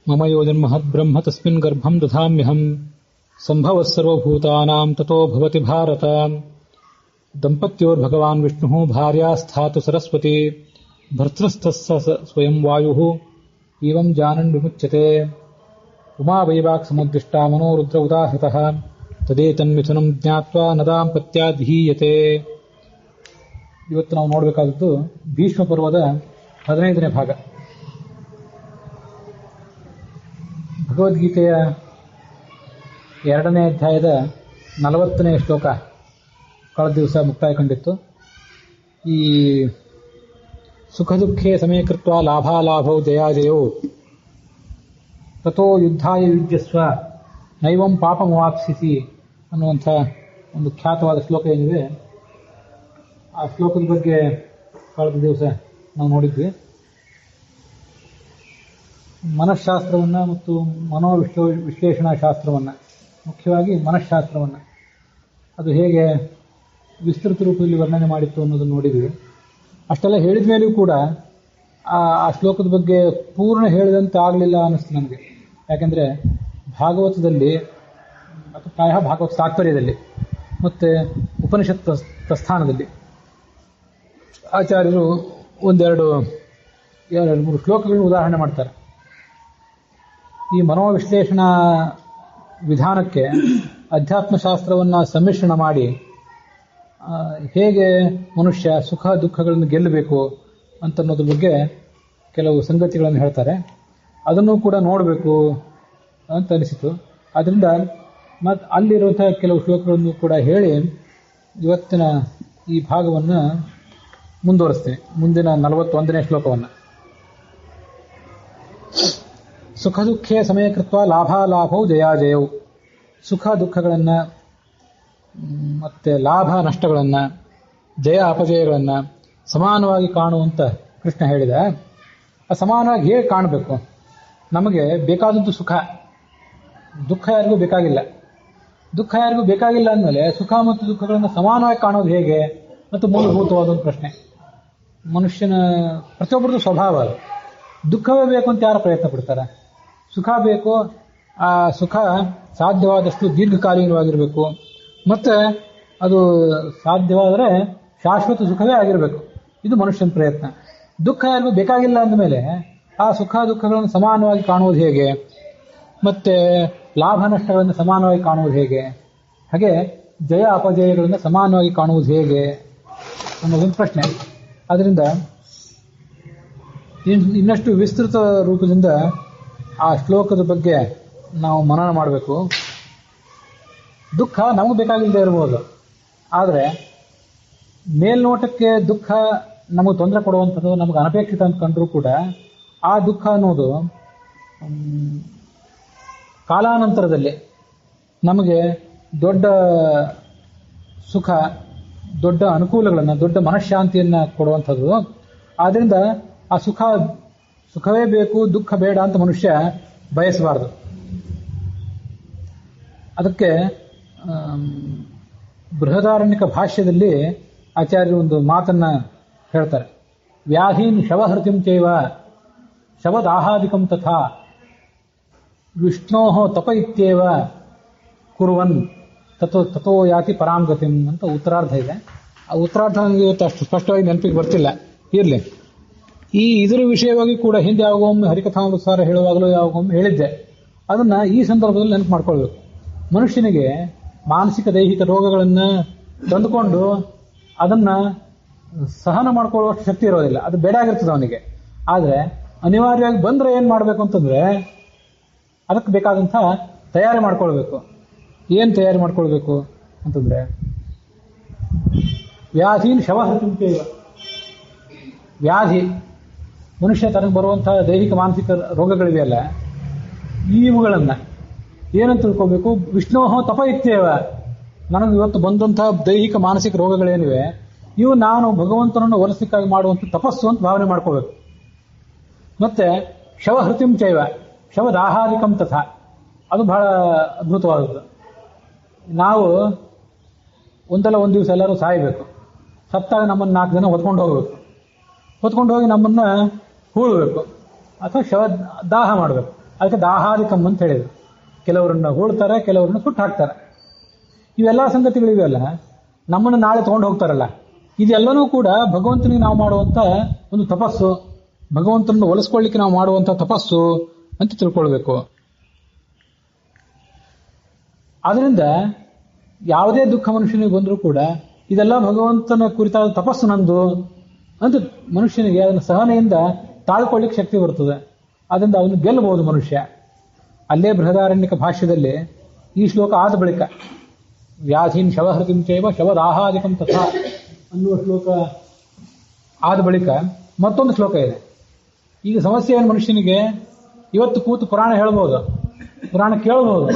ಮಮ ಯೋ ಜನ್ಮಹದ್ಬ್ರಹ್ಮ ತಸ್ಮಿನ್ ಗರ್ಭಂ ದಧಾಮ್ಯಹಂ ಸಂಭವಃ ಸರ್ವಭೂತಾನಾಂ ತತೋ ಭವತಿ ಭಾರತ. ದಂಪತ್ಯೋರ್ಭಗವಾನ್ ವಿಷ್ಣುಃ ಭಾರ್ಯಾ ಸ್ಥಾತು ಸರಸ್ವತಿ ಭರ್ತೃಸ್ಥಃ ಸ್ವಯಂ ವಾಯುಃ ಏವಂ ಜಾನನ್ ವಿಮುಚ್ಯತೆ. ಉಮಾ ವೈವಾಕ್ ಸಮುದ್ದಿಷ್ಟಾ ಮನೋ ರುದ್ರ ಉದಾಹೃತಃ ತದೇತನ್ಮಿಥುನಂ ಜ್ಞಾತ್ವಾ ನ ದಾಂಪತ್ಯಾಧೀಯತೆ. ಇವತ್ತು ನಾವು ನೋಡಬೇಕಾದದ್ದು ಭೀಷ್ಮ ಪರ್ವದ 15ನೇ ಭಾಗ. ಭಗವದ್ಗೀತೆಯ 2ನೇ ಅಧ್ಯಾಯದ 40ನೇ ಶ್ಲೋಕ ಕಳೆದ ದಿವಸ ಮುಕ್ತಾಯ ಕಂಡಿತ್ತು. ಈ ಸುಖ ದುಃಖೇ ಸಮೀಕೃತ್ವ ಲಾಭಾಲಾಭೌ ಜಯಾಜಯೌ ತಥೋ ಯುದ್ಧಾಯ ಯುಜ್ಯಸ್ವ ನೈವಂ ಪಾಪಮವಾಪ್ಸಿಸಿ ಅನ್ನುವಂಥ ಒಂದು ಖ್ಯಾತವಾದ ಶ್ಲೋಕ ಏನಿದೆ, ಆ ಶ್ಲೋಕದ ಬಗ್ಗೆ ಕಳೆದ ದಿವಸ ನಾವು ನೋಡಿದ್ವಿ. ಮನಃಶಾಸ್ತ್ರವನ್ನು ಮತ್ತು ವಿಶ್ಲೇಷಣಾ ಶಾಸ್ತ್ರವನ್ನು, ಮುಖ್ಯವಾಗಿ ಮನಃಶಾಸ್ತ್ರವನ್ನು ಅದು ಹೇಗೆ ವಿಸ್ತೃತ ರೂಪದಲ್ಲಿ ವರ್ಣನೆ ಮಾಡಿತ್ತು ಅನ್ನೋದನ್ನು ನೋಡಿದ್ವಿ. ಅಷ್ಟೆಲ್ಲ ಹೇಳಿದ ಮೇಲೂ ಕೂಡ ಆ ಶ್ಲೋಕದ ಬಗ್ಗೆ ಪೂರ್ಣ ಹೇಳಿದಂತೆ ಆಗಲಿಲ್ಲ ಅನ್ನಿಸ್ತು ನನಗೆ. ಯಾಕೆಂದರೆ ಭಾಗವತದಲ್ಲಿ ಅಥವಾ ಪ್ರಾಯಃ ಭಾಗವತ ತಾತ್ಪರ್ಯದಲ್ಲಿ ಮತ್ತು ಉಪನಿಷತ್ ಪ್ರಸ್ಥಾನದಲ್ಲಿ ಆಚಾರ್ಯರು ಎರಡು ಮೂರು ಶ್ಲೋಕಗಳನ್ನು ಉದಾಹರಣೆ ಮಾಡ್ತಾರೆ. ಈ ಮನೋವಿಶ್ಲೇಷಣಾ ವಿಧಾನಕ್ಕೆ ಅಧ್ಯಾತ್ಮಶಾಸ್ತ್ರವನ್ನು ಸಮ್ಮಿಶ್ರಣ ಮಾಡಿ ಹೇಗೆ ಮನುಷ್ಯ ಸುಖ ದುಃಖಗಳನ್ನು ಗೆಲ್ಲಬೇಕು ಅಂತನ್ನೋದ್ರ ಬಗ್ಗೆ ಕೆಲವು ಸಂಗತಿಗಳನ್ನು ಹೇಳ್ತಾರೆ. ಅದನ್ನು ಕೂಡ ನೋಡಬೇಕು ಅಂತ ಅನಿಸಿತು. ಆದ್ದರಿಂದ ಮತ್ತು ಅಲ್ಲಿರುವಂಥ ಕೆಲವು ಶ್ಲೋಕಗಳನ್ನು ಕೂಡ ಹೇಳಿ ಇವತ್ತಿನ ಈ ಭಾಗವನ್ನು ಮುಂದುವರಿಸ್ತೇನೆ. ಮುಂದಿನ 41ನೇ ಶ್ಲೋಕವನ್ನು. ಸುಖ ದುಃಖೇ ಸಮಯಕೃತ್ವ ಲಾಭಾಲಾಭೌ ಜಯಾಜಯೌ. ಸುಖ ದುಃಖಗಳನ್ನು ಮತ್ತು ಲಾಭ ನಷ್ಟಗಳನ್ನು, ಜಯ ಅಪಜಯಗಳನ್ನು ಸಮಾನವಾಗಿ ಕಾಣುವಂತ ಕೃಷ್ಣ ಹೇಳಿದ. ಆ ಸಮಾನವಾಗಿ ಹೇಗೆ ಕಾಣಬೇಕು? ನಮಗೆ ಬೇಕಾದದ್ದು ಸುಖ, ದುಃಖ ಯಾರಿಗೂ ಬೇಕಾಗಿಲ್ಲ. ದುಃಖ ಯಾರಿಗೂ ಬೇಕಾಗಿಲ್ಲ ಅಂದಮೇಲೆ ಸುಖ ಮತ್ತು ದುಃಖಗಳನ್ನು ಸಮಾನವಾಗಿ ಕಾಣೋದು ಹೇಗೆ ಮತ್ತು ಮೂಲಭೂತವಾದ ಒಂದು ಪ್ರಶ್ನೆ. ಮನುಷ್ಯನ ಪ್ರತಿಯೊಬ್ಬರದ್ದು ಸ್ವಭಾವ ಅದು. ದುಃಖವೇ ಬೇಕು ಅಂತ ಯಾರು ಪ್ರಯತ್ನ ಪಡ್ತಾರೆ? ಸುಖ ಬೇಕು. ಆ ಸುಖ ಸಾಧ್ಯವಾದಷ್ಟು ದೀರ್ಘಕಾಲೀನವಾಗಿರಬೇಕು ಮತ್ತು ಅದು ಸಾಧ್ಯವಾದರೆ ಶಾಶ್ವತ ಸುಖವೇ ಆಗಿರಬೇಕು. ಇದು ಮನುಷ್ಯನ ಪ್ರಯತ್ನ. ದುಃಖ ಯಾರಿಗೂ ಬೇಕಾಗಿಲ್ಲ ಅಂದಮೇಲೆ ಆ ಸುಖ ದುಃಖಗಳನ್ನು ಸಮಾನವಾಗಿ ಕಾಣುವುದು ಹೇಗೆ ಮತ್ತು ಲಾಭ ನಷ್ಟಗಳನ್ನು ಸಮಾನವಾಗಿ ಕಾಣುವುದು ಹೇಗೆ, ಹಾಗೆ ಜಯ ಅಪಜಯಗಳನ್ನು ಸಮಾನವಾಗಿ ಕಾಣುವುದು ಹೇಗೆ ಅನ್ನೋದೊಂದು ಪ್ರಶ್ನೆ. ಆದ್ದರಿಂದ ಇನ್ನಷ್ಟು ವಿಸ್ತೃತ ರೂಪದಿಂದ ಆ ಶ್ಲೋಕದ ಬಗ್ಗೆ ನಾವು ಮನನ ಮಾಡಬೇಕು. ದುಃಖ ನಮಗೆ ಬೇಕಾಗಿಲ್ಲದೆ ಇರ್ಬೋದು, ಆದರೆ ಮೇಲ್ನೋಟಕ್ಕೆ ದುಃಖ ನಮಗೆ ತೊಂದರೆ ಕೊಡುವಂಥದ್ದು, ನಮಗೆ ಅನಪೇಕ್ಷಿತ ಅಂತ ಕಂಡ್ರೂ ಕೂಡ ಆ ದುಃಖ ಅನ್ನೋದು ಕಾಲಾನಂತರದಲ್ಲಿ ನಮಗೆ ದೊಡ್ಡ ಸುಖ, ದೊಡ್ಡ ಅನುಕೂಲಗಳನ್ನು, ದೊಡ್ಡ ಮನಃಶಾಂತಿಯನ್ನು ಕೊಡುವಂಥದ್ದು. ಆದ್ದರಿಂದ ಆ ಸುಖವೇ ಬೇಕು, ದುಃಖ ಬೇಡ ಅಂತ ಮನುಷ್ಯ ಬಯಸಬಾರದು. ಅದಕ್ಕೆ ಬೃಹದಾರಣ್ಯಕ ಭಾಷ್ಯದಲ್ಲಿ ಆಚಾರ್ಯರು ಒಂದು ಮಾತನ್ನು ಹೇಳ್ತಾರೆ. ವ್ಯಾಧೀನ್ ಶವಹೃತಿಂ ಚೈವ ಶವದಾಹಾದಿಕಂ ತಥಾ ವಿಷ್ಣೋ ತಪ ಇತ್ಯೇವ ಕುರುವನ್ ತಥೋ ಯಾತಿ ಪರಾಂಗತಿಂ ಅಂತ ಉತ್ತರಾರ್ಧ ಇದೆ. ಆ ಉತ್ತರಾರ್ಧ ನನಗೆ ಇವತ್ತು ಅಷ್ಟು ಸ್ಪಷ್ಟವಾಗಿ ನೆನಪಿಗೆ ಬರ್ತಿಲ್ಲ, ಇರಲಿ. ಇದರ ವಿಷಯವಾಗಿ ಕೂಡ ಹಿಂದೆ ಯಾವಾಗೊಮ್ಮೆ ಹರಿಕಥಾಮೃತಸಾರ ಹೇಳುವಾಗಲೂ ಯಾವಾಗೊಮ್ಮೆ ಹೇಳಿದ್ದೆ. ಅದನ್ನು ಈ ಸಂದರ್ಭದಲ್ಲಿ ನೆನಪು ಮಾಡ್ಕೊಳ್ಬೇಕು. ಮನುಷ್ಯನಿಗೆ ಮಾನಸಿಕ ದೈಹಿಕ ರೋಗಗಳನ್ನು ತಂದುಕೊಂಡು ಅದನ್ನು ಸಹನ ಮಾಡ್ಕೊಳ್ಳುವಷ್ಟು ಶಕ್ತಿ ಇರೋದಿಲ್ಲ, ಅದು ಬೇಡ ಆಗಿರ್ತದೆ ಅವನಿಗೆ. ಆದರೆ ಅನಿವಾರ್ಯವಾಗಿ ಬಂದರೆ ಏನು ಮಾಡಬೇಕು ಅಂತಂದರೆ ಅದಕ್ಕೆ ಬೇಕಾದಂಥ ತಯಾರಿ ಮಾಡ್ಕೊಳ್ಬೇಕು. ಏನು ತಯಾರಿ ಮಾಡ್ಕೊಳ್ಬೇಕು ಅಂತಂದರೆ ವ್ಯಾಧೀನ್ ಶವಹೃತಿಂಚೈವ. ವ್ಯಾಧಿ, ಮನುಷ್ಯ ತನಗೆ ಬರುವಂತಹ ದೈಹಿಕ ಮಾನಸಿಕ ರೋಗಗಳಿವೆಯಲ್ಲ, ಇವುಗಳನ್ನು ಏನಂತ ತಿಳ್ಕೋಬೇಕು? ವಿಷ್ಣೋಹೋ ತಪ ಇತ್ಯೇವ. ನನಗೆ ಇವತ್ತು ಬಂದಂತಹ ದೈಹಿಕ ಮಾನಸಿಕ ರೋಗಗಳೇನಿವೆ ಇವು ನಾನು ಭಗವಂತನನ್ನು ಒಲಿಸಲಿಕ್ಕಾಗಿ ಮಾಡುವಂಥ ತಪಸ್ಸು ಅಂತ ಭಾವನೆ ಮಾಡ್ಕೋಬೇಕು. ಮತ್ತೆ ಶವಹೃತಿಂ ಚೈವ ಶವದಾಹಾದಿಕಂ ತಥಾ, ಅದು ಬಹಳ ಅದ್ಭುತವಾದದ್ದು. ನಾವು ಒಂದಲ್ಲ ಒಂದು ದಿವಸ ಎಲ್ಲರೂ ಸಾಯಬೇಕು. ಸತ್ತಾಗ ನಮ್ಮನ್ನು 4 ಜನ ಹೊತ್ಕೊಂಡು ಹೋಗಬೇಕು. ಹೊತ್ಕೊಂಡು ಹೋಗಿ ನಮ್ಮನ್ನು ಹೂಳಬೇಕು ಅಥವಾ ದಾಹ ಮಾಡಬೇಕು. ಅದಕ್ಕೆ ದಾಹಾದಿಕಂ ಅಂತ ಹೇಳಿದ್ರು. ಕೆಲವರನ್ನ ಹೂಳ್ತಾರೆ, ಕೆಲವರನ್ನ ಸುಟ್ಟು ಹಾಕ್ತಾರೆ. ಇವೆಲ್ಲ ಸಂಗತಿಗಳಿವೆಯಲ್ಲ, ನಮ್ಮನ್ನು ನಾಳೆ ತಗೊಂಡು ಹೋಗ್ತಾರಲ್ಲ, ಇದೆಲ್ಲನೂ ಕೂಡ ಭಗವಂತನಿಗೆ ನಾವು ಮಾಡುವಂಥ ಒಂದು ತಪಸ್ಸು, ಭಗವಂತನನ್ನು ಒಲಿಸ್ಕೊಳ್ಳಿಕ್ಕೆ ನಾವು ಮಾಡುವಂಥ ತಪಸ್ಸು ಅಂತ ತಿಳ್ಕೊಳ್ಬೇಕು. ಆದ್ರಿಂದ ಯಾವುದೇ ದುಃಖ ಮನುಷ್ಯನಿಗೆ ಬಂದರೂ ಕೂಡ ಇದೆಲ್ಲ ಭಗವಂತನ ಕುರಿತಾದ ತಪಸ್ಸು ನಂದು ಅಂತ ಮನುಷ್ಯನಿಗೆ ಅದನ್ನು ಸಹನೆಯಿಂದ ತಾಳ್ಕೊಳ್ಳಿಕ್ಕೆ ಶಕ್ತಿ ಬರ್ತದೆ. ಅದರಿಂದ ಅವನು ಗೆಲ್ಲಬಹುದು ಮನುಷ್ಯ. ಅಲ್ಲೇ ಬೃಹದಾರಣ್ಯಕ ಭಾಷ್ಯದಲ್ಲಿ ಈ ಶ್ಲೋಕ ಆದ ಬಳಿಕ ವ್ಯಾಧೀನ್ ಶವಹೃತಿಂ ಚೈವ ಶವದಾಹಾದಿಕಂ ತಥಾ ಅನ್ನುವ ಶ್ಲೋಕ ಆದ ಬಳಿಕ ಮತ್ತೊಂದು ಶ್ಲೋಕ ಇದೆ. ಈಗ ಸಮಸ್ಯೆ ಏನು ಮನುಷ್ಯನಿಗೆ, ಇವತ್ತು ಕೂತು ಪುರಾಣ ಹೇಳ್ಬೋದು, ಪುರಾಣ ಕೇಳಬಹುದು,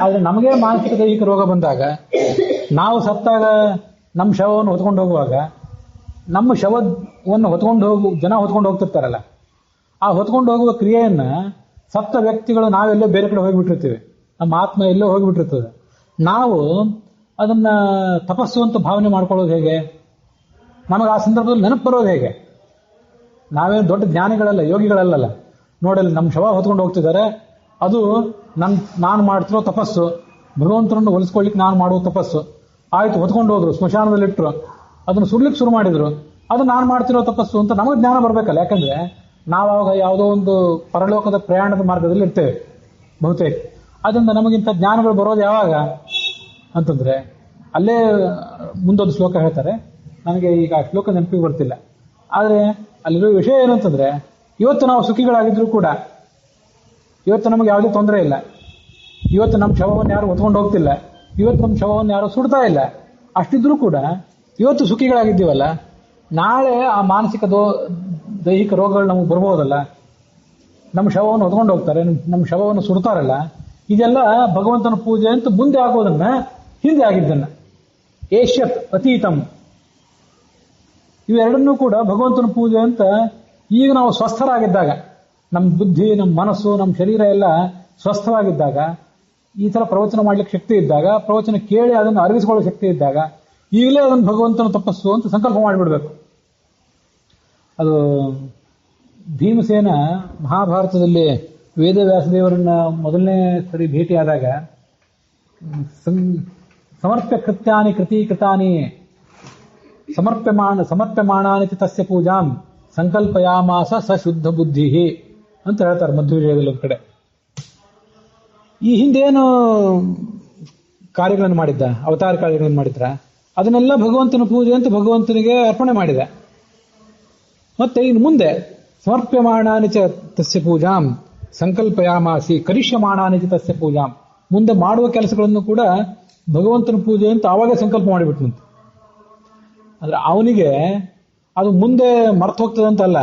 ಆದರೆ ನಮಗೆ ಮಾನಸಿಕ ದೈಹಿಕ ರೋಗ ಬಂದಾಗ, ನಾವು ಸತ್ತಾಗ ನಮ್ಮ ಶವವನ್ನು ಹೊತ್ಕೊಂಡು ಹೋಗುವಾಗ, ನಮ್ಮ ಶವವನ್ನು ಜನ ಹೊತ್ಕೊಂಡು ಹೋಗ್ತಿರ್ತಾರಲ್ಲ, ಆ ಹೊತ್ಕೊಂಡು ಹೋಗುವ ಕ್ರಿಯೆಯನ್ನ ಸತ್ತ ವ್ಯಕ್ತಿಗಳು ನಾವೆಲ್ಲೋ ಬೇರೆ ಕಡೆ ಹೋಗಿಬಿಟ್ಟಿರ್ತೀವಿ, ನಮ್ಮ ಆತ್ಮ ಎಲ್ಲೋ ಹೋಗಿಬಿಟ್ಟಿರ್ತದೆ. ನಾವು ಅದನ್ನ ತಪಸ್ಸು ಅಂತ ಭಾವನೆ ಮಾಡ್ಕೊಳ್ಳೋದು ಹೇಗೆ? ನಮಗೆ ಆ ಸಂದರ್ಭದಲ್ಲಿ ನೆನಪು ಬರೋದು ಹೇಗೆ? ನಾವೇನು ದೊಡ್ಡ ಜ್ಞಾನಿಗಳಲ್ಲ, ಯೋಗಿಗಳಲ್ಲಲ್ಲ. ನೋಡಲ್ಲ, ನಮ್ಮ ಶವ ಹೊತ್ಕೊಂಡು ಹೋಗ್ತಿದ್ದಾರೆ, ಅದು ನಾನು ಮಾಡ್ತಿರೋ ತಪಸ್ಸು, ಭಗವಂತನನ್ನು ಒಲಿಸ್ಕೊಳ್ಳಿಕ್ಕೆ ನಾನು ಮಾಡುವ ತಪಸ್ಸು. ಆಯ್ತು, ಹೊತ್ಕೊಂಡು ಹೋದ್ರು, ಸ್ಮಶಾನದಲ್ಲಿಟ್ಟರು, ಅದನ್ನು ಸುಡ್ಲಿಕ್ಕೆ ಶುರು ಮಾಡಿದ್ರು, ಅದು ನಾನು ಮಾಡ್ತಿರೋ ತಪಸ್ಸು ಅಂತ ನಮಗೆ ಜ್ಞಾನ ಬರಬೇಕಲ್ಲ. ಯಾಕಂದ್ರೆ ನಾವಾಗ ಯಾವುದೋ ಒಂದು ಪರಲೋಕದ ಪ್ರಯಾಣದ ಮಾರ್ಗದಲ್ಲಿ ಇರ್ತೇವೆ ಬಹುತೇಕ. ಅದರಿಂದ ನಮಗಿಂತ ಜ್ಞಾನಗಳು ಬರೋದು ಯಾವಾಗ ಅಂತಂದ್ರೆ, ಅಲ್ಲೇ ಮುಂದೊಂದು ಶ್ಲೋಕ ಹೇಳ್ತಾರೆ, ನನಗೆ ಈಗ ಆ ಶ್ಲೋಕ ನೆನಪಿಗೆ ಬರ್ತಿಲ್ಲ. ಆದರೆ ಅಲ್ಲಿರೋ ವಿಷಯ ಏನು ಅಂತಂದ್ರೆ, ಇವತ್ತು ನಾವು ಸುಖಿಗಳಾಗಿದ್ರು ಕೂಡ ಇವತ್ತು ನಮಗೆ ಯಾವುದೇ ತೊಂದರೆ ಇಲ್ಲ, ಇವತ್ತು ನಮ್ಮ ಶವವನ್ನು ಯಾರು ಹೊತ್ಕೊಂಡು ಹೋಗ್ತಿಲ್ಲ, ಇವತ್ತು ನಮ್ಮ ಶವವನ್ನು ಯಾರು ಸುಡ್ತಾ ಇಲ್ಲ, ಅಷ್ಟಿದ್ರೂ ಕೂಡ ಇವತ್ತು ಸುಖಿಗಳಾಗಿದ್ದೀವಲ್ಲ, ನಾಳೆ ಆ ಮಾನಸಿಕ ದೈಹಿಕ ರೋಗಗಳು ನಮಗೆ ಬರ್ಬೋದಲ್ಲ. ನಮ್ಮ ಶವವನ್ನು ಹೊತ್ಕೊಂಡು ಹೋಗ್ತಾರೆ, ನಮ್ಮ ಶವವನ್ನು ಸುಡ್ತಾರಲ್ಲ, ಇದೆಲ್ಲ ಭಗವಂತನ ಪೂಜೆ ಅಂತ ಮುಂದೆ ಆಗೋದನ್ನ ಹಿಂದೆ ಆಗಿದ್ದನ್ನ ಏಷ್ಯತ್ ಅತೀತಂ, ಇವೆರಡನ್ನೂ ಕೂಡ ಭಗವಂತನ ಪೂಜೆ ಅಂತ ಈಗ ನಾವು ಸ್ವಸ್ಥರಾಗಿದ್ದಾಗ, ನಮ್ಮ ಬುದ್ಧಿ, ನಮ್ಮ ಮನಸ್ಸು, ನಮ್ಮ ಶರೀರ ಎಲ್ಲ ಸ್ವಸ್ಥವಾಗಿದ್ದಾಗ, ಈ ತರ ಪ್ರವಚನ ಮಾಡ್ಲಿಕ್ಕೆ ಶಕ್ತಿ ಇದ್ದಾಗ, ಪ್ರವಚನ ಕೇಳಿ ಅದನ್ನು ಅರಿವಿಸಿಕೊಳ್ಳೋ ಶಕ್ತಿ ಇದ್ದಾಗ, ಈಗಲೇ ಅದನ್ನು ಭಗವಂತನ ತಪಸ್ಸು ಅಂತ ಸಂಕಲ್ಪ ಮಾಡಿಬಿಡ್ಬೇಕು. ಅದು ಭೀಮಸೇನ ಮಹಾಭಾರತದಲ್ಲಿ ವೇದವ್ಯಾಸದೇವರನ್ನ ಮೊದಲನೇ ಸರಿ ಭೇಟಿಯಾದಾಗ ಸಮರ್ಪ್ಯ ಕೃತ್ಯಾನಿ ಕೃತೀಕೃತಾನಿ ಸಮರ್ಪ್ಯಮಾಣಾನಿ ತಸ್ಯ ಪೂಜಾಂ ಸಂಕಲ್ಪಯಾಮಾಸ ಸ ಶುದ್ಧ ಬುದ್ಧಿ ಅಂತ ಹೇಳ್ತಾರೆ ಮಧ್ವವಿಜಯದಲ್ಲಿ ಒಂದು ಕಡೆ. ಈ ಹಿಂದೇನು ಕಾರ್ಯಗಳನ್ನು ಮಾಡಿದ್ದ, ಅವತಾರ ಕಾರ್ಯಗಳನ್ನು ಮಾಡಿದ್ರ, ಅದನ್ನೆಲ್ಲ ಭಗವಂತನ ಪೂಜೆ ಅಂತ ಭಗವಂತನಿಗೆ ಅರ್ಪಣೆ ಮಾಡಿದ. ಮತ್ತೆ ಇನ್ನು ಮುಂದೆ ಸಮರ್ಪ್ಯಮಾಣಾನಿ ಚ ತಸ್ಯ ಪೂಜಾಂ ಸಂಕಲ್ಪಯಾಮಾಸಿ ಕರಿಷ್ಯಮಾಣಾನಿ ಚ ತಸ್ಯ ಪೂಜಾಂ, ಮುಂದೆ ಮಾಡುವ ಕೆಲಸಗಳನ್ನು ಕೂಡ ಭಗವಂತನ ಪೂಜೆ ಅಂತ ಆವಾಗ ಸಂಕಲ್ಪ ಮಾಡಿಬಿಟ್ನಂತೆ. ಅಂದ್ರೆ ಅವನಿಗೆ ಅದು ಮುಂದೆ ಮರ್ತು ಹೋಗ್ತದಂತಲ್ಲ,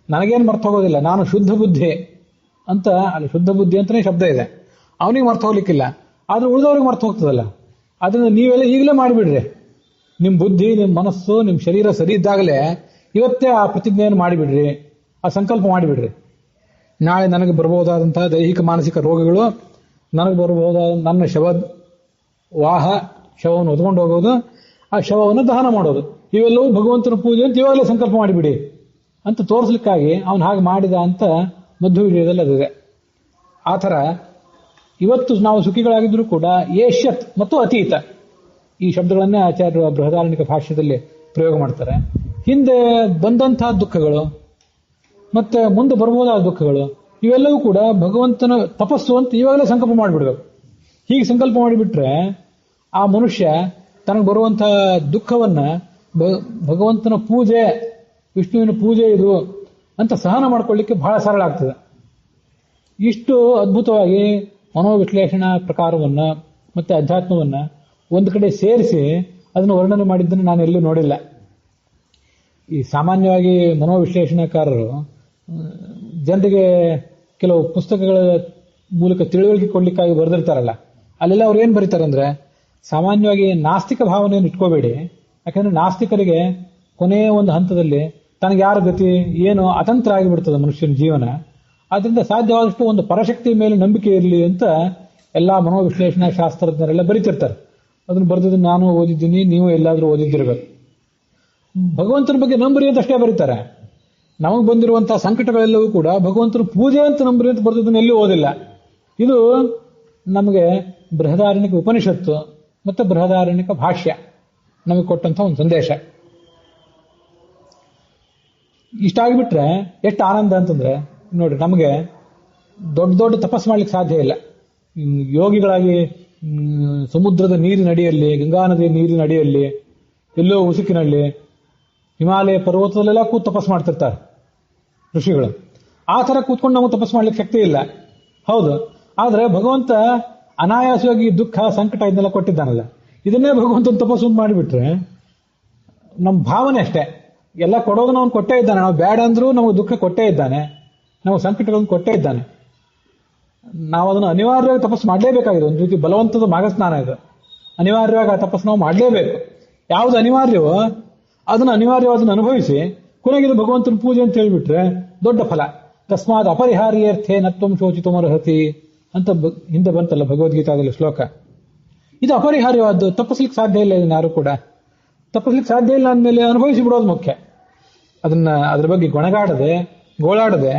ನನಗೇನು ಮರ್ತು ಹೋಗೋದಿಲ್ಲ, ನಾನು ಶುದ್ಧ ಬುದ್ಧಿ ಅಂತ, ಅಲ್ಲಿ ಶುದ್ಧ ಬುದ್ಧಿ ಅಂತಾನೆ ಶಬ್ದ ಇದೆ, ಅವನಿಗೆ ಮರ್ತು ಹೋಗ್ಲಿಕ್ಕಿಲ್ಲ, ಆದ್ರೆ ಉಳಿದವ್ರಿಗೆ ಮರ್ತು ಹೋಗ್ತದಲ್ಲ. ಅದರಿಂದ ನೀವೆಲ್ಲ ಈಗಲೇ ಮಾಡಿಬಿಡ್ರಿ, ನಿಮ್ಮ ಬುದ್ಧಿ, ನಿಮ್ಮ ಮನಸ್ಸು, ನಿಮ್ಮ ಶರೀರ ಸರಿ ಇದ್ದಾಗಲೇ ಇವತ್ತೇ ಆ ಪ್ರತಿಜ್ಞೆಯನ್ನು ಮಾಡಿಬಿಡ್ರಿ, ಆ ಸಂಕಲ್ಪ ಮಾಡಿಬಿಡ್ರಿ. ನಾಳೆ ನನಗೆ ಬರಬಹುದಾದಂತಹ ದೈಹಿಕ ಮಾನಸಿಕ ರೋಗಗಳು, ನನಗೆ ಬರಬಹುದಾದ ನನ್ನ ಶವವನ್ನು ಹೊತ್ಕೊಂಡು ಹೋಗೋದು, ಆ ಶವವನ್ನು ದಹನ ಮಾಡೋದು, ಇವೆಲ್ಲವೂ ಭಗವಂತನ ಪೂಜೆ ಅಂತ ಇವಾಗಲೇ ಸಂಕಲ್ಪ ಮಾಡಿಬಿಡಿ ಅಂತ ತೋರಿಸ್ಲಿಕ್ಕಾಗಿ ಅವನು ಹಾಗೆ ಮಾಡಿದ ಅಂತ ಮಧ್ವವಿಜಯದಲ್ಲಿ ಅದಿದೆ. ಆ ಥರ ಇವತ್ತು ನಾವು ಸುಖಿಗಳಾಗಿದ್ರೂ ಕೂಡ ಏಷ್ಯತ್ ಮತ್ತು ಅತೀತ ಈ ಶಬ್ದಗಳನ್ನೇ ಆಚಾರ್ಯರು ಬೃಹದಾರಣ್ಯಕ ಭಾಷ್ಯದಲ್ಲಿ ಪ್ರಯೋಗ ಮಾಡ್ತಾರೆ. ಹಿಂದೆ ಬಂದಂತಹ ದುಃಖಗಳು ಮತ್ತೆ ಮುಂದೆ ಬರಬಹುದಾದ ದುಃಖಗಳು, ಇವೆಲ್ಲವೂ ಕೂಡ ಭಗವಂತನ ತಪಸ್ಸು ಅಂತ ಇವಾಗಲೇ ಸಂಕಲ್ಪ ಮಾಡಿಬಿಡ್ಬೇಕು. ಹೀಗೆ ಸಂಕಲ್ಪ ಮಾಡಿಬಿಟ್ರೆ ಆ ಮನುಷ್ಯ ತನಗೆ ಬರುವಂತಹ ದುಃಖವನ್ನ ಭಗವಂತನ ಪೂಜೆ, ವಿಷ್ಣುವಿನ ಪೂಜೆ ಇದು ಅಂತ ಸಹನ ಮಾಡ್ಕೊಳ್ಳಿಕ್ಕೆ ಬಹಳ ಸರಳ ಆಗ್ತದೆ. ಇಷ್ಟು ಅದ್ಭುತವಾಗಿ ಮನೋವಿಶ್ಲೇಷಣಾ ಪ್ರಕಾರವನ್ನ ಮತ್ತೆ ಅಧ್ಯಾತ್ಮವನ್ನ ಒಂದು ಕಡೆ ಸೇರಿಸಿ ಅದನ್ನು ವರ್ಣನೆ ಮಾಡಿದ್ದನ್ನು ನಾನು ಎಲ್ಲೂ ನೋಡಿಲ್ಲ. ಈ ಸಾಮಾನ್ಯವಾಗಿ ಮನೋವಿಶ್ಲೇಷಣಾಕಾರರು ಜನರಿಗೆ ಕೆಲವು ಪುಸ್ತಕಗಳ ಮೂಲಕ ತಿಳುವಳಿಕೆ ಕೊಡ್ಲಿಕ್ಕಾಗಿ ಬರೆದಿರ್ತಾರಲ್ಲ, ಅಲ್ಲೆಲ್ಲ ಅವ್ರು ಏನ್ ಬರೀತಾರಂದ್ರೆ, ಸಾಮಾನ್ಯವಾಗಿ ನಾಸ್ತಿಕ ಭಾವನೆಯನ್ನು ಇಟ್ಕೋಬೇಡಿ. ಯಾಕಂದ್ರೆ ನಾಸ್ತಿಕರಿಗೆ ಕೊನೆಯ ಒಂದು ಹಂತದಲ್ಲಿ ತನಗೆ ಯಾರ ಗತಿ ಏನು ಅತಂತ್ರ ಆಗಿಬಿಡ್ತದೆ ಮನುಷ್ಯನ ಜೀವನ. ಆದ್ರಿಂದ ಸಾಧ್ಯವಾದಷ್ಟು ಒಂದು ಪರಶಕ್ತಿ ಮೇಲೆ ನಂಬಿಕೆ ಇರಲಿ ಅಂತ ಎಲ್ಲಾ ಮನೋವಿಶ್ಲೇಷಣಾ ಶಾಸ್ತ್ರಜ್ಞರೆಲ್ಲ ಬರೀತಿರ್ತಾರೆ. ಅದನ್ನು ಬರೆದಿದ್ದು ನಾನು ಓದಿದ್ದೀನಿ, ನೀವು ಎಲ್ಲಾದ್ರೂ ಓದಿದ್ದಿರ್ಬೇಕು. ಭಗವಂತನ ಬಗ್ಗೆ ನಂಬರಿ ಅಂತ ಅಷ್ಟೇ ಬರೀತಾರೆ. ನಮಗೆ ಬಂದಿರುವಂತಹ ಸಂಕಟಗಳೆಲ್ಲವೂ ಕೂಡ ಭಗವಂತನ ಪೂಜೆ ಅಂತ ನಂಬ್ರಿ ಅಂತ ಬರೆದದನ್ನು ಎಲ್ಲೂ ಓದಿಲ್ಲ. ಇದು ನಮಗೆ ಬೃಹದಾರಣ್ಯಕ ಉಪನಿಷತ್ತು ಮತ್ತು ಬೃಹದಾರಣ್ಯಕ ಭಾಷ್ಯ ನಮಗೆ ಕೊಟ್ಟಂತ ಒಂದು ಸಂದೇಶ. ಇಷ್ಟಾಗಿಬಿಟ್ರೆ ಎಷ್ಟು ಆನಂದ ಅಂತಂದ್ರೆ ನೋಡ್ರಿ, ನಮಗೆ ದೊಡ್ಡ ದೊಡ್ಡ ತಪಸ್ಸು ಮಾಡ್ಲಿಕ್ಕೆ ಸಾಧ್ಯ ಇಲ್ಲ. ಯೋಗಿಗಳಾಗಿ ಸಮುದ್ರದ ನೀರಿನ ಅಡಿಯಲ್ಲಿ, ಗಂಗಾ ನದಿಯ ನೀರಿನ ಅಡಿಯಲ್ಲಿ, ಎಲ್ಲೋ ಉಸುಕಿನಲ್ಲಿ, ಹಿಮಾಲಯ ಪರ್ವತದಲ್ಲೆಲ್ಲ ಕೂತು ತಪಸ್ಸು ಮಾಡ್ತಿರ್ತಾರೆ ಋಷಿಗಳು. ಆ ಥರ ಕೂತ್ಕೊಂಡು ನಾವು ತಪಸ್ಸು ಮಾಡ್ಲಿಕ್ಕೆ ಶಕ್ತಿ ಇಲ್ಲ, ಹೌದು. ಆದ್ರೆ ಭಗವಂತ ಅನಾಯಾಸವಾಗಿ ದುಃಖ ಸಂಕಟ ಇದನ್ನೆಲ್ಲ ಕೊಟ್ಟಿದ್ದಾನಲ್ಲ, ಇದನ್ನೇ ಭಗವಂತನ ತಪಸ್ಸು ಮಾಡಿಬಿಟ್ರೆ ನಮ್ಮ ಭಾವನೆ ಅಷ್ಟೇ. ಎಲ್ಲ ಕೊಡೋದನ್ನ ಅವನು ಕೊಟ್ಟೇ ಇದ್ದಾನೆ. ನಾವು ಬೇಡ ಅಂದ್ರೂ ನಮಗೆ ದುಃಖ ಕೊಟ್ಟೇ ಇದ್ದಾನೆ, ನಾವು ಸಂಕಟಗಳನ್ನು ಕೊಟ್ಟೇ ಇದ್ದಾನೆ. ನಾವು ಅದನ್ನು ಅನಿವಾರ್ಯವಾಗಿ ತಪಸ್ಸು ಮಾಡಲೇಬೇಕಾಗಿದೆ. ಒಂದು ರೀತಿ ಬಲವಂತದ ಮಾಘಸ್ನಾನ ಇದು. ಅನಿವಾರ್ಯವಾಗಿ ಆ ತಪಸ್ಸು ನಾವು ಮಾಡಲೇಬೇಕು. ಯಾವುದು ಅನಿವಾರ್ಯವೋ ಅದನ್ನು ಅನಿವಾರ್ಯವಾದನ್ನು ಅನುಭವಿಸಿ ಕೊನೆಗಿದು ಭಗವಂತನ ಪೂಜೆ ಅಂತ ಹೇಳಿಬಿಟ್ರೆ ದೊಡ್ಡ ಫಲ. ತಸ್ಮಾತ್ ಅಪರಿಹಾರ್ಯರ್ಥೇ ನತ್ವಂ ಶೋಚಿತುಮರ್ಹತಿ ಅಂತ ಹಿಂದೆ ಬಂತಲ್ಲ ಭಗವದ್ಗೀತಾದಲ್ಲಿ ಶ್ಲೋಕ. ಇದು ಅಪರಿಹಾರ್ಯವಾದ್ದು, ತಪ್ಪಿಸ್ಲಿಕ್ಕೆ ಸಾಧ್ಯ ಇಲ್ಲ. ಇದನ್ನ ಯಾರು ಕೂಡ ತಪ್ಪಿಸ್ಲಿಕ್ಕೆ ಸಾಧ್ಯ ಇಲ್ಲ ಅಂದಮೇಲೆ ಅನುಭವಿಸಿ ಬಿಡೋದು ಮುಖ್ಯ. ಅದ್ರ ಬಗ್ಗೆ ಗೊಣಗಾಡದೆ ಗೋಳಾಡದೆ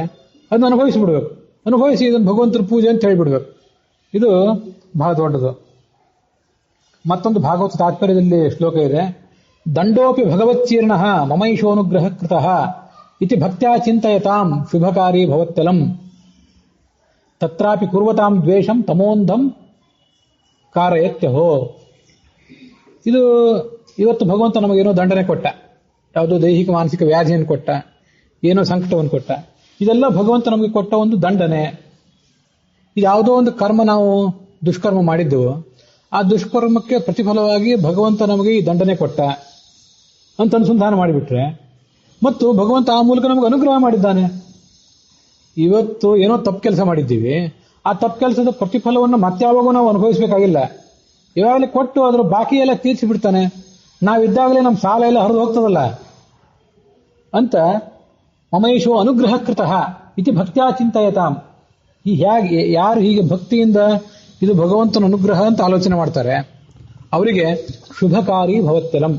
ಅದನ್ನ ಅನುಭವಿಸಿ ಬಿಡ್ಬೇಕು. ಅನುಭವಿಸಿ ಇದನ್ನು ಭಗವಂತನ ಪೂಜೆ ಅಂತ ಹೇಳಿಬಿಡ್ಬೇಕು. ಇದು ಬಹಳ ದೊಡ್ಡದು. ಮತ್ತೊಂದು ಭಾಗವತ ತಾತ್ಪರ್ಯದಲ್ಲಿ ಶ್ಲೋಕ ಇದೆ. ದಂಡೋಪಿ ಭಗವಚ್ಚೀರ್ಣ ಮಮೈಶೋನುಗ್ರಹ ಕೃತಃ ಇತಿ ಭಕ್ತ್ಯಾ ಚಿಂತಯತಾಂ ಶುಭಕಾರಿ ಭವತ್ಯಲಂ ತತ್ರಾಪಿ ಕುರ್ವತಾಂ ದ್ವೇಷಂ ತಮೋಂಧಂ ಕಾರಯತ್ಯಹೋ. ಇದು ಇವತ್ತು ಭಗವಂತ ನಮಗೇನೋ ದಂಡನೆ ಕೊಟ್ಟ, ಯಾವುದೋ ದೈಹಿಕ ಮಾನಸಿಕ ವ್ಯಾಧಿಯನ್ನು ಕೊಟ್ಟ, ಏನೋ ಸಂಕಟವನ್ನು ಕೊಟ್ಟ. ಇದೆಲ್ಲ ಭಗವಂತ ನಮಗೆ ಕೊಟ್ಟ ಒಂದು ದಂಡನೆ. ಇದು ಯಾವುದೋ ಒಂದು ಕರ್ಮ ನಾವು ದುಷ್ಕರ್ಮ ಮಾಡಿದ್ದೆವು, ಆ ದುಷ್ಕರ್ಮಕ್ಕೆ ಪ್ರತಿಫಲವಾಗಿ ಭಗವಂತ ನಮಗೆ ಈ ದಂಡನೆ ಕೊಟ್ಟ ಅಂತ ಅನುಸಂಧಾನ ಮಾಡಿಬಿಟ್ರೆ, ಮತ್ತು ಭಗವಂತ ಆ ಮೂಲಕ ನಮಗೆ ಅನುಗ್ರಹ ಮಾಡಿದ್ದಾನೆ. ಇವತ್ತು ಏನೋ ತಪ್ಪು ಕೆಲಸ ಮಾಡಿದ್ದೀವಿ, ಆ ತಪ್ಪು ಕೆಲಸದ ಪ್ರತಿಫಲವನ್ನು ಮತ್ಯಾವಾಗೂ ನಾವು ಅನುಭವಿಸಬೇಕಾಗಿಲ್ಲ. ಇವಾಗಲೇ ಕೊಟ್ಟು ಅದರ ಬಾಕಿ ಎಲ್ಲ ತೀರ್ಸಿ ಬಿಡ್ತಾನೆ. ನಾವಿದ್ದಾಗಲೇ ನಮ್ಮ ಸಾಲ ಎಲ್ಲ ಹರಿದು ಹೋಗ್ತದಲ್ಲ ಅಂತ ಮಮೈಶೋ ಅನುಗ್ರಹ ಕೃತಃ ಇತಿ ಭಕ್ತ್ಯಾ ಚಿಂತಯತಾಂ. ಯಾರು ಹೀಗೆ ಭಕ್ತಿಯಿಂದ ಇದು ಭಗವಂತನ ಅನುಗ್ರಹ ಅಂತ ಆಲೋಚನೆ ಮಾಡ್ತಾರೆ ಅವರಿಗೆ ಶುಭಕಾರಿ ಭವತ್ಯಲಂ,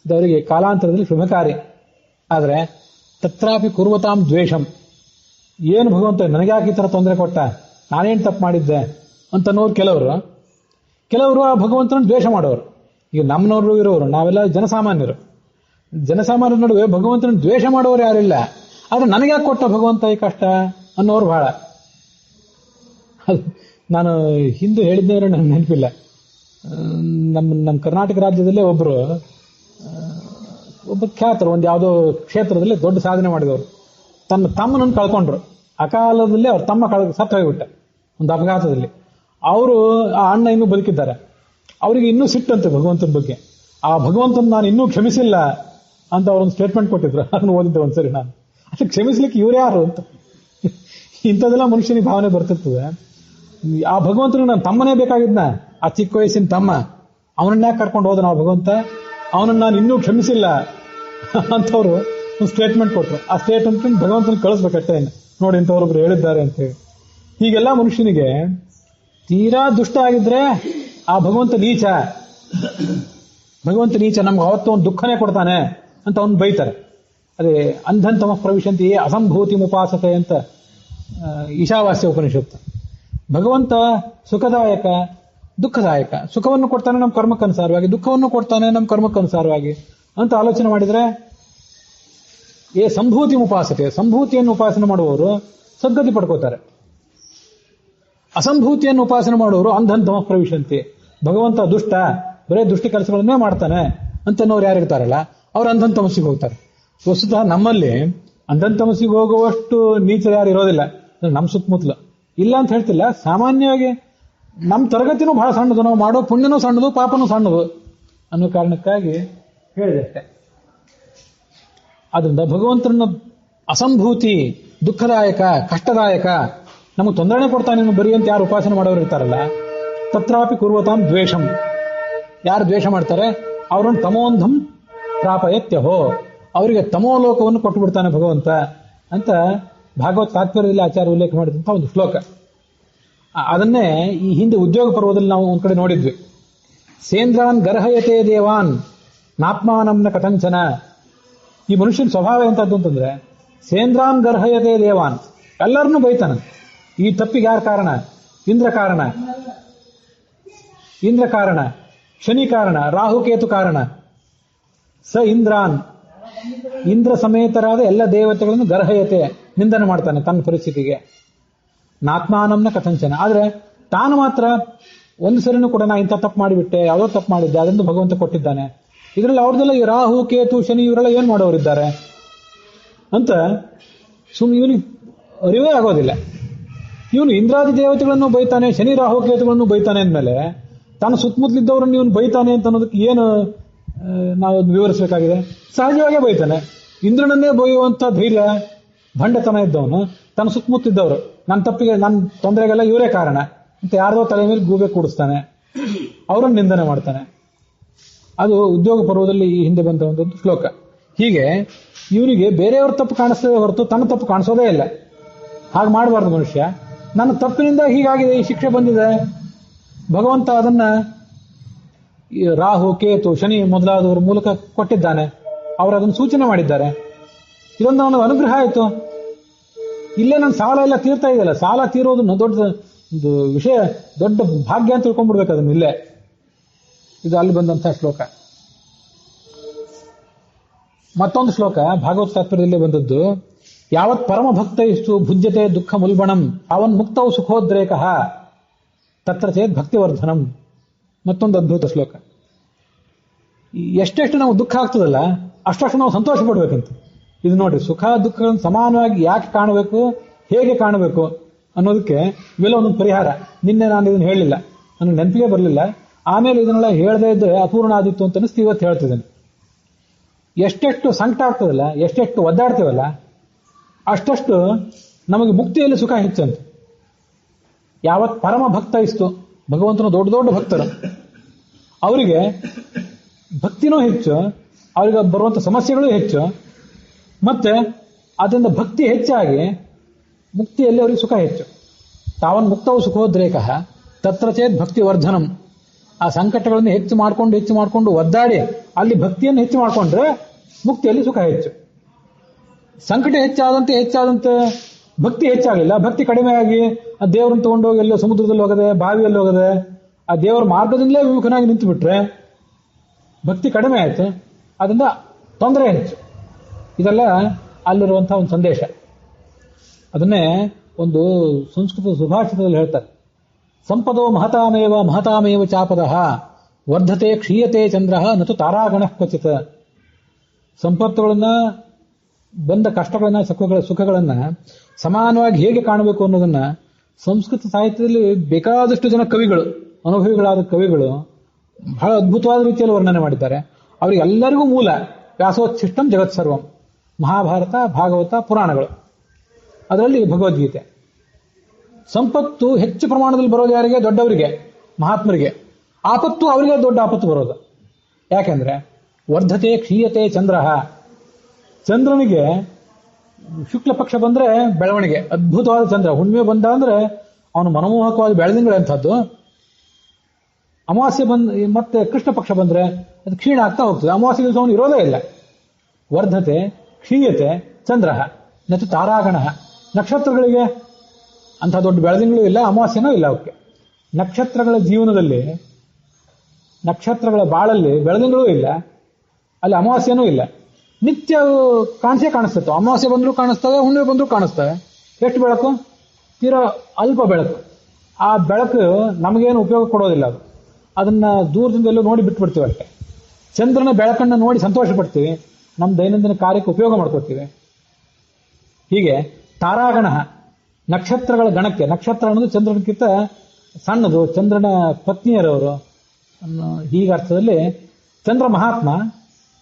ಅವರಿಗೆ ಕಾಲಾಂತರದಲ್ಲಿ ಶುಭಕಾರಿ. ಆದರೆ ತತ್ರಾಪಿ ಕುರ್ವತಾಂ ದ್ವೇಷಂ, ಏನು ಭಗವಂತ ನನಗ್ಯಾಕೆ ಈ ಥರ ತೊಂದರೆ ಕೊಟ್ಟ, ನಾನೇನು ತಪ್ಪು ಮಾಡಿದ್ದೆ ಅಂತನೋರು ಕೆಲವರು ಆ ಭಗವಂತನ ದ್ವೇಷ ಮಾಡೋರು. ಈಗ ನಮ್ಮನವರು ಇರೋರು ನಾವೆಲ್ಲ ಜನಸಾಮಾನ್ಯರ ನಡುವೆ ಭಗವಂತನ ದ್ವೇಷ ಮಾಡೋರು ಯಾರಿಲ್ಲ. ಆದ್ರೆ ನನಗ್ಯಾಕೆ ಕೊಟ್ಟ ಭಗವಂತ ಈ ಕಷ್ಟ ಅನ್ನೋರು ಬಹಳ. ನಾನು ಹಿಂದೆ ಹೇಳಿದ್ದೇನೆ, ನನಗೆ ನೆನಪಿಲ್ಲ. ನಮ್ಮ ಕರ್ನಾಟಕ ರಾಜ್ಯದಲ್ಲೇ ಒಬ್ಬ ಖ್ಯಾತರು ಒಂದು ಯಾವುದೋ ಕ್ಷೇತ್ರದಲ್ಲಿ ದೊಡ್ಡ ಸಾಧನೆ ಮಾಡಿದವರು ತನ್ನ ತಮ್ಮನನ್ನು ಕಳ್ಕೊಂಡ್ರು. ಅಕಾಲದಲ್ಲಿ ಅವ್ರ ತಮ್ಮ ಸತ್ತು ಹೋಗ್ಬಿಟ್ಟ ಒಂದು ಅಪಘಾತದಲ್ಲಿ. ಅವರು ಆ ಅಣ್ಣ ಇನ್ನೂ ಬದುಕಿದ್ದಾರೆ. ಅವರಿಗೆ ಇನ್ನೂ ಸಿಟ್ಟಂತೆ ಭಗವಂತನ ಬಗ್ಗೆ. ಆ ಭಗವಂತನ ನಾನು ಇನ್ನೂ ಕ್ಷಮಿಸಿಲ್ಲ ಅಂತ ಅವರೊಂದು ಸ್ಟೇಟ್ಮೆಂಟ್ ಕೊಟ್ಟಿದ್ರು. ಅದನ್ನು ಓದಿದ್ದೆ ಒಂದ್ಸರಿ ನಾನು. ಅಷ್ಟು ಕ್ಷಮಿಸ್ಲಿಕ್ಕೆ ಇವ್ರು ಯಾರು ಅಂತ ಇಂಥದ್ದೆಲ್ಲ ಮನುಷ್ಯನಿಗೆ ಭಾವನೆ ಬರ್ತಿರ್ತದೆ. ಆ ಭಗವಂತನಿಗೆ ನಾನು ತಮ್ಮನೇ ಬೇಕಾಗಿದ್ನ, ಆ ಚಿಕ್ಕ ವಯಸ್ಸಿನ ತಮ್ಮ, ಅವನನ್ನ ಕರ್ಕೊಂಡು ಹೋದ ನಾವು ಭಗವಂತ, ಅವನನ್ನು ನಾನು ಇನ್ನೂ ಕ್ಷಮಿಸಿಲ್ಲ ಅಂತವ್ರು ಒಂದು ಸ್ಟೇಟ್ಮೆಂಟ್ ಕೊಟ್ಟರು. ಆ ಸ್ಟೇಟ್ಮೆಂಟ್ ಭಗವಂತನ ಕಳಿಸ್ಬೇಕಷ್ಟೇ, ನೋಡಿ ಇಂಥವ್ರೊಬ್ರು ಹೇಳಿದ್ದಾರೆ ಅಂತ ಹೇಳಿ. ಹೀಗೆಲ್ಲ ಮನುಷ್ಯನಿಗೆ ತೀರಾ ದುಷ್ಟ ಆಗಿದ್ರೆ ಆ ಭಗವಂತ ನೀಚ ನಮ್ಗೆ ಅವತ್ತು ಒಂದು ದುಃಖನೇ ಕೊಡ್ತಾನೆ ಅಂತ ಅವ್ನು ಬೈತಾರೆ. ಅದೇ ಅಂಧಂತಮ ಪ್ರವಿಶಂತಿ ಅಸಂಭೂತಿ ಮುಪಾಸತೆ ಅಂತ ಈಶಾವಾಸ್ಯ ಉಪನಿಷತ್ತು. ಭಗವಂತ ಸುಖದಾಯಕ ದುಃಖದಾಯಕ, ಸುಖವನ್ನು ಕೊಡ್ತಾನೆ ನಮ್ಮ ಕರ್ಮಕ್ಕನುಸಾರವಾಗಿ, ದುಃಖವನ್ನು ಕೊಡ್ತಾನೆ ನಮ್ಮ ಕರ್ಮಕ್ಕನುಸಾರವಾಗಿ ಅಂತ ಆಲೋಚನೆ ಮಾಡಿದ್ರೆ ಸಂಭೂತಿ ಉಪಾಸತೆ, ಸಂಭೂತಿಯನ್ನು ಉಪಾಸನೆ ಮಾಡುವವರು ಸದ್ಗತಿ ಪಡ್ಕೋತಾರೆ. ಅಸಂಭೂತಿಯನ್ನು ಉಪಾಸನೆ ಮಾಡುವವರು ಅಂಧಂತಮ ಪ್ರವಿಶಂತಿ, ಭಗವಂತ ದುಷ್ಟ, ಬರೇ ದುಷ್ಟ ಕೆಲಸಗಳನ್ನೇ ಮಾಡ್ತಾನೆ ಅಂತನವ್ರು ಯಾರಿರ್ತಾರಲ್ಲ ಅವ್ರು ಅಂಧಂತಮಸ್ಸಿಗೆ ಹೋಗ್ತಾರೆ. ವಸ್ತುತಃ ನಮ್ಮಲ್ಲಿ ಅಂಧಂತಮಸ್ಸಿಗೆ ಹೋಗುವಷ್ಟು ನೀಚರು ಯಾರು ಇರೋದಿಲ್ಲ ನಮ್ಮ ಸುತ್ತಮುತ್ತಲು. ಇಲ್ಲ ಅಂತ ಹೇಳ್ತಿಲ್ಲ, ಸಾಮಾನ್ಯವಾಗಿ ನಮ್ಮ ತರಗತಿನೂ ಬಹಳ ಸಣ್ಣದು, ನಾವು ಮಾಡೋ ಪುಣ್ಯನೂ ಸಣ್ಣದು, ಪಾಪನೂ ಸಣ್ಣದು ಅನ್ನೋ ಕಾರಣಕ್ಕಾಗಿ ಹೇಳಿದೆ ಅಷ್ಟೆ. ಆದ್ರಿಂದ ಭಗವಂತನ ಅಸಂಭೂತಿ, ದುಃಖದಾಯಕ, ಕಷ್ಟದಾಯಕ, ನಮಗೆ ತೊಂದರೆನೇ ಕೊಡ್ತಾನೆ ಬರೀ ಅಂತ ಯಾರು ಉಪಾಸನೆ ಮಾಡೋರು ಇರ್ತಾರಲ್ಲ, ತತ್ರಾಪಿ ಕುರ್ವತಾಂ ದ್ವೇಷಂ, ಯಾರು ದ್ವೇಷ ಮಾಡ್ತಾರೆ ಅವ್ರನ್ನ ತಮೋಂಧಂ ಪ್ರಾಪಯತ್ಯಹೋ, ಅವರಿಗೆ ತಮೋಲೋಕವನ್ನು ಕೊಟ್ಟು ಬಿಡ್ತಾನೆ ಭಗವಂತ ಅಂತ ಭಾಗವತ್ ತಾತ್ಪರ್ಯದಲ್ಲಿ ಆಚಾರ್ಯ ಉಲ್ಲೇಖ ಮಾಡಿದಂಥ ಒಂದು ಶ್ಲೋಕ. ಅದನ್ನೇ ಈ ಹಿಂದೆ ಉದ್ಯೋಗ ಪರ್ವದಲ್ಲಿ ನಾವು ಒಂದ್ ಕಡೆ ನೋಡಿದ್ವಿ. ಸೇಂದ್ರಾನ್ ಗರ್ಹಯತೆ ದೇವಾನ್ ನಾತ್ಮಾನಂನ ಕಥಂಚನ. ಈ ಮನುಷ್ಯನ ಸ್ವಭಾವ ಎಂತದ್ದು ಅಂತಂದ್ರೆ ಸೇಂದ್ರಾನ್ ಗರ್ಹಯತೆ ದೇವಾನ್, ಎಲ್ಲರನ್ನೂ ಬೈತಾನ. ಈ ತಪ್ಪಿಗೆ ಯಾರು ಕಾರಣ? ಇಂದ್ರ ಕಾರಣ, ಶನಿ ಕಾರಣ, ರಾಹುಕೇತು ಕಾರಣ. ಸ ಇಂದ್ರಾನ್, ಇಂದ್ರ ಸಮೇತರಾದ ಎಲ್ಲ ದೇವತೆಗಳನ್ನು ಗರ್ಹಯತೆ, ನಿಂದನೆ ಮಾಡ್ತಾನೆ ತನ್ನ ಪರಿಸ್ಥಿತಿಗೆ. ನಾತ್ಮಾನಂನ ಕಥಂಚನ. ಆದ್ರೆ ತಾನು ಮಾತ್ರ ಒಂದು ಸರಿನೂ ಕೂಡ ನಾ ಇಂಥ ತಪ್ಪು ಮಾಡಿಬಿಟ್ಟೆ, ಯಾವುದೋ ತಪ್ಪು ಮಾಡಿದ್ದೆ, ಅದನ್ನು ಭಗವಂತ ಕೊಟ್ಟಿದ್ದಾನೆ. ಇದರಲ್ಲಿ ಅವ್ರದ್ದೆಲ್ಲ ಈ ರಾಹು ಕೇತು ಶನಿ ಇವರೆಲ್ಲ ಏನ್ ಮಾಡೋರಿದ್ದಾರೆ ಅಂತ ಇವನಿಗೆ ಅರಿವೇ ಆಗೋದಿಲ್ಲ. ಇವನು ಇಂದ್ರಾದಿ ದೇವತೆಗಳನ್ನು ಬೈತಾನೆ, ಶನಿ ರಾಹು ಕೇತುಗಳನ್ನು ಬೈತಾನೆ ಅಂದಮೇಲೆ ತಾನು ಸುತ್ತಮುತ್ತಲಿದ್ದವರನ್ನು ಇವನು ಬೈತಾನೆ ಅಂತ ಅನ್ನೋದಕ್ಕೆ ಏನು ನಾವು ವಿವರಿಸಬೇಕಾಗಿದೆ? ಸಹಜವಾಗೇ ಬೈತಾನೆ. ಇಂದ್ರನನ್ನೇ ಬೈಯುವಂತ ಧೈರ್ಯ, ಭಂಡತನ ಇದ್ದವನು ತನ್ನ ಸುತ್ತಮುತ್ತಿದ್ದವರು ನನ್ನ ತಪ್ಪಿಗೆ, ನನ್ನ ತೊಂದರೆಗೆಲ್ಲ ಇವರೇ ಕಾರಣ ಅಂತ ಯಾರ್ದೋ ತಲೆ ಮೇಲೆ ಗೂಬೆ ಕೂಡಿಸ್ತಾನೆ, ಅವರನ್ನು ನಿಂದನೆ ಮಾಡ್ತಾನೆ. ಅದು ಉದ್ಯೋಗ ಪರ್ವದಲ್ಲಿ ಈ ಹಿಂದೆ ಬಂದ ಒಂದು ಶ್ಲೋಕ. ಹೀಗೆ ಇವನಿಗೆ ಬೇರೆಯವ್ರ ತಪ್ಪು ಕಾಣಿಸ್ತದೆ ಹೊರತು ತನ್ನ ತಪ್ಪು ಕಾಣಿಸೋದೇ ಇಲ್ಲ. ಹಾಗೆ ಮಾಡಬಾರ್ದು ಮನುಷ್ಯ. ನನ್ನ ತಪ್ಪಿನಿಂದ ಹೀಗಾಗಿದೆ, ಈ ಶಿಕ್ಷೆ ಬಂದಿದೆ, ಭಗವಂತ ಅದನ್ನ ರಾಹು ಕೇತು ಶನಿ ಮೊದಲಾದವರ ಮೂಲಕ ಕೊಟ್ಟಿದ್ದಾನೆ, ಅವರು ಅದನ್ನು ಸೂಚನೆ ಮಾಡಿದ್ದಾರೆ. ಇದೊಂದು ಅವನ ಅನುಗ್ರಹ ಆಯಿತು. ಇಲ್ಲೇ ನನ್ನ ಸಾಲ ಎಲ್ಲ ತೀರ್ತಾ ಇದೆಯಲ್ಲ, ಸಾಲ ತೀರೋದನ್ನ ದೊಡ್ಡ ಒಂದು ವಿಷಯ, ದೊಡ್ಡ ಭಾಗ್ಯ ಅಂತ ತಿಳ್ಕೊಂಡ್ಬಿಡ್ಬೇಕು ಅದನ್ನ. ಇಲ್ಲೇ ಇದು ಅಲ್ಲಿ ಬಂದಂತಹ ಶ್ಲೋಕ. ಮತ್ತೊಂದು ಶ್ಲೋಕ ಭಾಗವತ ತಾತ್ಪರ್ಯದಲ್ಲಿ ಬಂದದ್ದು. ಯಾವತ್ ಪರಮ ಭಕ್ತ ಇಷ್ಟು ಭುಜ್ಯತೆ ದುಃಖ ಮುಲ್ಬಣಂ ಅವನ್ ಮುಕ್ತವು ಸುಖೋದ್ರೇಕ ತತ್ರ ಚೇತ್ ಭಕ್ತಿವರ್ಧನಂ. ಮತ್ತೊಂದು ಅದ್ಭುತ ಶ್ಲೋಕ. ಎಷ್ಟೆಷ್ಟು ನಾವು ದುಃಖ ಆಗ್ತದಲ್ಲ ಅಷ್ಟಷ್ಟು ನಾವು ಸಂತೋಷ ಪಡ್ಬೇಕಂತ. ಇದು ನೋಡ್ರಿ, ಸುಖ ದುಃಖಗಳನ್ನು ಸಮಾನವಾಗಿ ಯಾಕೆ ಕಾಣಬೇಕು, ಹೇಗೆ ಕಾಣಬೇಕು ಅನ್ನೋದಕ್ಕೆ ಇವೆಲ್ಲ ಒಂದೊಂದು ಪರಿಹಾರ. ನಿನ್ನೆ ನಾನು ಇದನ್ನು ಹೇಳಿಲ್ಲ, ನನಗೆ ನೆನಪಿಗೆ ಬರಲಿಲ್ಲ. ಆಮೇಲೆ ಇದನ್ನೆಲ್ಲ ಹೇಳದೇ ಇದ್ರೆ ಅಪೂರ್ಣ ಆದಿತ್ತು ಅಂತ ಅನಿಸ್ತು, ಇವತ್ತು ಹೇಳ್ತಿದ್ದೇನೆ. ಎಷ್ಟೆಷ್ಟು ಸಂಕಟ ಆಗ್ತದಲ್ಲ, ಎಷ್ಟೆಷ್ಟು ಒದ್ದಾಡ್ತೀವಲ್ಲ ಅಷ್ಟಷ್ಟು ನಮಗೆ ಮುಕ್ತಿಯಲ್ಲಿ ಸುಖ ಹೆಚ್ಚಂತ. ಯಾವತ್ ಪರಮ ಭಕ್ತ ಇಷ್ಟು, ಭಗವಂತನ ದೊಡ್ಡ ದೊಡ್ಡ ಭಕ್ತರು, ಅವರಿಗೆ ಭಕ್ತಿನೂ ಹೆಚ್ಚು, ಅವರಿಗೆ ಬರುವಂಥ ಸಮಸ್ಯೆಗಳು ಹೆಚ್ಚು, ಮತ್ತೆ ಅದರಿಂದ ಭಕ್ತಿ ಹೆಚ್ಚಾಗಿ ಮುಕ್ತಿಯಲ್ಲಿ ಅವರಿಗೆ ಸುಖ ಹೆಚ್ಚು. ತಾವನ್ ಮುಕ್ತವು ಸುಖೋದ್ರೇಕ ತತ್ರ ಚೇತ್ ಭಕ್ತಿ ವರ್ಧನಂ. ಆ ಸಂಕಟಗಳನ್ನು ಹೆಚ್ಚು ಮಾಡಿಕೊಂಡು ಒದ್ದಾಡಿ ಅಲ್ಲಿ ಭಕ್ತಿಯನ್ನು ಹೆಚ್ಚು ಮಾಡಿಕೊಂಡ್ರೆ ಮುಕ್ತಿಯಲ್ಲಿ ಸುಖ ಹೆಚ್ಚು. ಸಂಕಟ ಹೆಚ್ಚಾದಂತೆ ಭಕ್ತಿ ಹೆಚ್ಚಾಗಲಿಲ್ಲ, ಭಕ್ತಿ ಕಡಿಮೆಯಾಗಿ ಆ ದೇವರನ್ನು ತಗೊಂಡೋಗಿ ಎಲ್ಲೋ ಸಮುದ್ರದಲ್ಲಿ ಹೋಗದೆ, ಬಾವಿಯಲ್ಲಿ ಹೋಗದೆ, ಆ ದೇವರ ಮಾರ್ಗದಿಂದಲೇ ವಿಮುಖನಾಗಿ ನಿಂತು ಬಿಟ್ರೆ ಭಕ್ತಿ ಕಡಿಮೆ ಆಯ್ತು, ಅದರಿಂದ ತೊಂದರೆ ಹೆಚ್ಚು. ಇದೆಲ್ಲ ಅಲ್ಲಿರುವಂತಹ ಒಂದು ಸಂದೇಶ. ಅದನ್ನೇ ಒಂದು ಸಂಸ್ಕೃತ ಸುಭಾಷಿತದಲ್ಲಿ ಹೇಳ್ತಾರೆ. ಸಂಪದೋ ಮಹತಾಮೇವ ಚಾಪದಃ ವರ್ಧತೆ ಕ್ಷೀಯತೆ ಚಂದ್ರ ನತು ತಾರಾಗಣ ಕ್ವಚಿತ್. ಸಂಪತ್ತುಗಳನ್ನ, ಬಂದ ಕಷ್ಟಗಳನ್ನ, ಸುಖಗಳನ್ನ ಸಮಾನವಾಗಿ ಹೇಗೆ ಕಾಣಬೇಕು ಅನ್ನೋದನ್ನ ಸಂಸ್ಕೃತ ಸಾಹಿತ್ಯದಲ್ಲಿ ಬೇಕಾದಷ್ಟು ಜನ ಕವಿಗಳು, ಅನುಭವಿಗಳಾದ ಕವಿಗಳು ಬಹಳ ಅದ್ಭುತವಾದ ರೀತಿಯಲ್ಲಿ ವರ್ಣನೆ ಮಾಡಿದ್ದಾರೆ. ಅವರಿಗೆಲ್ಲರಿಗೂ ಮೂಲ ವ್ಯಾಸೋಚ್ಛಿಷ್ಟಂ ಜಗತ್ಸರ್ವಂ, ಮಹಾಭಾರತ, ಭಾಗವತ, ಪುರಾಣಗಳು, ಅದರಲ್ಲಿ ಭಗವದ್ಗೀತೆ. ಸಂಪತ್ತು ಹೆಚ್ಚು ಪ್ರಮಾಣದಲ್ಲಿ ಬರೋದು ಯಾರಿಗೆ? ದೊಡ್ಡವರಿಗೆ, ಮಹಾತ್ಮರಿಗೆ. ಆಪತ್ತು ಅವರಿಗೆ ದೊಡ್ಡ ಆಪತ್ತು ಬರೋದು. ಯಾಕೆಂದ್ರೆ ವರ್ಧತೆ ಕ್ಷೀಯತೆ ಚಂದ್ರ. ಚಂದ್ರನಿಗೆ ಶುಕ್ಲ ಪಕ್ಷ ಬಂದ್ರೆ ಬೆಳವಣಿಗೆ, ಅದ್ಭುತವಾದ ಚಂದ್ರ. ಹುಣ್ಣಿಮೆ ಬಂದ ಅಂದ್ರೆ ಅವನು ಮನಮೋಹಕವಾದ ಬೆಳದಿಂಗಳಂಥದ್ದು. ಅಮಾವಾಸ್ಯೆ ಮತ್ತೆ ಕೃಷ್ಣ ಪಕ್ಷ ಬಂದ್ರೆ ಅದು ಕ್ಷೀಣ ಆಗ್ತಾ ಹೋಗ್ತದೆ. ಅಮಾವಾಸ್ಯೆ ದಿವಸ ಅವನು ಇರೋದೇ ಇಲ್ಲ. ವರ್ಧತೆ ಕ್ಷೀಯತೆ ಚಂದ್ರ ನತು ತಾರಾಗಣ. ನಕ್ಷತ್ರಗಳಿಗೆ ಅಂಥ ದೊಡ್ಡ ಬೆಳದಿಂಗಳು ಇಲ್ಲ, ಅಮಾವಾಸ್ಯನೂ ಇಲ್ಲ ಅವಕ್ಕೆ. ನಕ್ಷತ್ರಗಳ ಜೀವನದಲ್ಲಿ, ನಕ್ಷತ್ರಗಳ ಬಾಳಲ್ಲಿ ಬೆಳದಿಂಗಳೂ ಇಲ್ಲ, ಅಲ್ಲಿ ಅಮಾವಾಸ್ಯನೂ ಇಲ್ಲ. ನಿತ್ಯ ಕಾಣಿಸ್ತವೆ. ಅಮಾವಾಸ್ಯೆ ಬಂದರೂ ಕಾಣಿಸ್ತವೆ, ಹುಣ್ಣಿಮೆ ಬಂದರೂ ಕಾಣಿಸ್ತವೆ. ಎಷ್ಟು ಬೆಳಕು? ತೀರಾ ಅಲ್ಪ ಬೆಳಕು. ಆ ಬೆಳಕು ನಮಗೇನು ಉಪಯೋಗ ಕೊಡೋದಿಲ್ಲ. ಅದನ್ನ ದೂರದಿಂದೆಲ್ಲೂ ನೋಡಿ ಬಿಟ್ಬಿಡ್ತೀವಿ ಅಷ್ಟೇ. ಚಂದ್ರನ ಬೆಳಕನ್ನು ನೋಡಿ ಸಂತೋಷ ಪಡ್ತೀವಿ, ನಮ್ಮ ದೈನಂದಿನ ಕಾರ್ಯಕ್ಕೆ ಉಪಯೋಗ ಮಾಡ್ಕೊತೀವಿ. ಹೀಗೆ ತಾರಾಗಣ, ನಕ್ಷತ್ರಗಳ ಗಣಕ್ಕೆ. ನಕ್ಷತ್ರ ಅನ್ನೋದು ಚಂದ್ರನಕ್ಕಿಂತ ಸಣ್ಣದು, ಚಂದ್ರನ ಪತ್ನಿಯರವರು. ಹೀಗೆ ಅರ್ಥದಲ್ಲಿ ಚಂದ್ರ ಮಹಾತ್ಮ,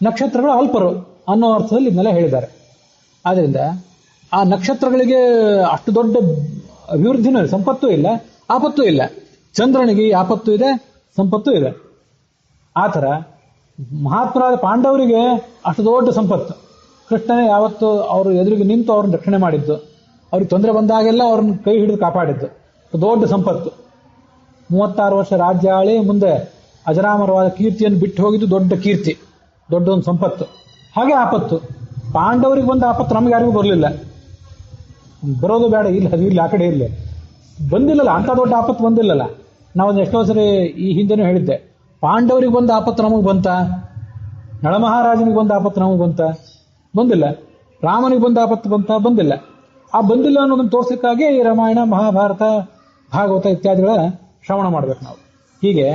ನಕ್ಷತ್ರಗಳು ಅಲ್ಪರು ಅನ್ನೋ ಅರ್ಥದಲ್ಲಿ ಇದನ್ನೆಲ್ಲ ಹೇಳಿದ್ದಾರೆ. ಆದ್ದರಿಂದ ಆ ನಕ್ಷತ್ರಗಳಿಗೆ ಅಷ್ಟು ದೊಡ್ಡ ಅಭಿವೃದ್ಧಿನೂ ಇಲ್ಲ, ಸಂಪತ್ತೂ ಇಲ್ಲ, ಆಪತ್ತೂ ಇಲ್ಲ. ಚಂದ್ರನಿಗೆ ಆಪತ್ತು ಇದೆ, ಸಂಪತ್ತು ಇದೆ. ಆ ಥರ ಮಹಾತ್ಮರಾದ ಪಾಂಡವರಿಗೆ ಅಷ್ಟು ದೊಡ್ಡ ಸಂಪತ್ತು. ಕೃಷ್ಣನೇ ಯಾವತ್ತು ಅವರು ಎದುರಿಗೆ ನಿಂತು ಅವ್ರನ್ನ ರಕ್ಷಣೆ ಮಾಡಿದ್ದು, ಅವ್ರಿಗೆ ತೊಂದರೆ ಬಂದಾಗೆಲ್ಲ ಅವ್ರನ್ನ ಕೈ ಹಿಡಿದು ಕಾಪಾಡಿದ್ದು. ದೊಡ್ಡ ಸಂಪತ್ತು. 36 ವರ್ಷ ರಾಜ್ಯ ಆಳಿ ಮುಂದೆ ಅಜರಾಮರವಾದ ಕೀರ್ತಿಯನ್ನು ಬಿಟ್ಟು ಹೋಗಿದ್ದು ದೊಡ್ಡ ಕೀರ್ತಿ, ದೊಡ್ಡ ಒಂದು ಸಂಪತ್ತು. ಹಾಗೆ ಆಪತ್ತು. ಪಾಂಡವರಿಗೆ ಬಂದ ಆಪತ್ತು ನಮ್ಗೆ ಯಾರಿಗೂ ಬರಲಿಲ್ಲ. ಬರೋದು ಬೇಡ, ಇಲ್ಲ ಅದು ಇಲ್ಲಿ ಆ ಕಡೆ ಇರಲಿ, ಬಂದಿಲ್ಲಲ್ಲ ಅಂಥ ದೊಡ್ಡ ಆಪತ್ತು ಬಂದಿಲ್ಲಲ್ಲ. ನಾವು ಎಷ್ಟೋ ಸರಿ ಈ ಹಿಂದೆನೂ ಹೇಳಿದ್ದೆ, ಪಾಂಡವರಿಗೆ ಬಂದ ಆಪತ್ತು ನಮಗೆ ಬಂತ, ನಳಮಹಾರಾಜನಿಗೆ ಬಂದ ಆಪತ್ತು ನಮಗೆ ಬಂತ, ಬಂದಿಲ್ಲ. ರಾಮನಿಗೆ ಬಂದ ಆಪತ್ತು ಬಂತ, ಬಂದಿಲ್ಲ. ಆ ಬಂದಿಲ್ಲ ಅನ್ನೋದನ್ನು ತೋರಿಸಲಿಕ್ಕಾಗಿ ಈ ರಾಮಾಯಣ, ಮಹಾಭಾರತ, ಭಾಗವತ ಇತ್ಯಾದಿಗಳ ಶ್ರವಣ ಮಾಡ್ಬೇಕು ನಾವು. ಹೀಗೆ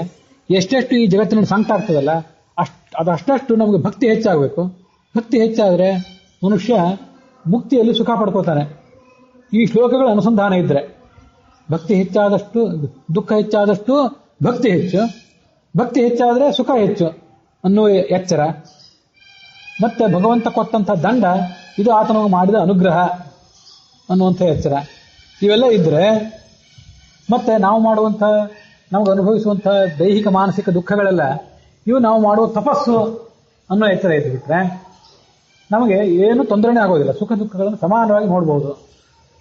ಎಷ್ಟೆಷ್ಟು ಈ ಜಗತ್ತಿನಲ್ಲಿ ಸಂಕಟ ಆಗ್ತದಲ್ಲ ಅದಷ್ಟು ನಮಗೆ ಭಕ್ತಿ ಹೆಚ್ಚಾಗಬೇಕು. ಭಕ್ತಿ ಹೆಚ್ಚಾದರೆ ಮನುಷ್ಯ ಮುಕ್ತಿಯಲ್ಲಿ ಸುಖ ಪಡ್ಕೋತಾನೆ. ಈ ಶ್ಲೋಕಗಳ ಅನುಸಂಧಾನ ಇದ್ರೆ ಭಕ್ತಿ ಹೆಚ್ಚಾದಷ್ಟು ದುಃಖ ಹೆಚ್ಚಾದಷ್ಟು ಭಕ್ತಿ ಹೆಚ್ಚು, ಭಕ್ತಿ ಹೆಚ್ಚಾದರೆ ಸುಖ ಹೆಚ್ಚು ಅನ್ನುವ ಎಚ್ಚರ. ಮತ್ತೆ ಭಗವಂತ ಕೊಟ್ಟಂಥ ದಂಡ ಇದು ಆತನಿಗೆ ಮಾಡಿದ ಅನುಗ್ರಹ ಅನ್ನುವಂಥ ಎಚ್ಚರ. ಇವೆಲ್ಲ ಇದ್ರೆ ಮತ್ತೆ ನಾವು ಮಾಡುವಂಥ, ನಮಗೆ ಅನುಭವಿಸುವಂಥ ದೈಹಿಕ ಮಾನಸಿಕ ದುಃಖಗಳೆಲ್ಲ ಇವು ನಾವು ಮಾಡುವ ತಪಸ್ಸು ಅನ್ನೋ ಎಚ್ಚರ ಇದ್ಬಿಟ್ರೆ ನಮಗೆ ಏನು ತೊಂದರೆನೇ ಆಗೋದಿಲ್ಲ. ಸುಖ ದುಃಖಗಳನ್ನು ಸಮಾನವಾಗಿ ನೋಡ್ಬೋದು.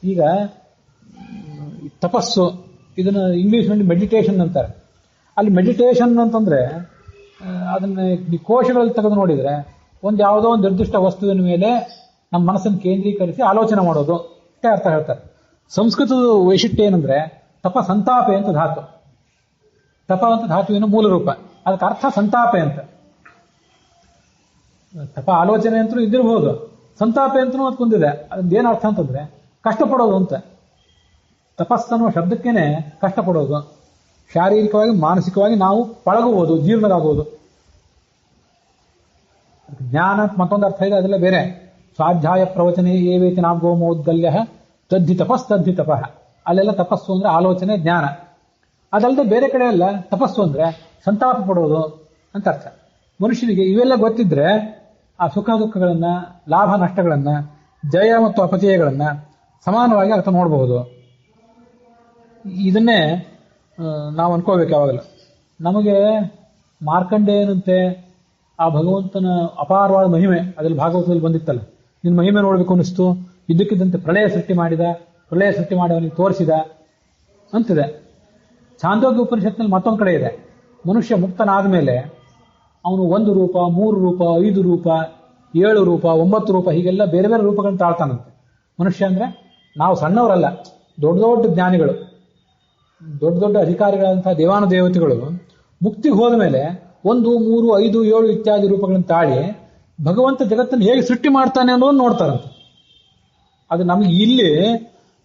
ಈಗ ತಪಸ್ಸು ಇದನ್ನು ಇಂಗ್ಲೀಷ್ನಲ್ಲಿ ಮೆಡಿಟೇಷನ್ ಅಂತಾರೆ. ಅಲ್ಲಿ ಮೆಡಿಟೇಷನ್ ಅಂತಂದ್ರೆ ಅದನ್ನ ಈ ಕೋಶಗಳಲ್ಲಿ ತೆಗೆದು ನೋಡಿದ್ರೆ ಒಂದು ಯಾವುದೋ ಒಂದು ನಿರ್ದಿಷ್ಟ ವಸ್ತುವಿನ ಮೇಲೆ ನಮ್ಮ ಮನಸ್ಸನ್ನು ಕೇಂದ್ರೀಕರಿಸಿ ಆಲೋಚನೆ ಮಾಡೋದು ಅಷ್ಟೇ ಅರ್ಥ ಹೇಳ್ತಾರೆ. ಸಂಸ್ಕೃತದ ವೈಶಿಷ್ಟ್ಯ ಏನಂದ್ರೆ ತಪ ಸಂತಾಪೆ ಅಂತ ಧಾತು. ತಪ ಅಂತ ಧಾತುವಿನ ಮೂಲ ರೂಪ, ಅದಕ್ಕೆ ಅರ್ಥ ಸಂತಾಪೆ ಅಂತ. ತಪ ಆಲೋಚನೆ ಅಂತೂ ಇದ್ದಿರಬಹುದು, ಸಂತಾಪೆ ಅಂತಲೂ ಅದಕ್ಕೊಂದಿದೆ. ಅದೇನು ಅರ್ಥ ಅಂತಂದ್ರೆ ಕಷ್ಟಪಡೋದು ಅಂತ. ತಪಸ್ಸನ್ನುವ ಶಬ್ದಕ್ಕೇನೆ ಕಷ್ಟಪಡೋದು. ಶಾರೀರಿಕವಾಗಿ ಮಾನಸಿಕವಾಗಿ ನಾವು ಪಳಗುವುದು, ಜೀರ್ಣರಾಗುವುದು. ಜ್ಞಾನ ಮತ್ತೊಂದು ಅರ್ಥ ಇದೆ, ಅದೆಲ್ಲ ಬೇರೆ. ಸ್ವಾಧ್ಯಾಯ ಪ್ರವಚನೆ ಏವೇತಿ ನಾಗೋಮೋದ್ಗಲ್ಯ ತದ್ಧಿ ತಪಸ್ತದ್ಧಿ ತಪಃ. ಅಲ್ಲೆಲ್ಲ ತಪಸ್ಸು ಅಂದ್ರೆ ಆಲೋಚನೆ, ಜ್ಞಾನ. ಅದಲ್ಲದೆ ಬೇರೆ ಕಡೆ ಎಲ್ಲ ತಪಸ್ಸು ಅಂದ್ರೆ ಸಂತಾಪ ಪಡೋದು ಅಂತ ಅರ್ಥ. ಮನುಷ್ಯನಿಗೆ ಇವೆಲ್ಲ ಗೊತ್ತಿದ್ರೆ ಆ ಸುಖ ದುಃಖಗಳನ್ನ, ಲಾಭ ನಷ್ಟಗಳನ್ನ, ಜಯ ಮತ್ತು ಅಪಜಯಗಳನ್ನ ಸಮಾನವಾಗಿ ಅರ್ಥ ನೋಡಬಹುದು. ಇದನ್ನೇ ನಾವು ಅನ್ಕೋಬೇಕು ಯಾವಾಗಲೂ. ನಮಗೆ ಮಾರ್ಕಂಡೇಯನಂತೆ ಆ ಭಗವಂತನ ಅಪಾರವಾದ ಮಹಿಮೆ ಅದರಲ್ಲಿ ಭಾಗವತದಲ್ಲಿ ಬಂದಿತ್ತಲ್ಲ, ನಿನ್ನ ಮಹಿಮೆ ನೋಡಬೇಕು ಅನ್ನಿಸ್ತು, ಇದ್ದಕ್ಕಿದ್ದಂತೆ ಪ್ರಳಯ ಸೃಷ್ಟಿ ಮಾಡಿದ, ಪ್ರಳಯ ಸೃಷ್ಟಿ ಮಾಡಿ ಅವನಿಗೆ ತೋರಿಸಿದ ಅಂತಿದೆ. ಛಾಂದೋಗ್ಯ ಉಪನಿಷತ್ನಲ್ಲಿ ಮತ್ತೊಂದು ಕಡೆ ಇದೆ, ಮನುಷ್ಯ ಮುಕ್ತನಾದ ಮೇಲೆ ಅವನು 1 ರೂಪ, 3 ರೂಪ, 5 ರೂಪ, 7 ರೂಪ, 9 ರೂಪ, ಹೀಗೆಲ್ಲ ಬೇರೆ ಬೇರೆ ರೂಪಗಳನ್ನು ತಾಳ್ತಾನಂತೆ. ಮನುಷ್ಯ ಅಂದ್ರೆ ನಾವು ಸಣ್ಣವರಲ್ಲ, ದೊಡ್ಡ ದೊಡ್ಡ ಜ್ಞಾನಿಗಳು, ದೊಡ್ಡ ದೊಡ್ಡ ಅಧಿಕಾರಿಗಳಂತಹ ದೇವಾನುದೇವತೆಗಳು ಮುಕ್ತಿಗೆ ಹೋದ ಮೇಲೆ 1, 3, 5, 7 ಇತ್ಯಾದಿ ರೂಪಗಳನ್ನು ತಾಳಿ ಭಗವಂತ ಜಗತ್ತನ್ನು ಹೇಗೆ ಸೃಷ್ಟಿ ಮಾಡ್ತಾನೆ ಅನ್ನೋದನ್ನು ನೋಡ್ತಾರಂತೆ. ಅದು ನಮಗೆ ಇಲ್ಲಿ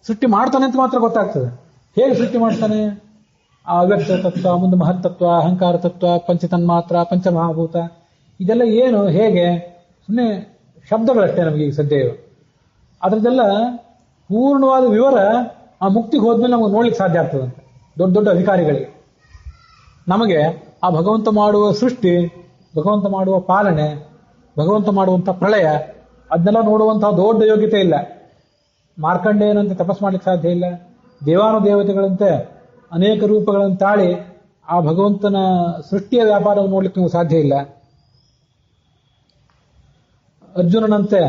ಸೃಷ್ಟಿ ಮಾಡ್ತಾನೆ ಅಂತ ಮಾತ್ರ ಗೊತ್ತಾಗ್ತದೆ. ಹೇಗೆ ಸೃಷ್ಟಿ ಮಾಡ್ತಾನೆ? ಆ ಅವ್ಯಕ್ತ ತತ್ವ, ಮುಂದೆ ಮಹತ್ತತ್ವ, ಅಹಂಕಾರ ತತ್ವ, ಪಂಚತನ್ಮಾತ್ರ, ಪಂಚಮಹಾಭೂತ, ಇದೆಲ್ಲ ಏನು, ಹೇಗೆ? ಸುಮ್ಮನೆ ಶಬ್ದಗಳಷ್ಟೇ ನಮಗೆ ಈಗ ಸದ್ಯ ಇವೆ. ಅದರದ್ದೆಲ್ಲ ಪೂರ್ಣವಾದ ವಿವರ ಆ ಮುಕ್ತಿಗೆ ಹೋದ್ಮೇಲೆ ನಮಗೆ ನೋಡ್ಲಿಕ್ಕೆ ಸಾಧ್ಯ ಆಗ್ತದಂತೆ ದೊಡ್ಡ ದೊಡ್ಡ ಅಧಿಕಾರಿಗಳಿಗೆ. ನಮಗೆ ಆ ಭಗವಂತ ಮಾಡುವ ಸೃಷ್ಟಿ, ಭಗವಂತ ಮಾಡುವ ಪಾಲನೆ, ಭಗವಂತ ಮಾಡುವಂಥ ಪ್ರಳಯ ಅದನ್ನೆಲ್ಲ ನೋಡುವಂತಹ ದೊಡ್ಡ ಯೋಗ್ಯತೆ ಇಲ್ಲ. ಮಾರ್ಕಂಡೇಯನಂತೆ ತಪಸ್ ಮಾಡ್ಲಿಕ್ಕೆ ಸಾಧ್ಯ ಇಲ್ಲ. ದೇವಾನುದೇವತೆಗಳಂತೆ ಅನೇಕ ರೂಪಗಳನ್ನು ತಾಳಿ ಆ ಭಗವಂತನ ಸೃಷ್ಟಿಯ ವ್ಯಾಪಾರವನ್ನು ನೋಡ್ಲಿಕ್ಕೆ ನೀವು ಸಾಧ್ಯ ಇಲ್ಲ. ಅರ್ಜುನನಂತೆ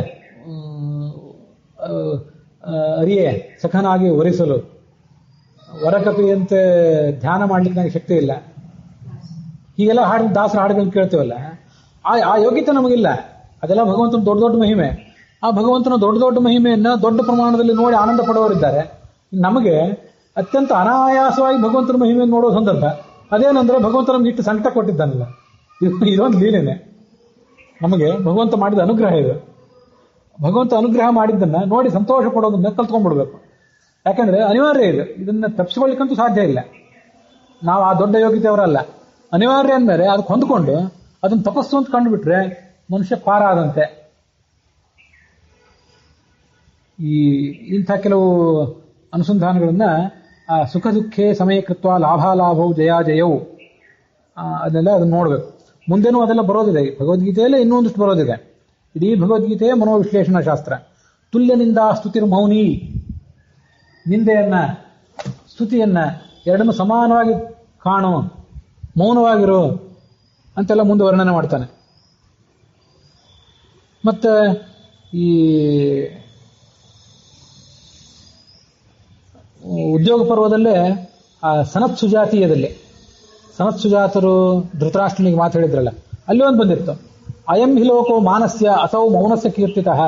ಅರಿಯೇ ಸಖನಾಗಿ ಒರಿಸಲು, ವರಕಪಿಯಂತೆ ಧ್ಯಾನ ಮಾಡ್ಲಿಕ್ಕೆ ನನಗೆ ಶಕ್ತಿ ಇಲ್ಲ. ಹೀಗೆಲ್ಲ ಹಾಡು, ದಾಸರ ಹಾಡುಗಳನ್ನು ಕೇಳ್ತೇವಲ್ಲ, ಆ ಯೋಗ್ಯತೆ ನಮಗಿಲ್ಲ. ಅದೆಲ್ಲ ಭಗವಂತನ ದೊಡ್ಡ ದೊಡ್ಡ ಮಹಿಮೆ. ಆ ಭಗವಂತನ ದೊಡ್ಡ ದೊಡ್ಡ ಮಹಿಮೆಯನ್ನು ದೊಡ್ಡ ಪ್ರಮಾಣದಲ್ಲಿ ನೋಡಿ ಆನಂದ ಪಡುವವರಿದ್ದಾರೆ. ನಮಗೆ ಅತ್ಯಂತ ಅನಾಯಾಸವಾಗಿ ಭಗವಂತನ ಮಹಿಮೆಯನ್ನು ನೋಡೋ ಸಂದರ್ಭ ಅದೇನಂದ್ರೆ ಭಗವಂತ ನಮ್ಗೆ ಇಟ್ಟು ಸಂಕಟ ಕೊಟ್ಟಿದ್ದಾನಲ್ಲ, ಇದೊಂದು ಲೀಲೆನೆ. ನಮಗೆ ಭಗವಂತ ಮಾಡಿದ ಅನುಗ್ರಹ ಇದು. ಭಗವಂತ ಅನುಗ್ರಹ ಮಾಡಿದ್ದನ್ನ ನೋಡಿ ಸಂತೋಷ ಪಡೋದನ್ನ ಕಲ್ತ್ಕೊಂಡ್ಬಿಡ್ಬೇಕು. ಯಾಕಂದ್ರೆ ಅನಿವಾರ್ಯ ಇದೆ, ಇದನ್ನ ತಪ್ಪಿಸ್ಕೊಳ್ಳಿಕ್ಕಂತೂ ಸಾಧ್ಯ ಇಲ್ಲ. ನಾವು ಆ ದೊಡ್ಡ ಯೋಗ್ಯತೆಯವರಲ್ಲ. ಅನಿವಾರ್ಯ ಅಂದ್ಮೇಲೆ ಅದಕ್ಕೆ ಹೊಂದ್ಕೊಂಡು ಅದನ್ನ ತಪಸ್ಸು ಅಂತ ಕಂಡುಬಿಟ್ರೆ ಮನುಷ್ಯ ಪಾರಾದಂತೆ. ಇಂಥ ಕೆಲವು ಅನುಸಂಧಾನಗಳನ್ನ ಆ ಸುಖ ದುಃಖೇ ಸಮಯಕೃತ್ವ ಲಾಭಾಲಾಭವು ಜಯಾಜಯವು ಅದನ್ನೆಲ್ಲ ಅದನ್ನ ನೋಡ್ಬೇಕು. ಮುಂದೆನೂ ಅದೆಲ್ಲ ಬರೋದಿದೆ. ಭಗವದ್ಗೀತೆಯಲ್ಲೇ ಇನ್ನೊಂದಷ್ಟು ಬರೋದಿದೆ. ಇಡೀ ಭಗವದ್ಗೀತೆಯೇ ಮನೋವಿಶ್ಲೇಷಣಾ ಶಾಸ್ತ್ರ. ತುಲ್ಯನಿಂದ ಸ್ತುತಿರ್ ಮೌನಿ, ನಿಂದೆಯನ್ನ ಸ್ತುತಿಯನ್ನ ಎರಡನ್ನು ಸಮಾನವಾಗಿ ಕಾಣು, ಮೌನವಾಗಿರು ಅಂತೆಲ್ಲ ಮುಂದೆ ವರ್ಣನೆ ಮಾಡ್ತಾನೆ. ಮತ್ತೆ ಈ ಉದ್ಯೋಗ ಪರ್ವದಲ್ಲೇ ಆ ಸನತ್ ಸುಜಾತೀಯದಲ್ಲಿ ಸನತ್ ಸುಜಾತರು ಧೃತರಾಷ್ಟ್ರನಿಗೆ ಮಾತು ಹೇಳಿದ್ರಲ್ಲ, ಅಲ್ಲಿ ಒಂದು ಬಂದಿತ್ತು. ಅಯಂ ಹಿ ಲೋಕೋ ಮಾನಸ್ಯ ಅಸೌ ಮೌನಸ್ಯ ಕೀರ್ತಿತಃ.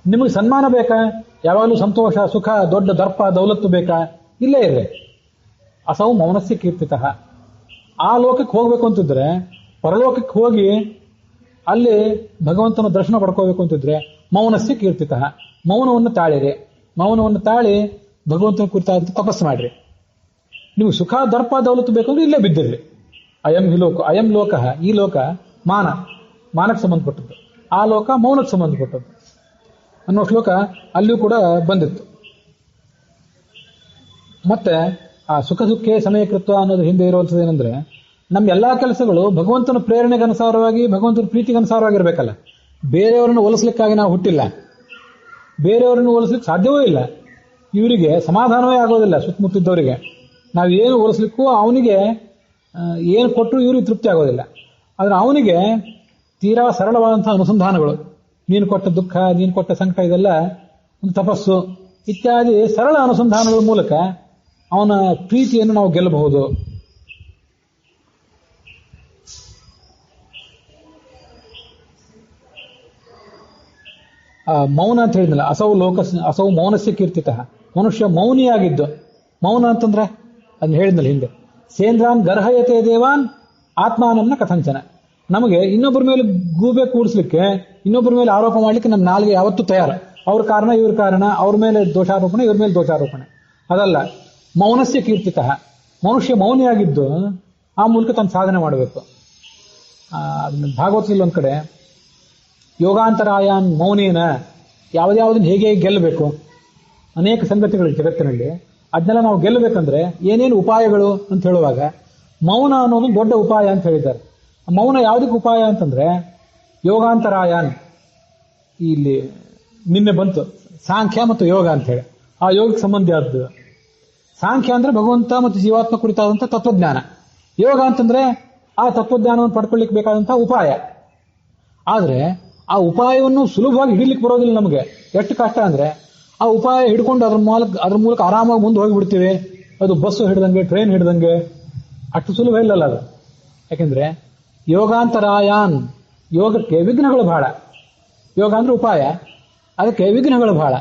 ನಿಮಗೆ ಸನ್ಮಾನ ಬೇಕಾ? ಯಾವಾಗಲೂ ಸಂತೋಷ, ಸುಖ, ದೊಡ್ಡ ದರ್ಪ, ದೌಲತ್ತು ಬೇಕಾ? ಇಲ್ಲೇ ಇರ್ರಿ. ಅಸೌ ಮೌನಸ್ಯ ಕೀರ್ತಿತಃ. ಆ ಲೋಕಕ್ಕೆ ಹೋಗ್ಬೇಕು ಅಂತಿದ್ರೆ, ಪರಲೋಕಕ್ಕೆ ಹೋಗಿ ಅಲ್ಲಿ ಭಗವಂತನ ದರ್ಶನ ಪಡ್ಕೋಬೇಕು ಅಂತಿದ್ರೆ ಮೌನಸ್ಯ ಕೀರ್ತಿತಃ, ಮೌನವನ್ನು ತಾಳಿರಿ. ಮೌನವನ್ನು ತಾಳಿ ಭಗವಂತನ ಕುರಿತಾದ ತಪಸ್ಸು ಮಾಡ್ರಿ. ನೀವು ಸುಖ, ದರ್ಪ, ದೌಲತ್ತು ಬೇಕು ಅಂದ್ರೆ ಇಲ್ಲೇ ಬಿದ್ದಿರ್ರಿ. ಅಯಂ ಹಿ ಲೋಕ, ಅಯಂ ಲೋಕ, ಈ ಲೋಕ ಮಾನಕ್ಕೆ ಸಂಬಂಧಪಟ್ಟದ್ದು, ಆ ಲೋಕ ಮೌನಕ್ಕೆ ಸಂಬಂಧಪಟ್ಟದ್ದು ಅನ್ನೋ ಶ್ಲೋಕ ಅಲ್ಲಿಯೂ ಕೂಡ ಬಂದಿತ್ತು. ಮತ್ತೆ ಆ ಸುಖ ದುಃಖೇ ಸಮಯಕೃತ್ವ ಅನ್ನೋದು ಹಿಂದೆ ಇರುವಂಥದ್ದು ಏನಂದ್ರೆ, ನಮ್ಮ ಎಲ್ಲಾ ಕೆಲಸಗಳು ಭಗವಂತನ ಪ್ರೇರಣೆಗೆ ಅನುಸಾರವಾಗಿ, ಭಗವಂತನ ಪ್ರೀತಿಗೆ ಅನುಸಾರವಾಗಿರ್ಬೇಕಲ್ಲ. ಬೇರೆಯವರನ್ನು ಹೋಲಿಸ್ಲಿಕ್ಕಾಗಿ ನಾವು ಹುಟ್ಟಿಲ್ಲ, ಬೇರೆಯವರನ್ನು ಹೋಲಿಸ್ಲಿಕ್ಕೆ ಸಾಧ್ಯವೂ ಇಲ್ಲ. ಇವರಿಗೆ ಸಮಾಧಾನವೇ ಆಗೋದಿಲ್ಲ. ಸುತ್ತಮುತ್ತಿದ್ದವರಿಗೆ ನಾವು ಏನು ಹೋಲಿಸ್ಲಿಕ್ಕೂ ಅವನಿಗೆ ಏನು ಕೊಟ್ಟರು ಇವ್ರಿಗೆ ತೃಪ್ತಿ ಆಗೋದಿಲ್ಲ. ಆದ್ರೆ ಅವನಿಗೆ ತೀರಾ ಸರಳವಾದಂತಹ ಅನುಸಂಧಾನಗಳು, ನೀನು ಕೊಟ್ಟ ದುಃಖ, ನೀನು ಕೊಟ್ಟ ಸಂಕಟ, ಇದೆಲ್ಲ ಒಂದು ತಪಸ್ಸು ಇತ್ಯಾದಿ ಸರಳ ಅನುಸಂಧಾನಗಳ ಮೂಲಕ ಅವನ ಪ್ರೀತಿಯನ್ನು ನಾವು ಗೆಲ್ಲಬಹುದು. ಮೌನ ಅಂತ ಹೇಳಿದ್ನಲ್ಲ, ಅಸೌ ಮೌನಸ್ಯ ಕೀರ್ತಿತಃ. ಮನುಷ್ಯ ಮೌನಿಯಾಗಿದ್ದು. ಮೌನ ಅಂತಂದ್ರೆ ಅದನ್ನ ಹೇಳಿದ್ನಲ್ಲ ಹಿಂದೆ, ಸೇಂದ್ರಾನ್ ಗರ್ಹಯತೆ ದೇವಾನ್ ಆತ್ಮಾನಂನ ಕಥಂಚನ. ನಮಗೆ ಇನ್ನೊಬ್ಬರ ಮೇಲೆ ಗೂಬೆ ಕೂಡಿಸ್ಲಿಕ್ಕೆ, ಇನ್ನೊಬ್ಬರ ಮೇಲೆ ಆರೋಪ ಮಾಡ್ಲಿಕ್ಕೆ ನಮ್ಮ ನಾಲ್ಗೆ ಯಾವತ್ತೂ ತಯಾರು. ಅವ್ರ ಕಾರಣ, ಇವ್ರ ಕಾರಣ, ಅವ್ರ ಮೇಲೆ ದೋಷಾರೋಪಣೆ, ಇವ್ರ ಮೇಲೆ ದೋಷಾರೋಪಣೆ. ಅದಲ್ಲ, ಮೌನಸ್ಯ ಕೀರ್ತಿತಃ. ಮನುಷ್ಯ ಮೌನಿಯಾಗಿದ್ದು ಆ ಮೂಲಕ ತನ್ನ ಸಾಧನೆ ಮಾಡಬೇಕು. ಭಾಗವತದಲ್ಲಿ ಒಂದ್ ಕಡೆ ಯೋಗಾಂತರಾಯನ್ ಮೌನೇನ, ಯಾವುದ್ಯಾವುದನ್ನು ಹೇಗೆ ಗೆಲ್ಲಬೇಕು, ಅನೇಕ ಸಂಗತಿಗಳು ಜಗತ್ತಿನಲ್ಲಿ. ಅದನ್ನೆಲ್ಲ ನಾವು ಗೆಲ್ಲಬೇಕಂದ್ರೆ ಏನೇನು ಉಪಾಯಗಳು ಅಂತ ಹೇಳುವಾಗ ಮೌನ ಅನ್ನೋದು ದೊಡ್ಡ ಉಪಾಯ ಅಂತ ಹೇಳಿದ್ದಾರೆ. ಮೌನ ಯಾವುದಕ್ಕೆ ಉಪಾಯ ಅಂತಂದ್ರೆ, ಯೋಗಾಂತರಾಯನ್, ಇಲ್ಲಿ ನಿನ್ನೆ ಬಂತು ಸಾಂಖ್ಯ ಮತ್ತು ಯೋಗ ಅಂತ ಹೇಳಿ, ಆ ಯೋಗಕ್ಕೆ ಸಂಬಂಧಿ ಆದ್ದು. ಸಾಂಖ್ಯ ಅಂದ್ರೆ ಭಗವಂತ ಮತ್ತು ಜೀವಾತ್ಮ ಕುರಿತಾದಂಥ ತತ್ವಜ್ಞಾನ. ಯೋಗ ಅಂತಂದ್ರೆ ಆ ತತ್ವಜ್ಞಾನವನ್ನು ಪಡ್ಕೊಳ್ಳಿಕ್ಕೆ ಬೇಕಾದಂತಹ ಉಪಾಯ. ಆದ್ರೆ ಆ ಉಪಾಯವನ್ನು ಸುಲಭವಾಗಿ ಹಿಡಿಲಿಕ್ಕೆ ಬರೋದಿಲ್ಲ ನಮಗೆ. ಎಷ್ಟು ಕಷ್ಟ ಅಂದ್ರೆ, ಆ ಉಪಾಯ ಹಿಡ್ಕೊಂಡು ಅದ್ರ ಮೂಲಕ ಆರಾಮಾಗಿ ಮುಂದೆ ಹೋಗಿಬಿಡ್ತೀವಿ. ಅದು ಬಸ್ಸು ಹಿಡ್ದಂಗೆ, ಟ್ರೈನ್ ಹಿಡ್ದಂಗೆ, ಅಷ್ಟು ಸುಲಭ ಇಲ್ಲಲ್ಲ ಅದು. ಯಾಕೆಂದ್ರೆ ಯೋಗಾಂತರಾಯಾನ್, ಯೋಗಕ್ಕೆ ವಿಘ್ನಗಳು ಬಹಳ. ಯೋಗ ಅಂದ್ರೆ ಉಪಾಯ, ಅದಕ್ಕೆ ವಿಘ್ನಗಳು ಬಹಳ.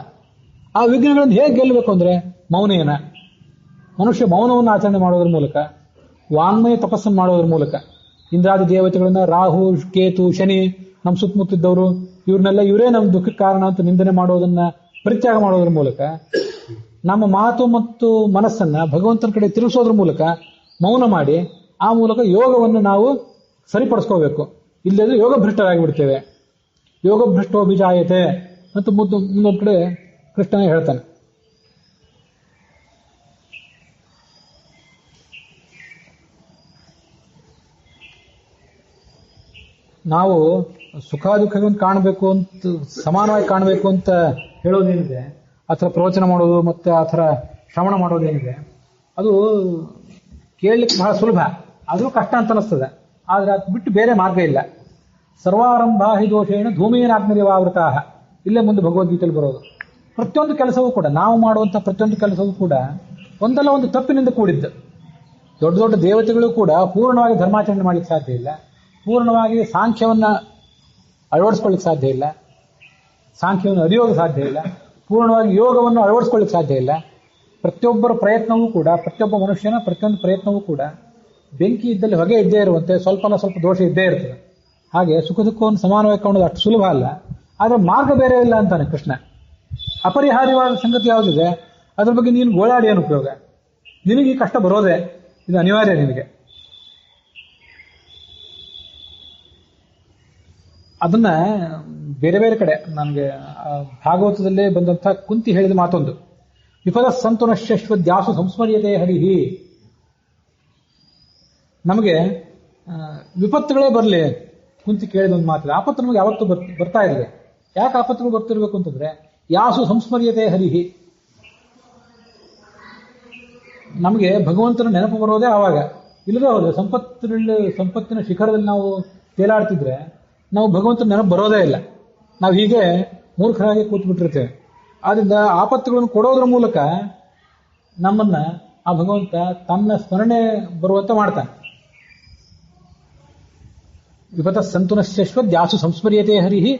ಆ ವಿಘ್ನಗಳನ್ನು ಹೇಗೆ ಗೆಲ್ಲಬೇಕು ಅಂದ್ರೆ ಮೌನೇನ. ಮನುಷ್ಯ ಮೌನವನ್ನು ಆಚರಣೆ ಮಾಡೋದ್ರ ಮೂಲಕ, ವಾಂಗ್ಮಯ ತಪಸ್ಸನ್ನು ಮಾಡೋದ್ರ ಮೂಲಕ, ಇಂದ್ರಾದಿ ದೇವತೆಗಳನ್ನ, ರಾಹು, ಕೇತು, ಶನಿ, ನಮ್ಮ ಸುತ್ತಮುತ್ತಿದ್ದವರು, ಇವ್ರನ್ನೆಲ್ಲ ಇವರೇ ನಮ್ಮ ದುಃಖಕ್ಕೆ ಕಾರಣ ಅಂತ ನಿಂದನೆ ಮಾಡೋದನ್ನ ಪರಿತ್ಯಾಗ ಮಾಡೋದ್ರ ಮೂಲಕ, ನಮ್ಮ ಮಾತು ಮತ್ತು ಮನಸ್ಸನ್ನ ಭಗವಂತನ ಕಡೆ ತಿರುಗಿಸೋದ್ರ ಮೂಲಕ ಮೌನ ಮಾಡಿ, ಆ ಮೂಲಕ ಯೋಗವನ್ನು ನಾವು ಸರಿಪಡಿಸ್ಕೋಬೇಕು. ಇಲ್ಲದ್ರೆ ಯೋಗ ಭ್ರಷ್ಟರಾಗಿಬಿಡ್ತೇವೆ. ಯೋಗ ಭ್ರಷ್ಟೋ ಬಿಜಾಯತೆ ಅಂತ ಮುಂದೊಂದು ಕಡೆ ಕೃಷ್ಣನೇ ಹೇಳ್ತಾನೆ. ನಾವು ಸುಖ ದುಃಖಗಳನ್ನು ಕಾಣಬೇಕು ಅಂತ, ಸಮಾನವಾಗಿ ಕಾಣಬೇಕು ಅಂತ ಹೇಳೋದೇನಿದೆ, ಆ ಥರ ಪ್ರವಚನ ಮಾಡೋದು ಮತ್ತೆ ಆ ಥರ ಶ್ರವಣ ಮಾಡೋದೇನಿದೆ, ಅದು ಕೇಳಲಿಕ್ಕೆ ಬಹಳ ಸುಲಭ, ಆದರೂ ಕಷ್ಟ ಅಂತ ಅನಿಸ್ತದೆ. ಆದ್ರೆ ಅದು ಬಿಟ್ಟು ಬೇರೆ ಮಾರ್ಗ ಇಲ್ಲ. ಸರ್ವಾರಂಭ ಹಿ ದೋಷೇಣ ಧೂಮೇನಾಗ್ನಿರಿವಾವೃತ, ಇಲ್ಲೇ ಮುಂದೆ ಭಗವದ್ಗೀತೆಯಲ್ಲಿ ಬರೋದು. ಪ್ರತಿಯೊಂದು ಕೆಲಸವೂ ಕೂಡ, ನಾವು ಮಾಡುವಂಥ ಪ್ರತಿಯೊಂದು ಕೆಲಸವೂ ಕೂಡ ಒಂದಲ್ಲ ಒಂದು ತಪ್ಪಿನಿಂದ ಕೂಡಿದ್ದು. ದೊಡ್ಡ ದೊಡ್ಡ ದೇವತೆಗಳು ಕೂಡ ಪೂರ್ಣವಾಗಿ ಧರ್ಮಾಚರಣೆ ಮಾಡ್ಲಿಕ್ಕೆ ಸಾಧ್ಯ ಇಲ್ಲ, ಪೂರ್ಣವಾಗಿ ಸಾಂಖ್ಯವನ್ನ ಅಳವಡಿಸ್ಕೊಳ್ಳಿಕ್ಕೆ ಸಾಧ್ಯ ಇಲ್ಲ, ಸಾಂಖ್ಯವನ್ನು ಅರಿಯೋದು ಸಾಧ್ಯ ಇಲ್ಲ, ಪೂರ್ಣವಾಗಿ ಯೋಗವನ್ನು ಅಳವಡಿಸ್ಕೊಳ್ಳಿಕ್ಕೆ ಸಾಧ್ಯ ಇಲ್ಲ. ಪ್ರತಿಯೊಬ್ಬರ ಪ್ರಯತ್ನವೂ ಕೂಡ, ಪ್ರತಿಯೊಬ್ಬ ಮನುಷ್ಯನ ಪ್ರತಿಯೊಂದು ಪ್ರಯತ್ನವೂ ಕೂಡ ಬೆಂಕಿ ಇದ್ದಲ್ಲಿ ಹೊಗೆ ಇದ್ದೇ ಇರುವಂತೆ ಸ್ವಲ್ಪನ ಸ್ವಲ್ಪ ದೋಷ ಇದ್ದೇ ಇರ್ತದೆ. ಹಾಗೆ ಸುಖ ದುಃಖವನ್ನು ಸಮಾನವಾಗಿ ಕಾಣೋದು ಅಷ್ಟು ಸುಲಭ ಅಲ್ಲ. ಆದ್ರೆ ಮಾರ್ಗ ಬೇರೆ ಇಲ್ಲ ಅಂತಾನೆ ಕೃಷ್ಣ. ಅಪರಿಹಾರ್ಯವಾದ ಸಂಗತಿ ಯಾವುದಿದೆ ಅದ್ರ ಬಗ್ಗೆ ನೀನು ಗೋಳಾಡಿ ಏನು ಉಪಯೋಗ? ನಿನಗೆ ಈ ಕಷ್ಟ ಬರೋದೇ, ಇದು ಅನಿವಾರ್ಯ ನಿನಗೆ. ಅದನ್ನ ಬೇರೆ ಬೇರೆ ಕಡೆ ನನಗೆ ಭಾಗವತದಲ್ಲೇ ಬಂದಂಥ ಕುಂತಿ ಹೇಳಿದ ಮಾತೊಂದು, ವಿಪದ ಸಂತುನಶ್ಯಶ್ವ ದ್ಯಾಸು ಸಂಸ್ಮರ್ಯತೆ ಹರಿಹಿ. ನಮಗೆ ವಿಪತ್ತುಗಳೇ ಬರಲಿ, ಕುಂತಿ ಕೇಳಿದ ಒಂದು ಮಾತಿದೆ. ಆಪತ್ತು ನಮಗೆ ಯಾವತ್ತೂ ಬರ್ತಾ ಇದೆ. ಯಾಕೆ ಆಪತ್ತುಗಳು ಬರ್ತಿರ್ಬೇಕು ಅಂತಂದ್ರೆ, ಯಾಸು ಸಂಸ್ಮರ್ಯತೆ ಹರಿಹಿ. ನಮಗೆ ಭಗವಂತನ ನೆನಪು ಬರೋದೇ ಆವಾಗ. ಇಲ್ಲದೆ ಹೋದ್ರೆ ಸಂಪತ್ತಿನ ಶಿಖರದಲ್ಲಿ ನಾವು ತೇಲಾಡ್ತಿದ್ರೆ ನಾವು ಭಗವಂತನ ನೆನಪು ಬರೋದೇ ಇಲ್ಲ. ನಾವು ಹೀಗೆ ಮೂರ್ಖರಾಗಿ ಕೂತ್ಬಿಟ್ಟಿರ್ತೇವೆ. ಆದ್ರಿಂದ ಆಪತ್ತುಗಳನ್ನು ಕೊಡೋದ್ರ ಮೂಲಕ ನಮ್ಮನ್ನ ಆ ಭಗವಂತ ತನ್ನ ಸ್ಮರಣೆ ಬರುವಂತೆ ಮಾಡ್ತಾನೆ. ವಿಪತ ಸಂತುನಶ್ಯಶ್ವದ್ ಯಾಸು ಸಂಸ್ಮರ್ಯತೆ ಹರಿಹಿ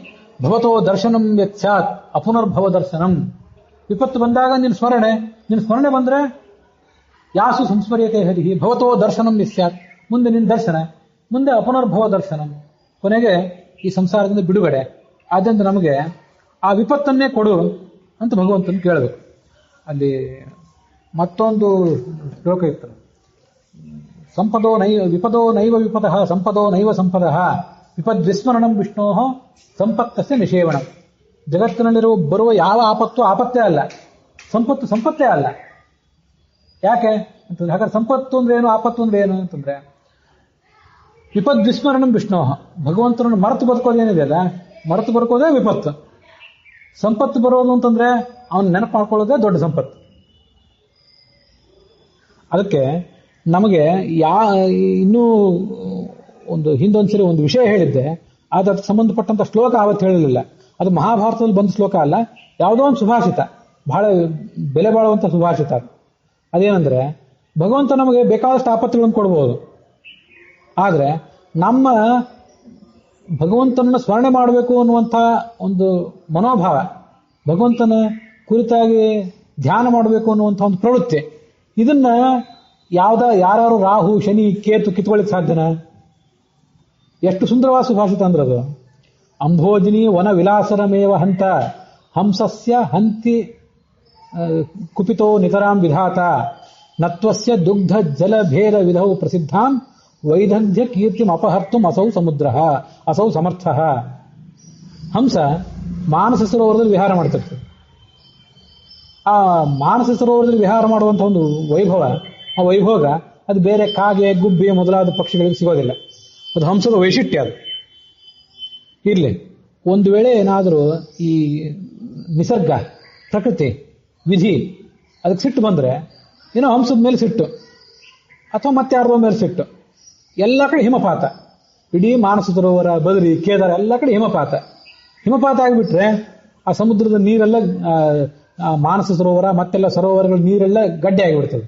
ಭವತೋ ದರ್ಶನಂ ಯತ್ಸ್ಯಾತ್ ಅಪುನರ್ಭವ ದರ್ಶನಂ. ವಿಪತ್ತು ಬಂದಾಗ ನಿನ್ನ ಸ್ಮರಣೆ ಬಂದ್ರೆ ಯಾಸು ಸಂಸ್ಮರ್ಯತೆ ಹರಿಹಿ ಭವತೋ ದರ್ಶನಂ ಯಸ್ಯಾತ್, ಮುಂದೆ ನಿನ್ನ ದರ್ಶನ, ಮುಂದೆ ಅಪುನರ್ಭವ ದರ್ಶನಂ, ಕೊನೆಗೆ ಈ ಸಂಸಾರದಿಂದ ಬಿಡುಗಡೆ. ಆದ್ದರಿಂದ ನಮಗೆ ಆ ವಿಪತ್ತನ್ನೇ ಕೊಡು ಅಂತ ಭಗವಂತನ ಕೇಳಬೇಕು. ಅಲ್ಲಿ ಮತ್ತೊಂದು ಶ್ಲೋಕ ಇತ್ತು, ವಿಪದೋ ನೈವ ವಿಪದಃ ಸಂಪದೋ ನೈವ ಸಂಪದಃ ವಿಪದ್ವಿಸ್ಮರಣಂ ವಿಷ್ಣೋ ಸಂಪತ್ತಸ್ಯ ನಿಷೇವಣಂ. ಜಗತ್ತಿನಲ್ಲಿರುವ ಬರುವ ಯಾವ ಆಪತ್ತು ಆಪತ್ತೇ ಅಲ್ಲ, ಸಂಪತ್ತು ಸಂಪತ್ತೇ ಅಲ್ಲ. ಯಾಕೆ ಅಂತಂದ್ರೆ, ಹಾಗಾದ್ರೆ ಸಂಪತ್ತು ಅಂದ್ರೆ ಏನು, ಆಪತ್ತು ಅಂದ್ರೆ ಏನು ಅಂತಂದ್ರೆ, ವಿಪದ್ವಿಸ್ಮರಣಂ ವಿಷ್ಣೋ, ಭಗವಂತನನ್ನು ಮರೆತು ಬದುಕೋದೇನಿದೆ ಅಲ್ಲ, ಮರೆತು ಬದುಕೋದೇ ವಿಪತ್ತು. ಸಂಪತ್ತು ಬರೋದು ಅಂತಂದ್ರೆ ಅವನು ನೆನಪು ಮಾಡ್ಕೊಳ್ಳೋದೇ ದೊಡ್ಡ ಸಂಪತ್ತು. ಅದಕ್ಕೆ ನಮಗೆ ಇನ್ನೂ ಹಿಂದೊಂದ್ಸರಿ ಒಂದು ವಿಷಯ ಹೇಳಿದ್ದೆ, ಅದಕ್ಕೆ ಸಂಬಂಧಪಟ್ಟಂತ ಶ್ಲೋಕ ಆವತ್ತು ಹೇಳಲಿಲ್ಲ. ಅದು ಮಹಾಭಾರತದಲ್ಲಿ ಬಂದ ಶ್ಲೋಕ ಅಲ್ಲ, ಯಾವುದೋ ಒಂದು ಸುಭಾಷಿತ, ಬಹಳ ಬೆಲೆ ಬಾಳುವಂತ ಸುಭಾಷಿತ. ಅದೇನಂದ್ರೆ, ಭಗವಂತ ನಮಗೆ ಬೇಕಾದಷ್ಟು ಆಪತ್ತುಗಳನ್ನು ಕೊಡಬಹುದು, ಆದ್ರೆ ನಮ್ಮ ಭಗವಂತನ ಸ್ಮರಣೆ ಮಾಡಬೇಕು ಅನ್ನುವಂಥ ಒಂದು ಮನೋಭಾವ, ಭಗವಂತನ ಕುರಿತಾಗಿ ಧ್ಯಾನ ಮಾಡಬೇಕು ಅನ್ನುವಂಥ ಒಂದು ಪ್ರವೃತ್ತಿ, ಇದನ್ನ ಯಾರು ರಾಹು ಶನಿ ಕೇತು ಕಿತ್ಕೊಳ್ಳಿಕ್ ಸಾಧ್ಯನಾ? ಎಷ್ಟು ಸುಂದರವಾದ ಸುಭಾಷಿತ ಅಂದ್ರೆ ಅದು. ಅಂಭೋಜಿನಿ ವನ ವಿಲಾಸರಮೇವ ಹಂತ ಹಂಸಸ್ಯ ಹಂತಿ ಕುಪಿತೋ ನಿತರಾಂ ವಿಧಾತ ನತ್ವಸ್ಯ ದುಗ್ಧ ಜಲ ಭೇದ ವಿಧೌ ಪ್ರಸಿದ್ಧಾಂ ವೈದಗ್ಧ್ಯ ಕೀರ್ತಿಂ ಅಪಹರ್ತುಂ ಅಸೌ ಸಮುದ್ರ ಅಸೌ ಸಮರ್ಥ. ಹಂಸ ಮಾನಸ ಸರೋವರದಲ್ಲಿ ವಿಹಾರ ಮಾಡ್ತಿರ್ತದೆ. ಆ ಮಾನಸ ಸರೋವರದಲ್ಲಿ ವಿಹಾರ ಮಾಡುವಂತಹ ಒಂದು ವೈಭವ, ಆ ವೈಭೋಗ ಅದು ಬೇರೆ ಕಾಗೆ ಗುಬ್ಬಿ ಮೊದಲಾದ ಪಕ್ಷಿಗಳಿಗೆ ಸಿಗೋದಿಲ್ಲ. ಅದು ಹಂಸದ ವೈಶಿಷ್ಟ್ಯ. ಅದು ಇರ್ಲಿ, ಒಂದು ವೇಳೆ ಏನಾದರೂ ಈ ನಿಸರ್ಗ ಪ್ರಕೃತಿ ವಿಧಿ ಅದಕ್ಕೆ ಸಿಟ್ಟು ಬಂದ್ರೆ, ಏನೋ ಹಂಸದ ಮೇಲೆ ಸಿಟ್ಟು ಅಥವಾ ಮತ್ತೆ ಯಾರೋ ಮೇಲೆ ಸಿಟ್ಟು, ಎಲ್ಲ ಕಡೆ ಹಿಮಪಾತ, ಇಡೀ ಮಾನಸ ಸರೋವರ ಬದರಿ ಕೇದಾರ ಎಲ್ಲ ಕಡೆ ಹಿಮಪಾತ ಆಗಿಬಿಟ್ರೆ ಆ ಸಮುದ್ರದ ನೀರೆಲ್ಲ ಮಾನಸ ಸರೋವರ ಮತ್ತೆಲ್ಲ ಸರೋವರಗಳ ನೀರೆಲ್ಲ ಗಡ್ಡೆ ಆಗಿಬಿಡ್ತದೆ,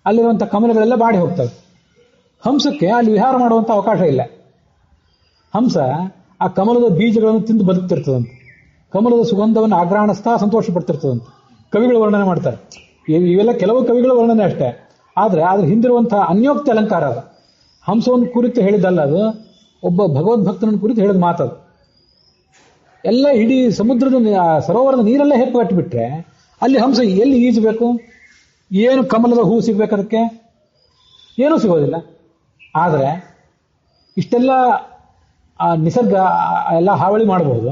ಅಲ್ಲಿರುವಂಥ ಕಮಲಗಳೆಲ್ಲ ಬಾಡಿ ಹೋಗ್ತವೆ. ಹಂಸಕ್ಕೆ ಅಲ್ಲಿ ವಿಹಾರ ಮಾಡುವಂಥ ಅವಕಾಶ ಇಲ್ಲ. ಹಂಸ ಆ ಕಮಲದ ಬೀಜಗಳನ್ನು ತಿಂದು ಬದುಕ್ತಿರ್ತದಂತೆ, ಕಮಲದ ಸುಗಂಧವನ್ನು ಆಘ್ರಾಣಿಸ್ತಾ ಸಂತೋಷ ಪಡ್ತಿರ್ತದಂತೆ. ಕವಿಗಳು ವರ್ಣನೆ ಮಾಡ್ತಾರೆ, ಇವೆಲ್ಲ ಕೆಲವು ಕವಿಗಳ ವರ್ಣನೆ ಅಷ್ಟೇ, ಆದ್ರೆ ಅದ್ರ ಹಿಂದಿರುವಂತಹ ಅನ್ಯೋಕ್ತಿ ಅಲಂಕಾರ ಅದು. ಹಂಸವನ್ನು ಕುರಿತು ಹೇಳಿದಲ್ಲ, ಅದು ಒಬ್ಬ ಭಗವದ್ಭಕ್ತನ ಕುರಿತು ಹೇಳಿದ ಮಾತದು. ಎಲ್ಲ ಇಡೀ ಸಮುದ್ರದ ಸರೋವರದ ನೀರೆಲ್ಲ ಹೆಪ್ಪುಗಟ್ಟಿಬಿಟ್ರೆ ಅಲ್ಲಿ ಹಂಸ ಎಲ್ಲಿ ಈಜಬೇಕು? ಏನು ಕಮಲದ ಹೂ ಸಿಗ್ಬೇಕು ಅದಕ್ಕೆ? ಏನೂ ಸಿಗೋದಿಲ್ಲ. ಆದರೆ ಇಷ್ಟೆಲ್ಲ ಆ ನಿಸರ್ಗ ಎಲ್ಲ ಹಾವಳಿ ಮಾಡಬಹುದು,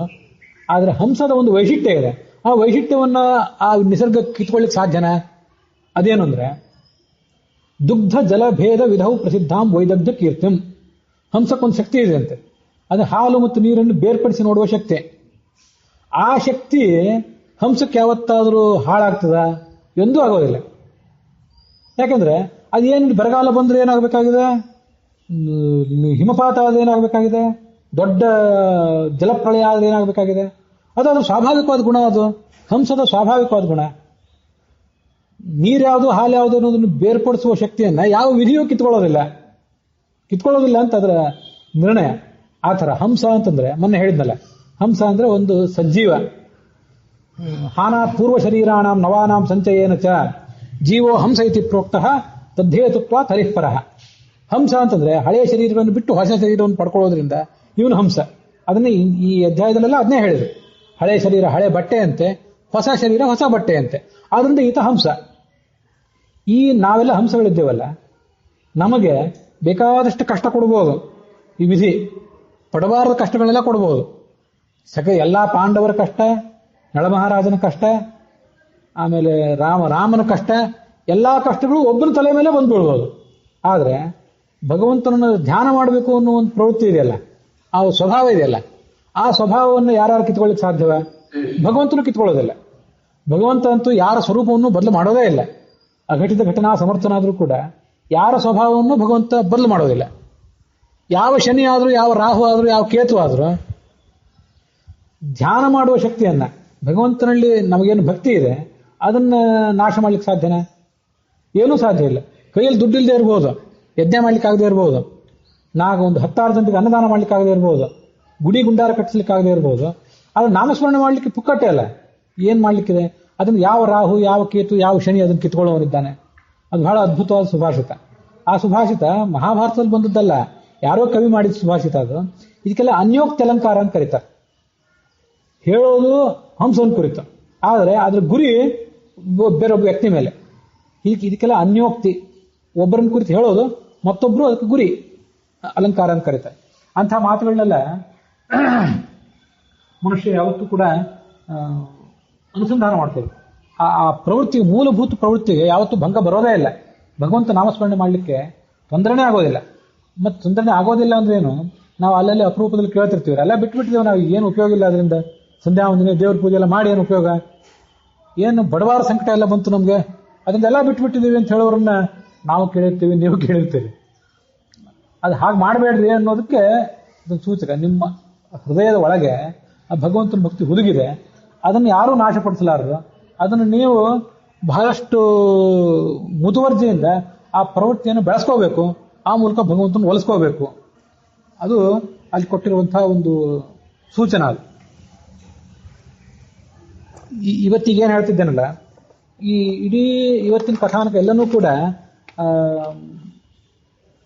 ಆದರೆ ಹಂಸದ ಒಂದು ವೈಶಿಷ್ಟ್ಯ ಇದೆ. ಆ ವೈಶಿಷ್ಟ್ಯವನ್ನ ಆ ನಿಸರ್ಗ ಕಿತ್ಕೊಳ್ಳಿಕ್ಕೆ ಸಾಧ್ಯನಾ? ಅದೇನು ಅಂದ್ರೆ, ದುಗ್ಧ ಜಲ ಭೇದ ವಿಧೌ ಪ್ರಸಿದ್ಧಾಂ ವೈದಗ್ಧ ಕೀರ್ತಿಂ. ಹಂಸಕ್ಕೊಂದು ಶಕ್ತಿ ಇದೆ ಅಂತೆ, ಅದು ಹಾಲು ಮತ್ತು ನೀರನ್ನು ಬೇರ್ಪಡಿಸಿ ನೋಡುವ ಶಕ್ತಿ. ಆ ಶಕ್ತಿ ಹಂಸಕ್ಕೆ ಯಾವತ್ತಾದರೂ ಹಾಳಾಗ್ತದ? ಎಂದೂ ಆಗೋದಿಲ್ಲ. ಯಾಕಂದ್ರೆ ಅದೇನು ಬರಗಾಲ ಬಂದ್ರೆ ಏನಾಗಬೇಕಾಗಿದೆ, ಹಿಮಪಾತ ಆದ್ರೆ ಏನಾಗಬೇಕಾಗಿದೆ, ದೊಡ್ಡ ಜಲಪ್ರಳಯ ಆದ್ರೆ ಏನಾಗಬೇಕಾಗಿದೆ, ಅದು ಸ್ವಾಭಾವಿಕವಾದ ಗುಣ. ಅದು ಹಂಸದ ಸ್ವಾಭಾವಿಕವಾದ ಗುಣ. ನೀರ್ಯಾವುದು ಹಾಲು ಯಾವುದು ಅನ್ನೋದನ್ನು ಬೇರ್ಪಡಿಸುವ ಶಕ್ತಿಯನ್ನ ಯಾವ ವಿಧಿಯೂ ಕಿತ್ಕೊಳ್ಳೋದಿಲ್ಲ ಅಂತ ಅದರ ನಿರ್ಣಯ. ಆ ಥರ ಹಂಸ ಅಂತಂದ್ರೆ, ಮೊನ್ನೆ ಹೇಳಿದ್ನಲ್ಲ, ಹಂಸ ಅಂದ್ರೆ ಒಂದು ಸಜ್ಜೀವ. ಹಾನಾತ್ ಪೂರ್ವ ಶರೀರಾಣಾಂ ನವಾನಾಂ ಸಂಚಯೇನ ಚ ಜೀವೋ ಹಂಸ ಇತಿ ಪ್ರೋಕ್ತಃ ತದ್ದೇತುತ್ವ ತರಿಃಪರಃ. ಹಂಸ ಅಂತಂದ್ರೆ ಹಳೆಯ ಶರೀರವನ್ನು ಬಿಟ್ಟು ಹೊಸ ಶರೀರವನ್ನು ಪಡ್ಕೊಳ್ಳೋದ್ರಿಂದ ಇವನು ಹಂಸ. ಅದನ್ನೇ ಈ ಅಧ್ಯಾಯದಲ್ಲೆಲ್ಲ ಅದನ್ನೇ ಹೇಳಿದ್ರು. ಹಳೆಯ ಶರೀರ ಹಳೆ ಬಟ್ಟೆ ಅಂತೆ, ಹೊಸ ಶರೀರ ಹೊಸ ಬಟ್ಟೆ ಅಂತೆ. ಆದ್ರಿಂದ ಈತ ಹಂಸ. ಈ ನಾವೆಲ್ಲ ಹಂಸಗಳಿದ್ದೇವಲ್ಲ, ನಮಗೆ ಬೇಕಾದಷ್ಟು ಕಷ್ಟ ಕೊಡ್ಬೋದು ಈ ವಿಧಿ. ಪಡಬಾರದ ಕಷ್ಟಗಳೆಲ್ಲ ಕೊಡ್ಬೋದು. ಎಲ್ಲಾ ಪಾಂಡವರ ಕಷ್ಟ, ನಳಮಹಾರಾಜನ ಕಷ್ಟ, ಆಮೇಲೆ ರಾಮನ ಕಷ್ಟ, ಎಲ್ಲಾ ಕಷ್ಟಗಳು ಒಬ್ಬನ ತಲೆ ಮೇಲೆ ಬಂದು ಬೀಳ್ಬೋದು. ಆದ್ರೆ ಭಗವಂತನನ್ನು ಧ್ಯಾನ ಮಾಡಬೇಕು ಅನ್ನೋ ಒಂದು ಪ್ರವೃತ್ತಿ ಇದೆಯಲ್ಲ, ಆ ಸ್ವಭಾವ ಇದೆಯಲ್ಲ, ಆ ಸ್ವಭಾವವನ್ನು ಯಾರು ಕಿತ್ಕೊಳ್ಳಿಕ್ಕೆ ಸಾಧ್ಯವ? ಭಗವಂತನು ಕಿತ್ಕೊಳ್ಳೋದಿಲ್ಲ. ಭಗವಂತ ಅಂತೂ ಯಾರ ಸ್ವರೂಪವನ್ನು ಬದಲು ಮಾಡೋದೇ ಇಲ್ಲ. ಅಘಟಿತ ಘಟನಾ ಸಮರ್ಥನಾದ್ರೂ ಕೂಡ ಯಾರ ಸ್ವಭಾವವನ್ನು ಭಗವಂತ ಬದಲು ಮಾಡೋದಿಲ್ಲ. ಯಾವ ಶನಿ ಆದ್ರೂ, ಯಾವ ರಾಹು ಆದ್ರೂ, ಯಾವ ಕೇತು ಆದ್ರೂ ಧ್ಯಾನ ಮಾಡುವ ಶಕ್ತಿಯನ್ನ, ಭಗವಂತನಲ್ಲಿ ನಮಗೇನು ಭಕ್ತಿ ಇದೆ ಅದನ್ನ ನಾಶ ಮಾಡ್ಲಿಕ್ಕೆ ಸಾಧ್ಯನಾ? ಏನೂ ಸಾಧ್ಯ ಇಲ್ಲ. ಕೈಯಲ್ಲಿ ದುಡ್ಡಿಲ್ಲದೆ ಇರ್ಬೋದು, ಯಜ್ಞ ಮಾಡ್ಲಿಕ್ಕೆ ಆಗದೆ ಇರ್ಬೋದು, ಒಂದು 10 ಜನರಿಗೆ ಅನ್ನದಾನ ಮಾಡ್ಲಿಕ್ಕಾಗದೇ ಇರ್ಬೋದು, ಗುಡಿ ಗುಂಡಾರ ಕಟ್ಟಿಸ್ಲಿಕ್ಕಾಗದೇ ಇರ್ಬೋದು, ಆದ್ರೆ ನಾಮಸ್ಮರಣೆ ಮಾಡ್ಲಿಕ್ಕೆ ಪುಕ್ಕಟ್ಟೆ ಅಲ್ಲ. ಏನ್ ಮಾಡ್ಲಿಕ್ಕಿದೆ? ಅದನ್ನು ಯಾವ ರಾಹು, ಯಾವ ಕೇತು, ಯಾವ ಶನಿ ಅದನ್ನು ಕಿತ್ಕೊಳ್ಳೋನಿದ್ದಾನೆ. ಅದು ಬಹಳ ಅದ್ಭುತವಾದ ಸುಭಾಷಿತ. ಆ ಸುಭಾಷಿತ ಮಹಾಭಾರತದಲ್ಲಿ ಬಂದದ್ದಲ್ಲ, ಯಾರೋ ಕವಿ ಮಾಡಿದ ಸುಭಾಷಿತ ಅದು. ಇದಕ್ಕೆಲ್ಲ ಅನ್ಯೋಕ್ತಿ ಅಲಂಕಾರ ಅಂತ ಕರೀತಾರೆ. ಹೇಳೋದು ಹಂಸನ ಕುರಿತು, ಆದರೆ ಅದ್ರ ಗುರಿ ಬೇರೊಬ್ಬ ವ್ಯಕ್ತಿ ಮೇಲೆ. ಇದಕ್ಕೆಲ್ಲ ಅನ್ಯೋಕ್ತಿ, ಒಬ್ಬರನ್ನ ಕುರಿತು ಹೇಳೋದು, ಮತ್ತೊಬ್ರು ಅದಕ್ಕೆ ಗುರಿ, ಅಲಂಕಾರ ಅಂತ ಕರೀತಾರೆ. ಅಂಥ ಮಾತುಗಳನ್ನೆಲ್ಲ ಮನುಷ್ಯ ಯಾವತ್ತೂ ಕೂಡ ಅನುಸಂಧಾನ ಮಾಡ್ಕೋಬೇಕು. ಆ ಪ್ರವೃತ್ತಿ, ಮೂಲಭೂತ ಪ್ರವೃತ್ತಿಗೆ ಯಾವತ್ತೂ ಭಂಗ ಬರೋದೇ ಇಲ್ಲ. ಭಗವಂತ ನಾಮಸ್ಮರಣೆ ಮಾಡಲಿಕ್ಕೆ ತೊಂದರೆನೇ ಆಗೋದಿಲ್ಲ. ಮತ್ತು ತೊಂದರೆನೇ ಆಗೋದಿಲ್ಲ ಅಂದ್ರೆ ಏನು? ನಾವು ಅಲ್ಲಲ್ಲಿ ಅಪರೂಪದಲ್ಲಿ ಕೇಳ್ತಿರ್ತೀವಿ, ಎಲ್ಲ ಬಿಟ್ಬಿಟ್ಟಿದ್ದೇವೆ ನಾವು, ಏನು ಉಪಯೋಗ ಇಲ್ಲ ಅದರಿಂದ. ಸಂಧ್ಯಾ ವಂದನೆ, ದೇವ್ರ ಪೂಜೆ ಎಲ್ಲ ಮಾಡಿ ಏನು ಉಪಯೋಗ? ಏನು ಬಡವಾರ ಸಂಕಟ ಎಲ್ಲ ಬಂತು ನಮಗೆ, ಅದನ್ನೆಲ್ಲ ಬಿಟ್ಬಿಟ್ಟಿದ್ದೀವಿ ಅಂತ ಹೇಳೋರನ್ನ ನಾವು ಕೇಳಿರ್ತೀವಿ, ನೀವು ಕೇಳಿರ್ತೀವಿ. ಅದು ಹಾಗೆ ಮಾಡಬೇಡ್ರಿ ಅನ್ನೋದಕ್ಕೆ ಅದೊಂದು ಸೂಚಕ. ನಿಮ್ಮ ಹೃದಯದ ಒಳಗೆ ಆ ಭಗವಂತನ ಭಕ್ತಿ ಹುದುಗಿದೆ, ಅದನ್ನು ಯಾರೂ ನಾಶಪಡಿಸಲಾರರು. ಅದನ್ನು ನೀವು ಬಹಳಷ್ಟು ಮುತುವರ್ಜಿಯಿಂದ ಆ ಪ್ರವೃತ್ತಿಯನ್ನು ಬೆಳೆಸ್ಕೋಬೇಕು, ಆ ಮೂಲಕ ಭಗವಂತನ ಒಲಿಸ್ಕೋಬೇಕು. ಅದು ಅಲ್ಲಿ ಕೊಟ್ಟಿರುವಂತಹ ಒಂದು ಸೂಚನೆ. ಅದು ಇವತ್ತಿಗೆ ಏನು ಹೇಳ್ತಿದ್ದೇನಲ್ಲ, ಈ ಇಡೀ ಇವತ್ತಿನ ಕಥಾನಕ ಎಲ್ಲನೂ ಕೂಡ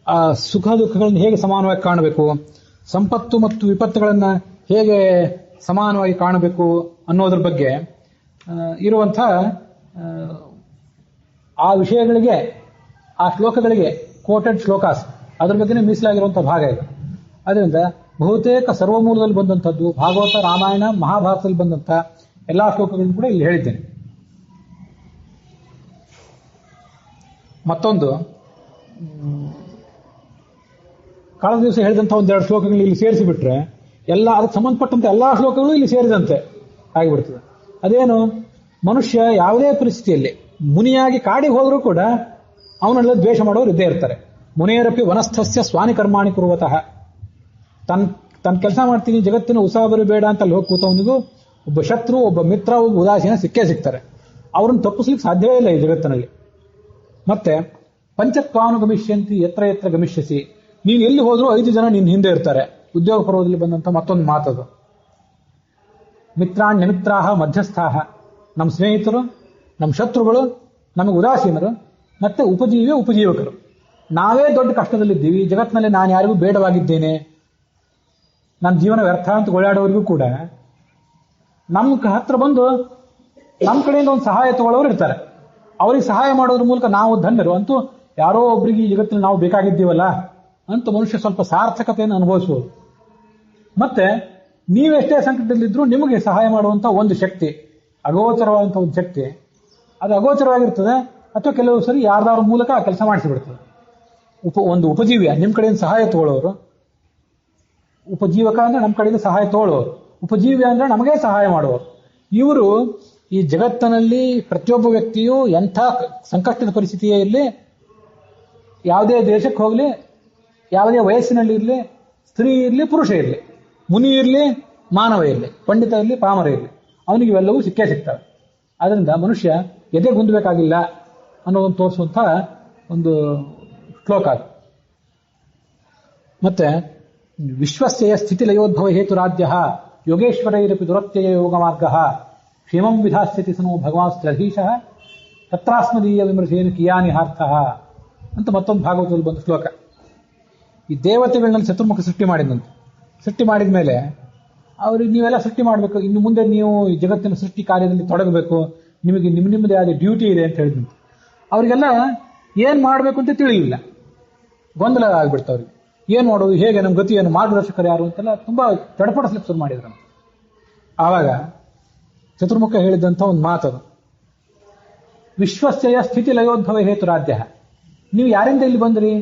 ಆ ಸುಖ ದುಃಖಗಳನ್ನು ಹೇಗೆ ಸಮಾನವಾಗಿ ಕಾಣಬೇಕು, ಸಂಪತ್ತು ಮತ್ತು ವಿಪತ್ತುಗಳನ್ನು ಹೇಗೆ ಸಮಾನವಾಗಿ ಕಾಣಬೇಕು ಅನ್ನೋದ್ರ ಬಗ್ಗೆ ಇರುವಂಥ ಆ ವಿಷಯಗಳಿಗೆ, ಆ ಶ್ಲೋಕಗಳಿಗೆ ಕೋಟೆಡ್ ಶ್ಲೋಕಾಸ್, ಅದ್ರ ಬಗ್ಗೆನೇ ಮೀಸಲಾಗಿರುವಂಥ ಭಾಗ ಇದೆ. ಅದರಿಂದ ಬಹುತೇಕ ಸರ್ವಮೂಲದಲ್ಲಿ ಬಂದಂಥದ್ದು, ಭಾಗವತ, ರಾಮಾಯಣ, ಮಹಾಭಾರತದಲ್ಲಿ ಬಂದಂಥ ಎಲ್ಲಾ ಶ್ಲೋಕಗಳನ್ನು ಕೂಡ ಇಲ್ಲಿ ಹೇಳಿದ್ದೇನೆ. ಮತ್ತೊಂದು, ಕಳೆದ ದಿವಸ ಹೇಳಿದಂಥ 1-2 ಶ್ಲೋಕಗಳು ಇಲ್ಲಿ ಸೇರಿಸಿಬಿಟ್ರೆ ಎಲ್ಲ ಅದಕ್ಕೆ ಸಂಬಂಧಪಟ್ಟಂತೆ ಎಲ್ಲಾ ಶ್ಲೋಕಗಳು ಇಲ್ಲಿ ಸೇರಿದಂತೆ ಆಗಿಬಿಡ್ತದೆ. ಅದೇನು? ಮನುಷ್ಯ ಯಾವುದೇ ಪರಿಸ್ಥಿತಿಯಲ್ಲಿ ಮುನಿಯಾಗಿ ಕಾಡಿಗೆ ಹೋದರೂ ಕೂಡ ಅವನೆಲ್ಲ ದ್ವೇಷ ಮಾಡೋರು ಇದ್ದೇ ಇರ್ತಾರೆ. ಮುನೇರಪಿ ವನಸ್ಥಸ್ಯ ಸ್ವಾನಿ ಕರ್ಮಾಣಿ ಕುರುವತಃ. ತನ್ನ ಕೆಲಸ ಮಾಡ್ತೀನಿ, ಜಗತ್ತಿನ ಉಸಾಬರಿ ಬೇಡ ಅಂತ ಅಲ್ಲಿ ಹೋಗಿ ಕೂತವನಿಗೂ ಒಬ್ಬ ಶತ್ರು, ಒಬ್ಬ ಮಿತ್ರ, ಒಬ್ಬ ಉದಾಸೀನ ಸಿಕ್ಕೇ ಸಿಗ್ತಾರೆ. ಅವ್ರನ್ನ ತಪ್ಪಿಸ್ಲಿಕ್ಕೆ ಸಾಧ್ಯವೇ ಇಲ್ಲ ಈ ಜಗತ್ತಿನಲ್ಲಿ. ಮತ್ತೆ ಪಂಚತ್ವಾನುಗಮಿಷ್ಯಂತಿ ಯತ್ರ ಯತ್ರ ಗಮಿಷ್ಯಸಿ, ನೀನು ಎಲ್ಲಿ ಹೋದ್ರೂ 5 ಜನ ನಿನ್ನ ಹಿಂದೆ ಇರ್ತಾರೆ. ಉದ್ಯೋಗ ಪರ್ವದಲ್ಲಿ ಬಂದಂಥ ಮತ್ತೊಂದು ಮಾತದು. ಮಿತ್ರಾಣ್ಯ ಮಿತ್ರಾಹ ಮಧ್ಯಸ್ಥಾಹ, ನಮ್ಮ ಸ್ನೇಹಿತರು, ನಮ್ಮ ಶತ್ರುಗಳು, ನಮಗೆ ಉದಾಸೀನರು, ಮತ್ತೆ ಉಪಜೀವಕರು. ನಾವೇ ದೊಡ್ಡ ಕಷ್ಟದಲ್ಲಿದ್ದೀವಿ, ಜಗತ್ತಿನಲ್ಲಿ ನಾನು ಯಾರಿಗೂ ಬೇಡವಾಗಿದ್ದೇನೆ, ನನ್ನ ಜೀವನ ವ್ಯರ್ಥ ಅಂತ ಓಡಾಡೋರಿಗೂ ಕೂಡ ನಮ್ಮ ಹತ್ರ ಬಂದು ನಮ್ಮ ಕಡೆಯಿಂದ ಒಂದು ಸಹಾಯ ತಗೊಳ್ಳೋರು ಇರ್ತಾರೆ. ಅವ್ರಿಗೆ ಸಹಾಯ ಮಾಡೋದ್ರ ಮೂಲಕ ನಾವು ಧನ್ಯರು, ಅಂತೂ ಯಾರೋ ಒಬ್ರಿಗೆ ಈ ಜಗತ್ತಿನಲ್ಲಿ ನಾವು ಬೇಕಾಗಿದ್ದೀವಲ್ಲ ಅಂತ ಮನುಷ್ಯ ಸ್ವಲ್ಪ ಸಾರ್ಥಕತೆಯನ್ನು ಅನುಭವಿಸಬಹುದು. ಮತ್ತೆ ನೀವೆಷ್ಟೇ ಸಂಕಟದಲ್ಲಿದ್ರೂ ನಿಮಗೆ ಸಹಾಯ ಮಾಡುವಂತ ಒಂದು ಶಕ್ತಿ, ಅಗೋಚರವಾದಂಥ ಒಂದು ಶಕ್ತಿ, ಅದು ಅಗೋಚರವಾಗಿರ್ತದೆ. ಅಥವಾ ಕೆಲವು ಸರಿ ಯಾರ್ದಾರ ಮೂಲಕ ಆ ಕೆಲಸ ಮಾಡಿಸಿಬಿಡ್ತದೆ. ಒಂದು ಉಪಜೀವ್ಯ, ನಿಮ್ಮ ಕಡೆಯಿಂದ ಸಹಾಯ ತಗೊಳ್ಳೋರು. ಉಪಜೀವಕ ಅಂದ್ರೆ ನಮ್ಮ ಕಡೆಯಿಂದ ಸಹಾಯ ತಗೊಳ್ಳೋರು, ಉಪಜೀವ್ಯ ಅಂದ್ರೆ ನಮಗೇ ಸಹಾಯ ಮಾಡುವವರು. ಇವರು ಈ ಜಗತ್ತಿನಲ್ಲಿ ಪ್ರತಿಯೊಬ್ಬ ವ್ಯಕ್ತಿಯು ಎಂಥ ಸಂಕಷ್ಟದ ಪರಿಸ್ಥಿತಿಯೇ ಇರಲಿ, ಯಾವುದೇ ದೇಶಕ್ಕೆ ಹೋಗಲಿ, ಯಾವುದೇ ವಯಸ್ಸಿನಲ್ಲಿ ಇರಲಿ, ಸ್ತ್ರೀ ಇರಲಿ, ಪುರುಷ ಇರಲಿ, ಮುನಿ ಇರಲಿ, ಮಾನವ ಇರಲಿ, ಪಂಡಿತ ಇರಲಿ, ಪಾಮರ ಇರಲಿ, ಅವನಿಗೆ ಇವೆಲ್ಲವೂ ಸಿಕ್ಕೇ ಸಿಗ್ತವೆ. ಅದರಿಂದ ಮನುಷ್ಯ ಎದೆ ಗುಂದಬೇಕಾಗಿಲ್ಲ ಅನ್ನೋದನ್ನು ತೋರಿಸುವಂಥ ಒಂದು ಶ್ಲೋಕ ಅದು. ಮತ್ತೆ ವಿಶ್ವಸ್ಯ ಸ್ಥಿತಿ ಲಯೋದ್ಭವ ಹೇತುರಾಧ್ಯ ಯೋಗೇಶ್ವರೈರಪಿ ದುರತ್ಯಯ ಯೋಗ ಮಾರ್ಗ ಕ್ಷೇಮಂ ವಿಧಾಸ್ಯತಿ ಸನೋ ಭಗವಾನ್ ಸ್ತ್ರಧೀಶಃ ತತ್ರಾಸ್ಮದೀಯ ವಿಮರ್ಶೇನ ಕಿಯಾನಿಹಾರ್ಥ ಅಂತ ಮತ್ತೊಂದು ಭಾಗವತದಲ್ಲಿ ಬಂದ ಶ್ಲೋಕ. ಈ ದೇವತೆಗಳನ್ನ ಚತುರ್ಮುಖ ಸೃಷ್ಟಿ ಮಾಡಿದಂತೆ, ಸೃಷ್ಟಿ ಮಾಡಿದ ಮೇಲೆ ಅವ್ರಿಗೆ ನೀವೆಲ್ಲ ಸೃಷ್ಟಿ ಮಾಡಬೇಕು, ಇನ್ನು ಮುಂದೆ ನೀವು ಈ ಜಗತ್ತಿನ ಸೃಷ್ಟಿ ಕಾರ್ಯದಲ್ಲಿ ತೊಡಗಬೇಕು, ನಿಮಗೆ ನಿಮ್ಮದೇ ಆದ ಡ್ಯೂಟಿ ಇದೆ ಅಂತ ಹೇಳಿದಂತೆ. ಅವರಿಗೆಲ್ಲ ಏನ್ ಮಾಡಬೇಕು ಅಂತ ತಿಳಿಯಿಲ್ಲ, ಗೊಂದಲ ಆಗ್ಬಿಡ್ತು ಅವ್ರಿಗೆ. ಏನ್ ಮಾಡೋದು, ಹೇಗೆ, ನಮ್ಮ ಗತಿಯನ್ನು, ಮಾರ್ಗದರ್ಶಕರು ಯಾರು ಅಂತೆಲ್ಲ ತುಂಬಾ ತಡಪಡಿಸ್ಲಿಕ್ಕೆ ಶುರು ಮಾಡಿದ್ರು. ಆವಾಗ ಚತುರ್ಮುಖ ಹೇಳಿದಂಥ ಒಂದು ಮಾತದು, ವಿಶ್ವಸ್ಯ ಸ್ಥಿತಿ ಲಯೋದ್ಭವ ಹೇತುರಾಧ್ಯ. ನೀವು ಯಾರಿಂದ ಇಲ್ಲಿ ಬಂದ್ರಿ?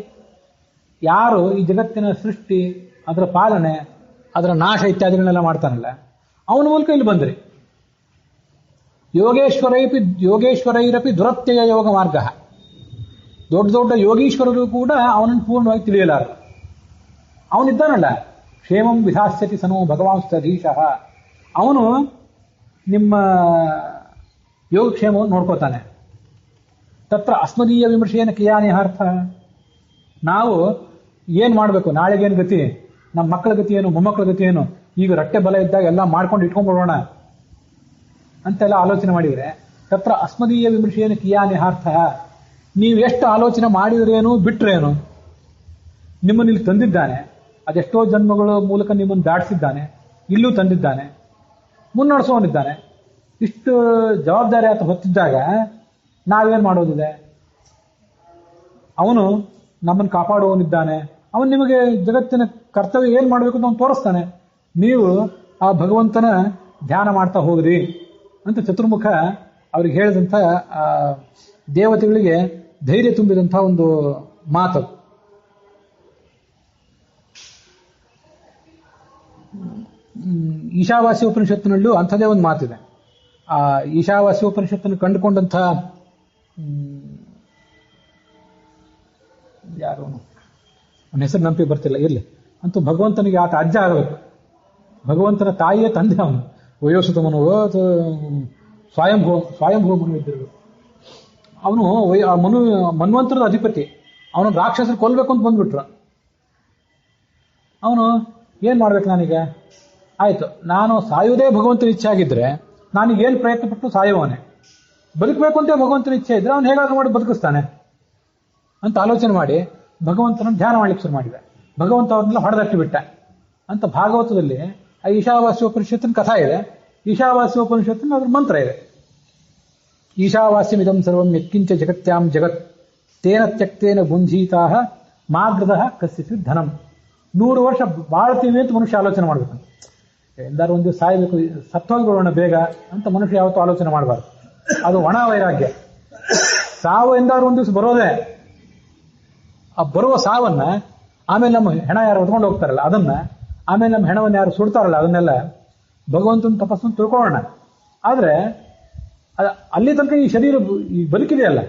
ಯಾರು ಈ ಜಗತ್ತಿನ ಸೃಷ್ಟಿ, ಅದರ ಪಾಲನೆ, ಅದರ ನಾಶ ಇತ್ಯಾದಿಗಳನ್ನೆಲ್ಲ ಮಾಡ್ತಾನಲ್ಲ, ಅವನ ಮೂಲಕ ಇಲ್ಲಿ ಬಂದ್ರಿ. ಯೋಗೇಶ್ವರೈರಪಿ ದುರತ್ಯಯ ಯೋಗ ಮಾರ್ಗ. ದೊಡ್ಡ ದೊಡ್ಡ ಯೋಗೀಶ್ವರರು ಕೂಡ ಅವನನ್ನು ಪೂರ್ಣವಾಗಿ ತಿಳಿಯಲಾರ. ಅವನಿದ್ದಾನಲ್ಲ, ಕ್ಷೇಮಂ ವಿಧಾಸ್ಯತಿ ಸನೋ ಭಗವಾನ್ ಸ್ತಧೀಶಃ, ಅವನು ನಿಮ್ಮ ಯೋಗಕ್ಷೇಮವನ್ನು ನೋಡ್ಕೋತಾನೆ. ತತ್ರ ಅಸ್ಮದೀಯ ವಿಮರ್ಶೆಯನ್ನು ಕಿಯಾನಿಹಾರ್ಥ, ನಾವು ಏನ್ ಮಾಡ್ಬೇಕು, ನಾಳೆಗೇನು ಗತಿ, ನಮ್ಮ ಮಕ್ಕಳ ಗತಿ ಏನು, ಮೊಮ್ಮಕ್ಕಳ ಗತಿ ಏನು, ಈಗ ರಟ್ಟೆ ಬಲ ಇದ್ದಾಗ ಎಲ್ಲ ಮಾಡ್ಕೊಂಡು ಇಟ್ಕೊಂಡ್ಬಿಡೋಣ ಅಂತೆಲ್ಲ ಆಲೋಚನೆ ಮಾಡಿದ್ರೆ ತತ್ರ ಅಸ್ಮದೀಯ ವಿಮರ್ಶೆಯನ್ನು ಕಿಯಾನಿಹಾರ್ಥ. ನೀವು ಎಷ್ಟು ಆಲೋಚನೆ ಮಾಡಿದ್ರೇನು ಬಿಟ್ರೇನು, ನಿಮ್ಮನ್ನು ಇಲ್ಲಿ ತಂದಿದ್ದಾನೆ, ಅದೆಷ್ಟೋ ಜನ್ಮಗಳ ಮೂಲಕ ನಿಮ್ಮನ್ನು ದಾಟಿಸಿದ್ದಾನೆ, ಇಲ್ಲೂ ತಂದಿದ್ದಾನೆ, ಮುನ್ನಡೆಸೋನಿದ್ದಾನೆ. ಇಷ್ಟು ಜವಾಬ್ದಾರಿ ಆತ ಹೊತ್ತಿದ್ದಾಗ ನಾವೇನ್ ಮಾಡೋದಿದೆ? ಅವನು ನಮ್ಮನ್ನು ಕಾಪಾಡುವವನಿದ್ದಾನೆ, ಅವನು ನಿಮಗೆ ಜಗತ್ತಿನ ಕರ್ತವ್ಯ ಏನ್ ಮಾಡಬೇಕು ಅಂತ ಅವನು ತೋರಿಸ್ತಾನೆ. ನೀವು ಆ ಭಗವಂತನ ಧ್ಯಾನ ಮಾಡ್ತಾ ಹೋಗ್ರಿ ಅಂತ ಚತುರ್ಮುಖ ಅವ್ರಿಗೆ ಹೇಳಿದಂಥ ದೇವತೆಗಳಿಗೆ ಧೈರ್ಯ ತುಂಬಿದಂಥ ಒಂದು ಮಾತು. ಈಶಾವಾಸ್ಯ ಉಪನಿಷತ್ತಿನಲ್ಲೂ ಅಂಥದೇ ಒಂದು ಮಾತಿದೆ. ಆ ಈಶಾವಾಸ್ಯ ಉಪನಿಷತ್ತನ್ನು ಕಂಡುಕೊಂಡಂಥ ಯಾರು ಅವನ ಹೆಸರು ನಂಪಿ ಬರ್ತಿಲ್ಲ, ಇರಲಿ, ಅಂತೂ ಭಗವಂತನಿಗೆ ಆತ ಅಜ್ಜ ಆಗಬೇಕು. ಭಗವಂತನ ತಾಯಿಯೇ ತಂದೆ ಅವನು. ವಯೋಸುತ ಮನುವೋ ಅಥವಾ ಸ್ವಯಂಭೂ ಮನು ಇದ್ದಿರಬೇಕು. ಅವನು ಮನ್ವಂತರದ ಅಧಿಪತಿ. ಅವನು ರಾಕ್ಷಸರು ಕೊಲ್ಬೇಕು ಅಂತ ಬಂದ್ಬಿಟ್ರು. ಅವನು ಏನ್ ಮಾಡ್ಬೇಕು, ನಾನೀಗ ಆಯ್ತು, ನಾನು ಸಾಯುವುದೇ ಭಗವಂತನ ಇಚ್ಛೆ ಆಗಿದ್ರೆ ನಾನೀಗೇನು ಪ್ರಯತ್ನ ಪಟ್ಟು ಸಾಯುವವನೇ, ಬದುಕಬೇಕು ಅಂತ ಭಗವಂತನ ಇಚ್ಛೆ ಇದ್ರೆ ಅವನು ಹೇಗಾದ್ರೂ ಮಾಡಿ ಬದುಕಿಸ್ತಾನೆ ಅಂತ ಆಲೋಚನೆ ಮಾಡಿ ಭಗವಂತನ ಧ್ಯಾನ ಮಾಡ್ಲಿಕ್ಕೆ ಶುರು ಮಾಡಿದೆ. ಭಗವಂತ ಅವ್ರನ್ನೆಲ್ಲ ಹೊಡೆದಟ್ಟಿ ಬಿಟ್ಟ ಅಂತ ಭಾಗವತದಲ್ಲಿ ಆ ಈಶಾವಾಸ್ಯೋಪನಿಷತ್ತಿನ ಕಥಾ ಇದೆ. ಈಶಾವಾಸ್ಯೋಪನಿಷತ್ತಿನ ಅದ್ರ ಮಂತ್ರ ಇದೆ. ಈಶಾವಾಸ್ಯಮಿದಂ ಸರ್ವಂ ಯತ್ಕಿಂಚ ಜಗತ್ಯಾಂ ಜಗತ್ ತೇನ ತ್ಯಕ್ತೇನ ಗುಂಜೀತಾಹ ಮಾಗ್ರದಃ ಕಸ್ಯಚಿತ್ ಧನಂ. 100 ವರ್ಷ ಬಾಳ್ತೀವಿ ಅಂತ ಮನುಷ್ಯ ಆಲೋಚನೆ ಮಾಡ್ಬೇಕಂತ. ಎಂದಾರು ಒಂದು ದಿವಸ ಸಾಯಬೇಕು, ಸತ್ತೋಗ್ಬಿಡೋಣ ಬೇಗ ಅಂತ ಮನುಷ್ಯ ಯಾವತ್ತೂ ಆಲೋಚನೆ ಮಾಡಬಾರ್ದು. ಅದು ಒಣ ವೈರಾಗ್ಯ. ಸಾವು ಎಂದಾರು ಒಂದು ದಿವಸ ಬರೋದೇ. ಆ ಬರುವ ಸಾವನ್ನ ಆಮೇಲೆ ನಮ್ಮ ಹೆಣ ಯಾರು ಹೊತ್ಕೊಂಡು ಹೋಗ್ತಾರಲ್ಲ ಅದನ್ನ, ಆಮೇಲೆ ನಮ್ಮ ಹೆಣವನ್ನು ಯಾರು ಸುಡ್ತಾರಲ್ಲ ಅದನ್ನೆಲ್ಲ ಭಗವಂತನ ತಪಸ್ಸನ್ನು ತಿಳ್ಕೊಳ್ಳೋಣ. ಆದ್ರೆ ಅಲ್ಲಿ ತನಕ ಈ ಶರೀರ ಈ ಬದುಕಿದೆಯಲ್ಲ,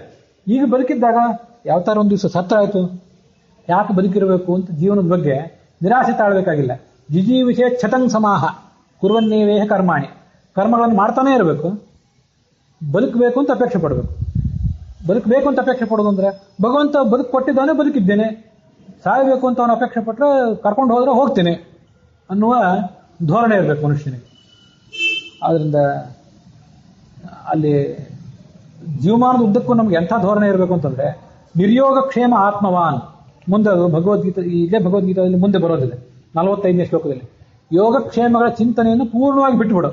ಈಗ ಬದುಕಿದ್ದಾಗ ಯಾವ ತರ ಒಂದು ದಿವಸ ಸತ್ತಾಯ್ತು, ಯಾಕೆ ಬದುಕಿರಬೇಕು ಅಂತ ಜೀವನದ ಬಗ್ಗೆ ನಿರಾಸೆ ತಾಳ್ಬೇಕಾಗಿಲ್ಲ. ಜಿಜೀವಿಷೇ ಛತಂಗ್ ಸಮಾಹ ಕುರ್ವನ್ನೇವೇಹ ಕರ್ಮಾಣಿ. ಕರ್ಮಗಳನ್ನು ಮಾಡ್ತಾನೆ ಇರಬೇಕು. ಬದುಕಬೇಕು ಅಂತ ಅಪೇಕ್ಷೆ ಪಡಬೇಕು. ಬದುಕಬೇಕು ಅಂತ ಅಪೇಕ್ಷೆ ಪಡೋದು ಅಂದ್ರೆ ಭಗವಂತ ಬದುಕು ಕೊಟ್ಟಿದ್ದಾನೆ, ಬದುಕಿದ್ದೇನೆ. ಸಾಯಬೇಕು ಅಂತ ಅವನು ಅಪೇಕ್ಷೆ ಪಟ್ರೆ ಕರ್ಕೊಂಡು ಹೋದ್ರೆ ಹೋಗ್ತೀನಿ ಅನ್ನುವ ಧೋರಣೆ ಇರಬೇಕು ಮನುಷ್ಯನಿಗೆ. ಆದ್ರಿಂದ ಅಲ್ಲಿ ಜೀವಮಾನದ ಉದ್ದಕ್ಕೂ ನಮ್ಗೆ ಎಂಥ ಧೋರಣೆ ಇರಬೇಕು ಅಂತಂದ್ರೆ ನಿರ್ಯೋಗ ಕ್ಷೇಮ ಆತ್ಮವಾನ್. ಮುಂದೆ ಅದು ಭಗವದ್ಗೀತೆ, ಇದೇ ಭಗವದ್ಗೀತೆಯಲ್ಲಿ ಮುಂದೆ ಬರೋದಿದೆ 45ನೇ ಶ್ಲೋಕದಲ್ಲಿ. ಯೋಗಕ್ಷೇಮಗಳ ಚಿಂತನೆಯನ್ನು ಪೂರ್ಣವಾಗಿ ಬಿಟ್ಟುಬಿಡು.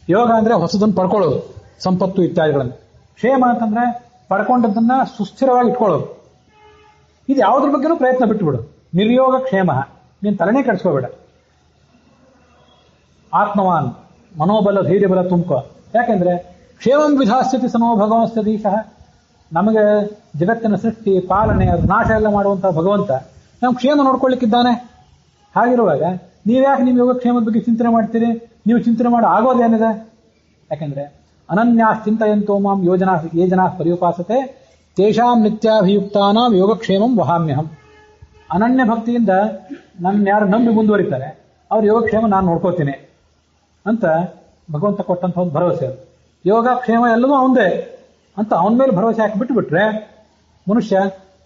ಯೋಗ ಅಂದ್ರೆ ಹೊಸದನ್ನು ಪಡ್ಕೊಳ್ಳೋದು, ಸಂಪತ್ತು ಇತ್ಯಾದಿಗಳನ್ನು. ಕ್ಷೇಮ ಅಂತಂದ್ರೆ ಪಡ್ಕೊಂಡದನ್ನ ಸುಸ್ಥಿರವಾಗಿ ಇಟ್ಕೊಳ್ಳೋದು. ಇದು ಯಾವುದ್ರ ಬಗ್ಗೆನೂ ಪ್ರಯತ್ನ ಬಿಟ್ಟುಬಿಡು. ನಿರ್ಯೋಗ ಕ್ಷೇಮ, ನೀನು ತಲೆನೇ ಕೆಡಿಸ್ಕೋಬೇಡ. ಆತ್ಮವಾನ್, ಮನೋಬಲ ಧೈರ್ಯಬಲ ತುಂಬ್ಕೋ. ಯಾಕೆಂದ್ರೆ ಕ್ಷೇಮಂ ವಿಧಾಸ್ಯತಿ ಸಮೋ ಭಗವಂತದೀಶಃ. ನಮಗೆ ಜಗತ್ತಿನ ಸೃಷ್ಟಿ ಪಾಲನೆ ಅದು ನಾಶ ಎಲ್ಲ ಮಾಡುವಂತಹ ಭಗವಂತ ನಾವು ಕ್ಷೇಮ ನೋಡ್ಕೊಳ್ಳಿಕ್ಕಿದ್ದಾನೆ. ಹಾಗಿರುವಾಗ ನೀವ್ಯಾಕೆ ನಿಮ್ಮ ಯೋಗಕ್ಷೇಮದ ಬಗ್ಗೆ ಚಿಂತನೆ ಮಾಡ್ತೀರಿ? ನೀವು ಚಿಂತನೆ ಮಾಡೋ ಆಗೋದೇನಿದೆ? ಯಾಕೆಂದ್ರೆ ಅನನ್ಯಾಸ್ ಚಿಂತಯಂತೋ ಮಾಂ ಯೋಜನಾ ಪರ್ಯುಪಾಸತೆ ತೇಷಾಂ ನಿತ್ಯಾಭಿಯುಕ್ತಾನಾಂ ಯೋಗಕ್ಷೇಮಂ ವಹಾಮ್ಯಹಂ. ಅನನ್ಯ ಭಕ್ತಿಯಿಂದ ನನ್ನ ಯಾರು ನಂಬಿ ಮುಂದುವರಿತಾರೆ ಅವ್ರ ಯೋಗಕ್ಷೇಮ ನಾನು ನೋಡ್ಕೋತೀನಿ ಅಂತ ಭಗವಂತ ಕೊಟ್ಟಂತ ಒಂದು ಭರವಸೆ. ಅದು ಯೋಗಕ್ಷೇಮ ಎಲ್ಲವೂ ಅವಂದೇ ಅಂತ ಅವನ ಮೇಲೆ ಭರವಸೆ ಹಾಕಿ ಬಿಟ್ರೆ ಮನುಷ್ಯ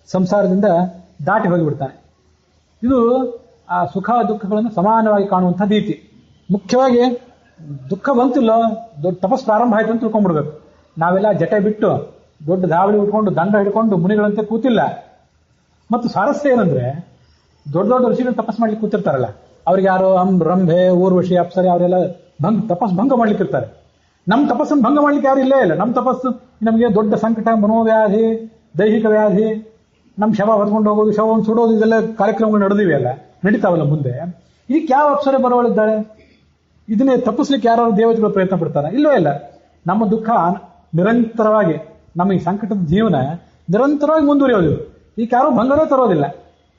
ಸಂಸಾರದಿಂದ ದಾಟಿ ಹೋಗಿಬಿಡ್ತಾನೆ. ಇದು ಆ ಸುಖ ದುಃಖಗಳನ್ನು ಸಮಾನವಾಗಿ ಕಾಣುವಂಥ ರೀತಿ. ಮುಖ್ಯವಾಗಿ ದುಃಖ ಬಂತಿಲ್ಲ, ದೊಡ್ಡ ತಪಸ್ ಪ್ರಾರಂಭ ಆಯ್ತು ಅಂತ ತಿಳ್ಕೊಂಡ್ಬಿಡ್ಬೇಕು. ನಾವೆಲ್ಲ ಜಟೆ ಬಿಟ್ಟು ದೊಡ್ಡ ಧಾವಳಿ ಉಟ್ಕೊಂಡು ದಂಡ ಹಿಡ್ಕೊಂಡು ಮುನಿಗಳಂತೆ ಕೂತಿಲ್ಲ. ಮತ್ತು ಸ್ವಾರಸ್ಯ ಏನಂದ್ರೆ ದೊಡ್ಡ ದೊಡ್ಡ ಋಷಿಗಳು ತಪಸ್ ಮಾಡ್ಲಿಕ್ಕೆ ಕೂತಿರ್ತಾರಲ್ಲ, ಅವ್ರಿಗೆ ಯಾರೋ ರಂಭೆ ಊರ್ವಶಿ ಅಪ್ಸರೆ ಅವರೆಲ್ಲ ಭಂಗ ಮಾಡ್ಲಿಕ್ಕೆ ಇರ್ತಾರೆ. ನಮ್ಮ ತಪಸ್ಸನ್ನು ಭಂಗ ಮಾಡ್ಲಿಕ್ಕೆ ಯಾರು ಇಲ್ಲೇ ಇಲ್ಲ. ನಮ್ಮ ತಪಸ್ಸು ನಮಗೆ ದೊಡ್ಡ ಸಂಕಟ, ಮನೋವ್ಯಾಧಿ, ದೈಹಿಕ ವ್ಯಾಧಿ, ನಮ್ಮ ಶವ ಹೊತ್ಕೊಂಡು ಹೋಗೋದು, ಶವವನ್ನು ಸುಡೋದು, ಇದೆಲ್ಲ ಕಾರ್ಯಕ್ರಮಗಳು ನಡೆದಿವೆ ಅಲ್ಲ, ನಡೀತಾವಲ್ಲ. ಮುಂದೆ ಇದಕ್ಕೆ ಯಾವ ಅಪ್ಸರೆ ಬರೋಳಿದ್ದಾರೆ? ಇದನ್ನೇ ತಪ್ಪಿಸ್ಲಿಕ್ಕೆ ಯಾರು ದೇವತೆಗಳು ಪ್ರಯತ್ನ ಪಡ್ತಾರೆ? ಇಲ್ಲವೇ ಇಲ್ಲ. ನಮ್ಮ ದುಃಖ ನಿರಂತರವಾಗಿ, ನಮ್ಮ ಈ ಸಂಕಟದ ಜೀವನ ನಿರಂತರವಾಗಿ ಮುಂದುವರಿಯೋದು. ಈಗ ಯಾರೂ ಭಂಗನೇ ತರೋದಿಲ್ಲ.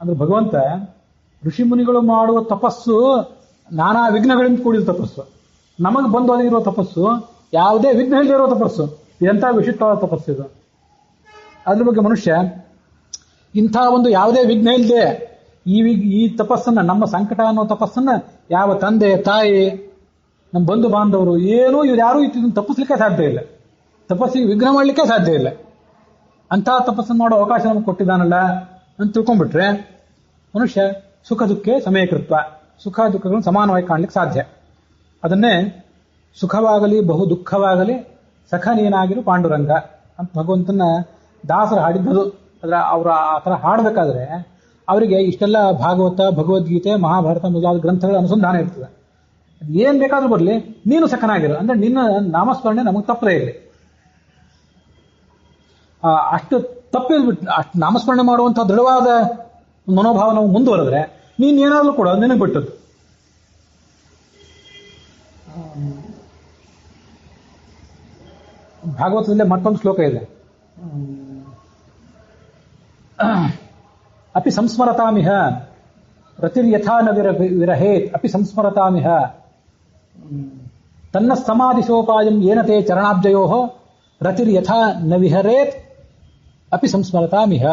ಅಂದ್ರೆ ಭಗವಂತ ಋಷಿ ಮುನಿಗಳು ಮಾಡುವ ತಪಸ್ಸು ನಾನಾ ವಿಘ್ನಗಳಿಂದ ಕೂಡಿದ ತಪಸ್ಸು. ನಮಗೆ ಬಂದು ಒದಗಿರುವ ತಪಸ್ಸು ಯಾವುದೇ ವಿಘ್ನ ಇಲ್ಲದೆ ಇರೋ ತಪಸ್ಸು. ಎಂಥ ವಿಶಿಷ್ಟವಾದ ತಪಸ್ಸು ಇದು. ಅದ್ರ ಬಗ್ಗೆ ಮನುಷ್ಯ ಇಂಥ ಒಂದು ಯಾವುದೇ ವಿಘ್ನ ಇಲ್ಲದೆ ಈ ತಪಸ್ಸನ್ನ, ನಮ್ಮ ಸಂಕಟ ಅನ್ನೋ ತಪಸ್ಸನ್ನ ಯಾವ ತಂದೆ ತಾಯಿ, ನಮ್ಮ ಬಂಧು ಬಾಂಧವರು ಏನೂ ಇವ್ರು ಯಾರೂ ಇದನ್ನು ತಪ್ಪಿಸ್ಲಿಕ್ಕೆ ಸಾಧ್ಯ ಇಲ್ಲ. ತಪಸ್ಸಿಗೆ ವಿಘ್ನ ಮಾಡ್ಲಿಕ್ಕೆ ಸಾಧ್ಯ ಇಲ್ಲ. ಅಂತಹ ತಪಸ್ಸನ್ನು ಮಾಡೋ ಅವಕಾಶ ನಮ್ಗೆ ಕೊಟ್ಟಿದ್ದಾನಲ್ಲ ಅಂತ ತಿಳ್ಕೊಂಡ್ಬಿಟ್ರೆ ಮನುಷ್ಯ ಸುಖ ದುಃಖೇ ಸಮಯಕೃತ್ವ, ಸುಖ ದುಃಖಗಳನ್ನು ಸಮಾನವಾಗಿ ಕಾಣಲಿಕ್ಕೆ ಸಾಧ್ಯ. ಅದನ್ನೇ ಸುಖವಾಗಲಿ ಬಹು ದುಃಖವಾಗಲಿ ಸಖ ನೀನಾಗಿರು ಪಾಂಡುರಂಗ ಅಂತ ಭಗವಂತನ ದಾಸರು ಹಾಡಿದ್ದು. ಅವರು ಆ ಥರ ಹಾಡಬೇಕಾದ್ರೆ ಅವರಿಗೆ ಇಷ್ಟೆಲ್ಲ ಭಾಗವತ, ಭಗವದ್ಗೀತೆ, ಮಹಾಭಾರತ ಮೊದಲಾದ ಗ್ರಂಥಗಳ ಅನುಸಂಧಾನ ಇರ್ತದೆ. ಏನ್ ಬೇಕಾದ್ರೂ ಬರಲಿ, ನೀನು ಸಖನಾಗಿರು ಅಂದ್ರೆ ನಿನ್ನ ನಾಮಸ್ಮರಣೆ ನಮಗೆ ತಪ್ಪದೇ ಇರಲಿ. ಅಷ್ಟು ತಪ್ಪಿದ್ಬಿಟ್ಟು ಅಷ್ಟು ನಾಮಸ್ಮರಣೆ ಮಾಡುವಂತಹ ದೃಢವಾದ ಮನೋಭಾವ ನಾವು ಮುಂದುವರೆದ್ರೆ ನೀನ್ ಏನಾದ್ರೂ ಕೂಡ ನಿನಗೆ ಬಿಟ್ಟದ್ದು. ಭಾಗವತದಲ್ಲೇ ಮತ್ತೊಂದು ಶ್ಲೋಕ ಇದೆ, ಅಪಿ ಸಂಸ್ಮರತಾಮಿಹ ರತಿರ್ಯಥಾ ನ ವಿರಹೇತ್ ಅಪಿ ಸಂಸ್ಮರತಾಮಿಹ ತನ್ನ ಸಮಾಧಿಸೋಪಾಯಂ ಏನತೆ ಚರಣಾಬ್ಜಯೋ ರತಿರ್ಯಥಾ ನ ವಿಹರೇತ್ ಅಪಿ ಸಂಸ್ಮರತಾಮಿಹ.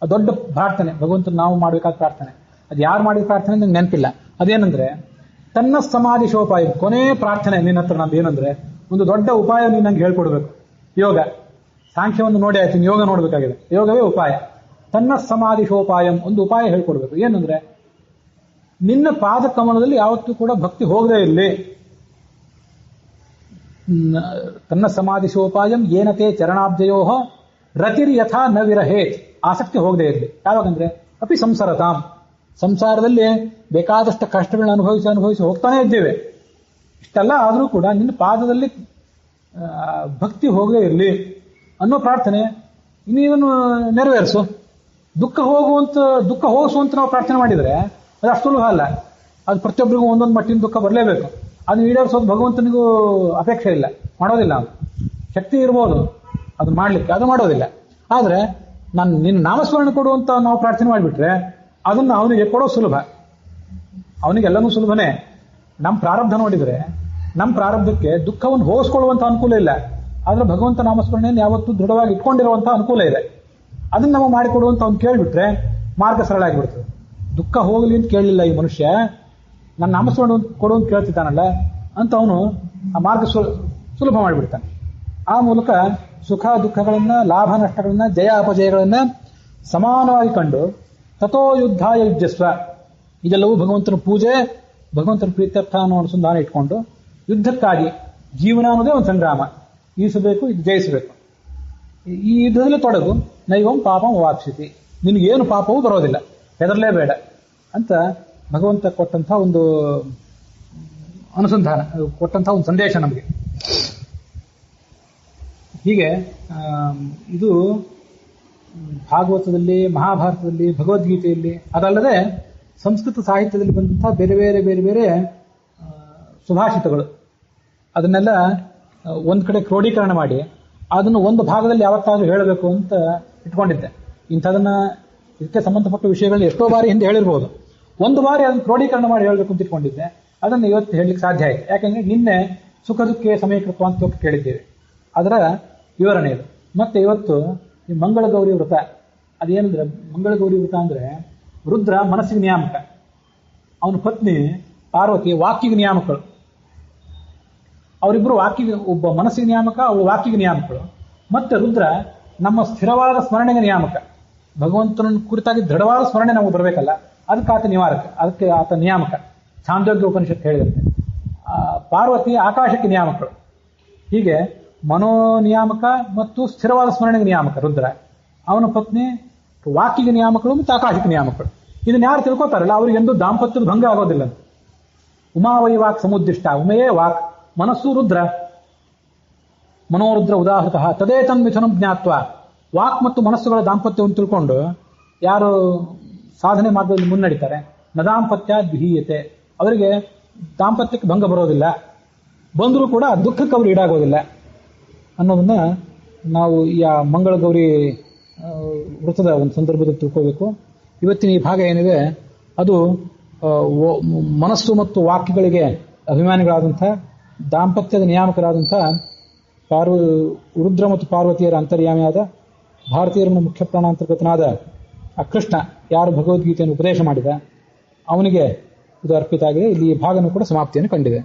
ದೊಡ್ಡ ಪ್ರಾರ್ಥನೆ, ಭಗವಂತನ ನಾವು ಮಾಡಬೇಕಾದ ಪ್ರಾರ್ಥನೆ. ಅದು ಯಾರು ಮಾಡಿದ ಪ್ರಾರ್ಥನೆ ನಂಗೆ ನೆನಪಿಲ್ಲ. ಅದೇನಂದ್ರೆ ತನ್ನ ಸಮಾಧಿಸೋಪಾಯ, ಕೊನೆ ಪ್ರಾರ್ಥನೆ ನಿನ್ನ ಹತ್ರ ನಂದು ಏನಂದ್ರೆ ಒಂದು ದೊಡ್ಡ ಉಪಾಯ ನೀನು ನಂಗೆ ಹೇಳ್ಕೊಡ್ಬೇಕು. ಯೋಗ ಸಾಂಖ್ಯವನ್ನು ನೋಡಿ ಆಯ್ತು, ಯೋಗ ನೋಡ್ಬೇಕಾಗಿದೆ, ಯೋಗವೇ ಉಪಾಯ. ತನ್ನ ಸಮಾಧಿಸೋಪಾಯಂ, ಒಂದು ಉಪಾಯ ಹೇಳ್ಕೊಡ್ಬೇಕು. ಏನಂದ್ರೆ ನಿನ್ನ ಪಾದ ಕಮಲದಲ್ಲಿ ಯಾವತ್ತೂ ಕೂಡ ಭಕ್ತಿ ಹೋಗದೇ ಇರಲಿ. ತನ್ನ ಸಮಾಧಿಸೋಪಾಯಂ ಏನತೆ ಚರಣಾಬ್ಜಯೋ ರತಿರ್ ಯಥಾ ನ ವಿರಹೇತ್, ಆಸಕ್ತಿ ಹೋಗದೇ ಇರಲಿ. ಯಾವಾಗಂದ್ರೆ ಅಪಿ ಸಂಸಾರತಾಂ, ಸಂಸಾರದಲ್ಲಿ ಬೇಕಾದಷ್ಟು ಕಷ್ಟಗಳನ್ನ ಅನುಭವಿಸಿ ಹೋಗ್ತಾನೆ ಇದ್ದೇವೆ. ಇಷ್ಟೆಲ್ಲ ಆದರೂ ಕೂಡ ನಿನ್ನ ಪಾದದಲ್ಲಿ ಭಕ್ತಿ ಹೋಗದೇ ಇರಲಿ ಅನ್ನೋ ಪ್ರಾರ್ಥನೆ ನೀನು ನೆರವೇರಿಸು. ದುಃಖ ಹೋಗಿಸುವಂತ ನಾವು ಪ್ರಾರ್ಥನೆ ಮಾಡಿದರೆ ಅದು ಅಷ್ಟು ಸುಲಭ ಅಲ್ಲ. ಅದು ಪ್ರತಿಯೊಬ್ಬರಿಗೂ ಒಂದೊಂದು ಮಟ್ಟಿನ ದುಃಖ ಬರಲೇಬೇಕು. ಅದನ್ನ ಈಡೇರಿಸೋದು ಭಗವಂತನಿಗೂ ಅಪೇಕ್ಷೆ ಇಲ್ಲ, ಮಾಡೋದಿಲ್ಲ. ಅವನು ಶಕ್ತಿ ಇರ್ಬೋದು ಅದನ್ನ ಮಾಡ್ಲಿಕ್ಕೆ, ಅದು ಮಾಡೋದಿಲ್ಲ. ಆದ್ರೆ ನಿನ್ನ ನಾಮಸ್ಮರಣೆ ಕೊಡುವಂತ ನಾವು ಪ್ರಾರ್ಥನೆ ಮಾಡಿಬಿಟ್ರೆ ಅದನ್ನ ಅವನಿಗೆ ಕೊಡೋ ಸುಲಭ. ಅವನಿಗೆಲ್ಲನೂ ಸುಲಭನೇ. ನಮ್ಮ ಪ್ರಾರಬ್ಧ ನೋಡಿದ್ರೆ ನಮ್ಮ ಪ್ರಾರಬ್ಧಕ್ಕೆ ದುಃಖವನ್ನು ಹೋಗಿಸ್ಕೊಳ್ಳುವಂತ ಅನುಕೂಲ ಇಲ್ಲ. ಆದ್ರೆ ಭಗವಂತ ನಾಮಸ್ಮರಣೆಯನ್ನು ಯಾವತ್ತೂ ದೃಢವಾಗಿ ಇಟ್ಕೊಂಡಿರುವಂತ ಅನುಕೂಲ ಇದೆ. ಅದನ್ನ ನಾವು ಮಾಡಿಕೊಡುವಂತ ಅವ್ನು ಕೇಳಿಬಿಟ್ರೆ ಮಾರ್ಗ ಸರಳ ಆಗಿಬಿಡ್ತದೆ. ದುಃಖ ಹೋಗಲಿ ಅಂತ ಕೇಳಲಿಲ್ಲ ಈ ಮನುಷ್ಯ, ನನ್ನ ನಾಮಸ್ಮರಣೆ ಕೊಡುವಂತ ಕೇಳ್ತಿದ್ದಾನಲ್ಲ ಅಂತ ಅವನು ಆ ಮಾರ್ಗ ಸುಲಭ ಮಾಡಿಬಿಡ್ತಾನೆ. ಆ ಮೂಲಕ ಸುಖ ದುಃಖಗಳನ್ನ, ಲಾಭ ನಷ್ಟಗಳನ್ನ, ಜಯ ಅಪಜಯಗಳನ್ನ ಸಮಾನವಾಗಿ ಕಂಡು ತಥೋ ಯುದ್ಧಾಯ ಯುಜ್ಯಸ್ವ, ಇದೆಲ್ಲವೂ ಭಗವಂತನ ಪೂಜೆ, ಭಗವಂತನ ಪ್ರೀತ್ಯರ್ಥ ಅನ್ನೋ ಅನುಸಂಧಾನ ಇಟ್ಕೊಂಡು ಯುದ್ಧಕ್ಕಾಗಿ ಜೀವನ ಅನ್ನೋದೇ ಒಂದು ಸಂಗ್ರಾಮ. ಈಸಬೇಕು, ಇದು ಜಯಿಸಬೇಕು. ಈ ಯುದ್ಧದಲ್ಲಿ ತೊಡಗು. ನೈವಂ ಪಾಪಂ ವಾಪ್ಸಿತಿ, ನಿನಗೇನು ಪಾಪವೂ ಬರೋದಿಲ್ಲ, ಹೆದರಲೇಬೇಡ ಅಂತ ಭಗವಂತ ಕೊಟ್ಟಂಥ ಒಂದು ಅನುಸಂಧಾನ, ಕೊಟ್ಟಂಥ ಒಂದು ಸಂದೇಶ ನಮಗೆ. ಹೀಗೆ ಇದು ಭಾಗವತದಲ್ಲಿ, ಮಹಾಭಾರತದಲ್ಲಿ, ಭಗವದ್ಗೀತೆಯಲ್ಲಿ, ಅದಲ್ಲದೆ ಸಂಸ್ಕೃತ ಸಾಹಿತ್ಯದಲ್ಲಿ ಬಂದಂತಹ ಬೇರೆ ಬೇರೆ ಬೇರೆ ಬೇರೆ ಸುಭಾಷಿತಗಳು, ಅದನ್ನೆಲ್ಲ ಒಂದು ಕಡೆ ಕ್ರೋಢೀಕರಣ ಮಾಡಿ ಅದನ್ನು ಒಂದು ಭಾಗದಲ್ಲಿ ಯಾವತ್ತಾದ್ರೂ ಹೇಳಬೇಕು ಅಂತ ಇಟ್ಕೊಂಡಿದ್ದೆ. ಇಂಥದನ್ನ ಇದಕ್ಕೆ ಸಂಬಂಧಪಟ್ಟ ವಿಷಯಗಳನ್ನ ಎಷ್ಟೋ ಬಾರಿ ಹಿಂದೆ ಹೇಳಿರ್ಬೋದು. ಒಂದು ಬಾರಿ ಅದನ್ನು ಕ್ರೋಢೀಕರಣ ಮಾಡಿ ಹೇಳಬೇಕು ಅಂತ ಇಟ್ಕೊಂಡಿದ್ದೆ. ಅದನ್ನು ಇವತ್ತು ಹೇಳಲಿಕ್ಕೆ ಸಾಧ್ಯ ಆಯಿತು. ಯಾಕೆಂದ್ರೆ ನಿನ್ನೆ ಸುಖ ದುಃಖೇ ಸಮಯಕೃತ್ವ ಅಂತ ಕೇಳಿದ್ದೇವೆ, ಅದರ ವಿವರಣೆ ಇದು. ಮತ್ತೆ ಇವತ್ತು ಈ ಮಂಗಳ ಗೌರಿ ವ್ರತ, ಅದೇನಂದ್ರೆ ಮಂಗಳ ಗೌರಿ ವ್ರತ ಅಂದ್ರೆ ರುದ್ರ ಮನಸ್ಸಿಗೆ ನಿಯಾಮಕ, ಅವನ ಪತ್ನಿ ಪಾರ್ವತಿ ವಾಕ್ಯಿಗೆ ನಿಯಾಮಕಳು. ಅವರಿಬ್ಬರು ವಾಕ್ಯಿಗೆ, ಒಬ್ಬ ಮನಸ್ಸಿಗೆ ನಿಯಾಮಕ, ಅವಳು ವಾಕ್ಯಿಗೆ ನಿಯಾಮಕಳು. ಮತ್ತೆ ರುದ್ರ ನಮ್ಮ ಸ್ಥಿರವಾದ ಸ್ಮರಣೆಗೆ ನಿಯಾಮಕ. ಭಗವಂತನ ಕುರಿತಾಗಿ ದೃಢವಾದ ಸ್ಮರಣೆ ನಮಗೆ ಬರಬೇಕಲ್ಲ, ಅದಕ್ಕೆ ಆತ ನಿವಾರಕ, ಅದಕ್ಕೆ ಆತ ನಿಯಾಮಕ. ಛಾಂದೋಗ್ಯ ಉಪನಿಷತ್ತು ಹೇಳಿದಂತೆ. ಪಾರ್ವತಿ ಆಕಾಶಕ್ಕೆ ನಿಯಾಮಕಳು. ಹೀಗೆ ಮನೋ ನಿಯಾಮಕ ಮತ್ತು ಸ್ಥಿರವಾದ ಸ್ಮರಣೆಗೆ ನಿಯಾಮಕ ರುದ್ರ. ಅವನ ಪತ್ನಿ ವಾಕ್ಯಿಗೆ ನಿಯಾಮಕಳು ಮತ್ತು ಆಕಾಶಕ್ಕೆ ನಿಯಾಮಕಳು. ಇದನ್ನ ಯಾರು ತಿಳ್ಕೊತಾರಲ್ಲ ಅವ್ರಿಗೆ ಎಂದೂ ದಾಂಪತ್ಯದ ಭಂಗ ಆಗೋದಿಲ್ಲ. ಉಮಾವೈ ವಾಕ್ ಸಮುದ್ದಿಷ್ಟ, ಉಮೆಯೇ ವಾಕ್, ಮನಸ್ಸು ರುದ್ರ, ಮನೋರುದ್ರ ಉದಾಹೃತಃ ತದೇತನ್ ಮಿಥುನಂ ಜ್ಞಾತ್ವ. ವಾಕ್ ಮತ್ತು ಮನಸ್ಸುಗಳ ದಾಂಪತ್ಯವನ್ನು ತಿಳ್ಕೊಂಡು ಯಾರು ಸಾಧನೆ ಮಾರ್ಗದಲ್ಲಿ ಮುನ್ನಡಿತಾರೆ, ನದಾಂಪತ್ಯ ದ್ವಿಹೀಯತೆ, ಅವರಿಗೆ ದಾಂಪತ್ಯಕ್ಕೆ ಭಂಗ ಬರೋದಿಲ್ಲ, ಬಂದರೂ ಕೂಡ ದುಃಖಕ್ಕೆ ಅವರು ಈಡಾಗೋದಿಲ್ಲ ಅನ್ನೋದನ್ನ ನಾವು ಈ ಮಂಗಳ ಗೌರಿ ವೃತ್ತದ ಒಂದು ಸಂದರ್ಭದಲ್ಲಿ ತಿಳ್ಕೋಬೇಕು. ಇವತ್ತಿನ ಈ ಭಾಗ ಏನಿದೆ ಅದು ಮನಸ್ಸು ಮತ್ತು ವಾಕ್ಯಗಳಿಗೆ ಅಭಿಮಾನಿಗಳಾದಂಥ, ದಾಂಪತ್ಯದ ನಿಯಾಮಕರಾದಂಥ ರುದ್ರ ಮತ್ತು ಪಾರ್ವತಿಯರ ಅಂತರ್ಯಾಮಿಯಾದ, ಭಾರತೀಯರ ಮುಖ್ಯ ಪ್ರಾಣಾಂತರ್ಗತನಾದ ಆ ಕೃಷ್ಣ ಯಾರು ಭಗವದ್ಗೀತೆಯನ್ನು ಉಪದೇಶ ಮಾಡಿದ ಅವನಿಗೆ ಇದು ಅರ್ಪಿತ ಆಗಿದೆ. ಇಲ್ಲಿ ಈ ಭಾಗನೂ ಕೂಡ ಸಮಾಪ್ತಿಯನ್ನು ಕಂಡಿದೆ.